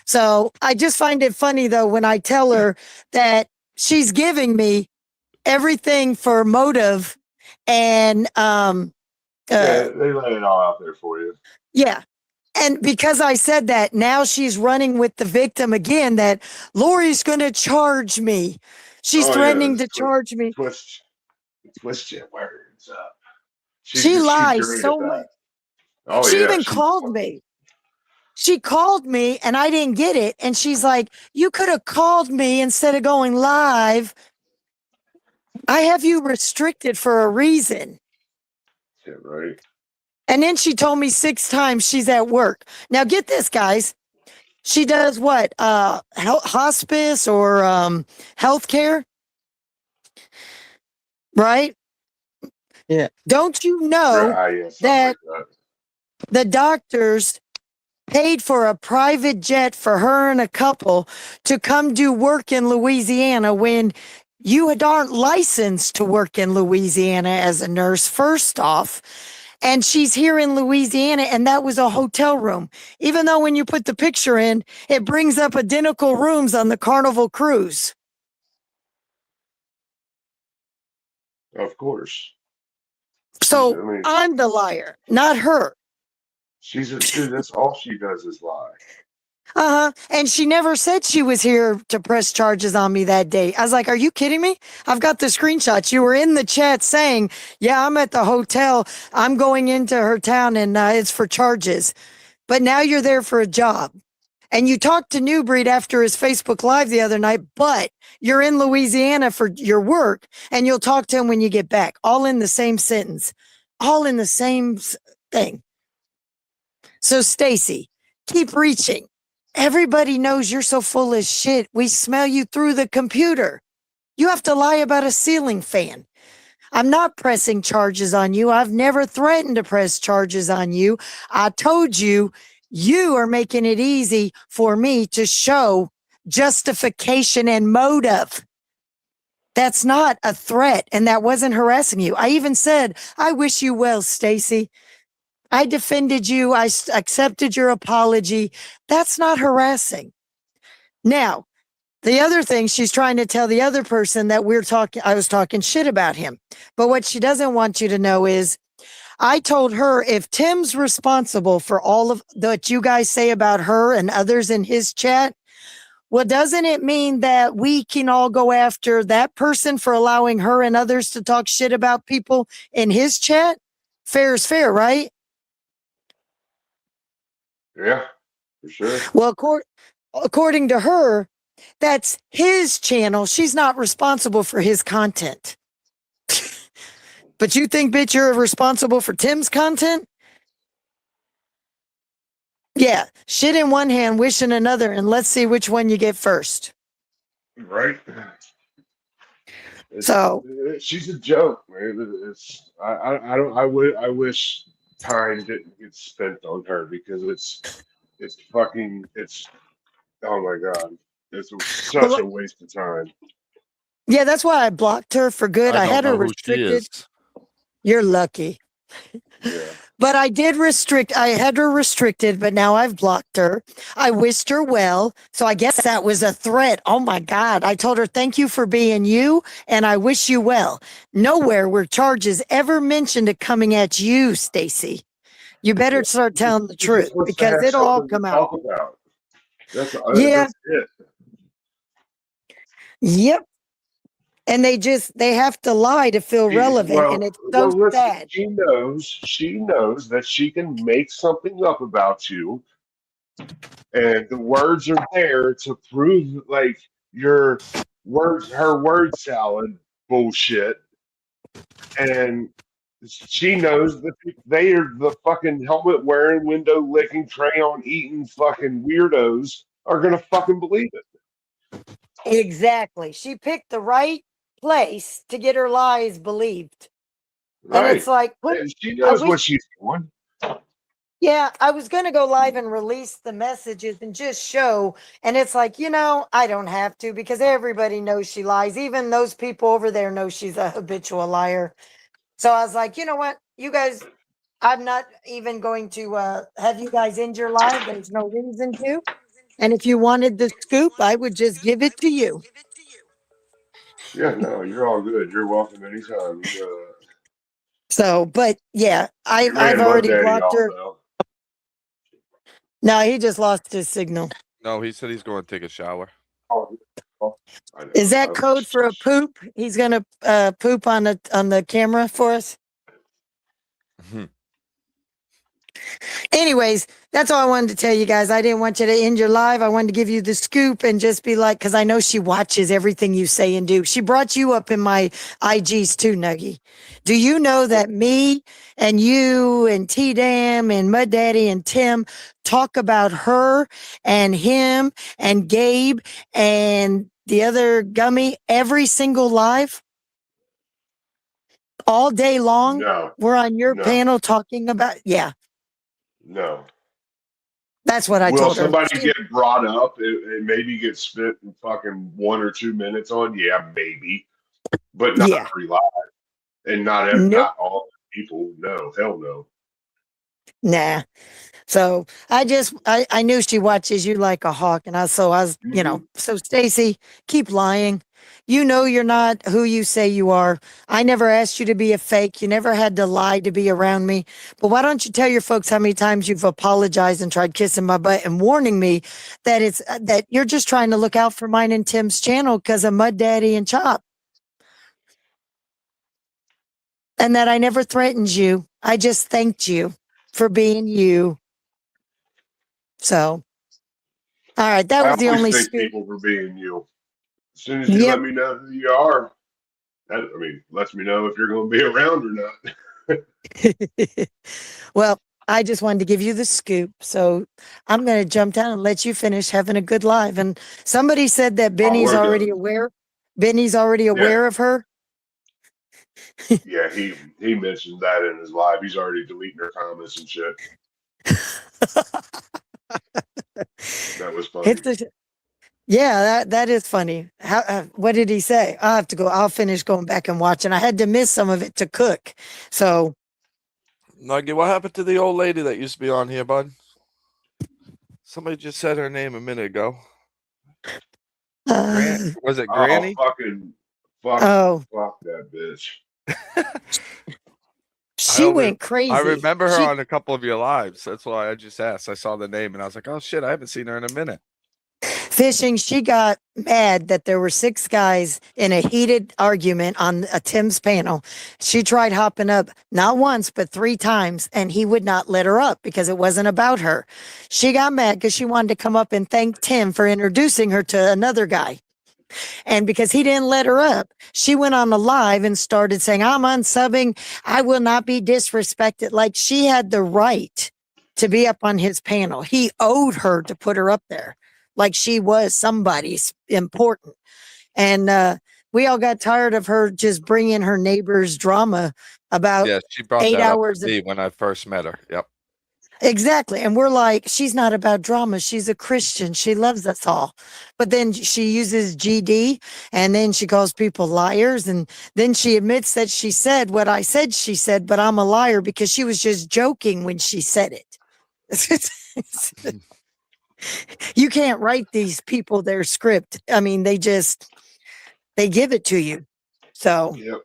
So I just find it funny, though, when I tell her that she's giving me everything for motive and
Yeah, they lay it all out there for you.
yeah. And because I said that, now she's running with the victim again, that Lori's going to charge me. She's threatening to charge me.
Twist your words up.
She lies
great
so
at that.
much.
Oh,
She
yeah,
even called me. She called me and I didn't get it. And she's like, you could have called me instead of going live. I have you restricted for a reason.
Yeah, right.
And then she told me 6 times she's at work. Now get this, guys. She does what? Hospice or healthcare? Right? Yeah. Don't you know that the doctors paid for a private jet for her and a couple to come do work in Louisiana when you aren't licensed to work in Louisiana as a nurse, first off? And she's here in Louisiana, and that was a hotel room. Even though when you put the picture in, it brings up identical rooms on the Carnival cruise.
Of course.
So I'm the liar, not her.
That's all she does is lie.
And she never said she was here to press charges on me that day. I was like, are you kidding me? I've got the screenshots. You were in the chat saying, yeah, I'm at the hotel. I'm going into her town and it's for charges. But now you're there for a job. And you talked to New Breed after his Facebook Live the other night, but you're in Louisiana for your work and you'll talk to him when you get back. All in the same sentence. All in the same thing. So Stacy, keep reaching. Everybody knows you're so full of shit. We smell you through the computer. You have to lie about a ceiling fan. I'm not pressing charges on you. I've never threatened to press charges on you. I told you, you are making it easy for me to show justification and motive. That's not a threat, and that wasn't harassing you. I even said, I wish you well, Stacy. I defended you. I accepted your apology. That's not harassing. Now, the other thing, she's trying to tell the other person that I was talking shit about him. But what she doesn't want you to know is I told her if Tim's responsible for all of what you guys say about her and others in his chat, well, doesn't it mean that we can all go after that person for allowing her and others to talk shit about people in his chat? Fair is fair, right?
Yeah, for sure.
Well, according to her, that's his channel. She's not responsible for his content. But you think, bitch, you're responsible for Tim's content? Yeah, shit in one hand, wish in another, and let's see which one you get first.
Right. She's a joke, man. I wish time didn't get spent on her because it's oh my god, it's such a waste of time.
Yeah, that's why I blocked her for good. I had her restricted. You're lucky.
Yeah.
But I had her restricted, but now I've blocked her. I wished her well. So I guess that was a threat. Oh my God. I told her, thank you for being you, and I wish you well. Nowhere were charges ever mentioned of coming at you, Stacy. You better start telling the
She just
truth
wants to
because
have
it'll all
something to
come out.
talk about. That's
Yeah.
it.
Yep. And they have to lie to feel relevant, and it's so
Listen,
sad.
she knows that she can make something up about you, and the words are there to prove like your her word salad bullshit, and she knows that they are the fucking helmet wearing, window licking, crayon eating fucking weirdos are gonna fucking believe it.
Exactly. She picked the right place to get her lies believed. And
Right.
it's like,
And she
I
knows
wish,
what she's doing.
yeah, I was going to go live and release the messages and just show. And it's like, I don't have to because everybody knows she lies. Even those people over there know she's a habitual liar. So I was like, you know what? You guys, I'm not even going to have you guys end your live. There's no reason to. And if you wanted the scoop, I would just give it to you.
Yeah, no, you're all good. You're welcome anytime.
So, but yeah,
You
I've
ran Mud
already
Daddy
blocked
off
her.
though.
No, he just lost his signal.
No, he said he's going to take a shower.
I know.
Is that code for a poop? He's gonna poop on the camera for us. Anyways, that's all I wanted to tell you guys. I didn't want you to end your live. I wanted to give you the scoop and just be like, because I know she watches everything you say and do. She brought you up in my IGs too, Nuggy. Do you know that me and you and T Dam and Mud Daddy and Tim talk about her and him and Gabe and the other gummy every single live? All day long?
No,
We're on your
no,
panel talking about, yeah,
no.
that's what I
Will
told her.
somebody get brought up? It maybe get spit in fucking 1 or 2 minutes on. Yeah, maybe, but not
Yeah.
every live, and
Nope.
not all people. No, hell no.
Nah. So I knew she watches you like a hawk. And so Stacy, keep lying. You know you're not who you say you are. I never asked you to be a fake. You never had to lie to be around me. But why don't you tell your folks how many times you've apologized and tried kissing my butt and warning me that it's that you're just trying to look out for mine and Tim's channel because of Mud Daddy and Chop. And that I never threatened you. I just thanked you for being you. So, all right, that
I
was the
always
only
thank
scoop.
people for being you. As soon as you let
Yep.
me know who you are, lets me know if you're going to be around or not.
Well, I just wanted to give you the scoop. So I'm going to jump down and let you finish having a good live. And somebody said that Benny's
we're
already
done.
aware. Benny's already
Yeah,
aware of her.
yeah. He mentioned that in his live. He's already deleting her comments and shit. That was funny.
Yeah, that is funny. What did he say? I'll have to go. I'll finish going back and watching. I had to miss some of it to cook. So,
Nuggy, what happened to the old lady that used to be on here, bud? Somebody just said her name a minute ago. Was it Granny?
Fuck that bitch.
She went crazy.
I remember her on a couple of your lives. That's why I just asked. I saw the name and I was like, oh shit, I haven't seen her in a minute.
Fishing, she got mad that there were 6 guys in a heated argument on a Tim's panel. She tried hopping up not once, but 3 times, and he would not let her up because it wasn't about her. She got mad because she wanted to come up and thank Tim for introducing her to another guy. And because he didn't let her up, she went on the live and started saying, I'm unsubbing. I will not be disrespected. Like she had the right to be up on his panel. He owed her to put her up there. Like she was somebody's important. And we all got tired of her just bringing her neighbor's drama about
she brought
8
that
hours
up to me when I first met her. Yep.
Exactly. And we're like, she's not about drama. She's a Christian. She loves us all. But then she uses GD and then she calls people liars. And then she admits that she said what I said she said, but I'm a liar because she was just joking when she said it. You can't write these people their script. I mean, they give it to you. So
Yep.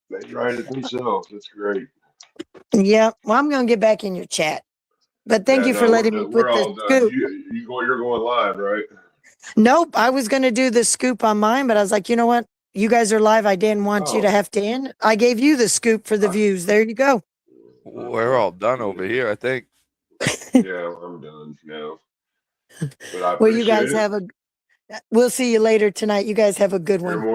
They write it themselves. That's great.
Yeah. Well, I'm going to get back in your chat. But thank
Yeah,
you for
no,
letting me
we're
put the
all done.
scoop.
You're going live, right?
Nope. I was going to do the scoop on mine, but I was like, you know what? You guys are live. I didn't want you to
Oh.
have to end. I gave you the scoop for the views. There you go.
We're all done over here, I think.
Yeah, I'm done now. But I
Well, you
appreciate
guys
it.
have a. We'll see you later tonight. You guys have a good
You're
one.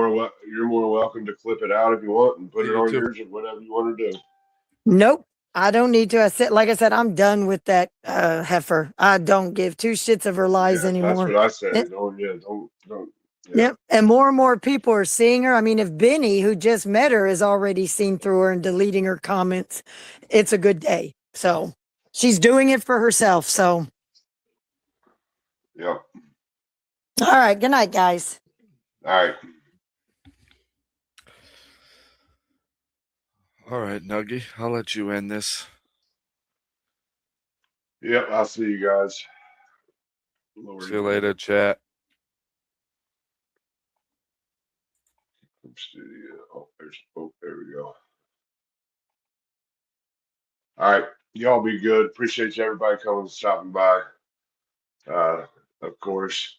more welcome to clip it out if you want and put it
You
on
too.
yours or whatever you want to do.
Nope. I don't need to. Like I said, I'm done with that heifer. I don't give two shits of her lies
Yeah, that's
anymore.
what I say.
It-
Don't. Yeah.
Yep. And more people are seeing her. I mean, if Benny, who just met her, is already seen through her and deleting her comments, it's a good day. So she's doing it for herself. So,
Yep.
all right. Good night, guys.
All right.
All right, Nuggy, I'll let you end this.
Yep. I'll see you guys.
See you later, chat.
Studio. There we go. All right. Y'all be good. Appreciate you everybody coming stopping by. Of course,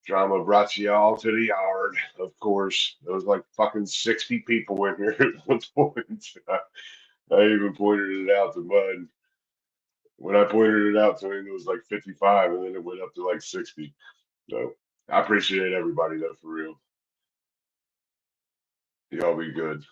drama brought to y'all to the yard. Of course, there was like fucking 60 people in here at one point. I even pointed it out to Bud. When I pointed it out to him, it was like 55, and then it went up to like 60. So I appreciate everybody though, for real. Y'all be good.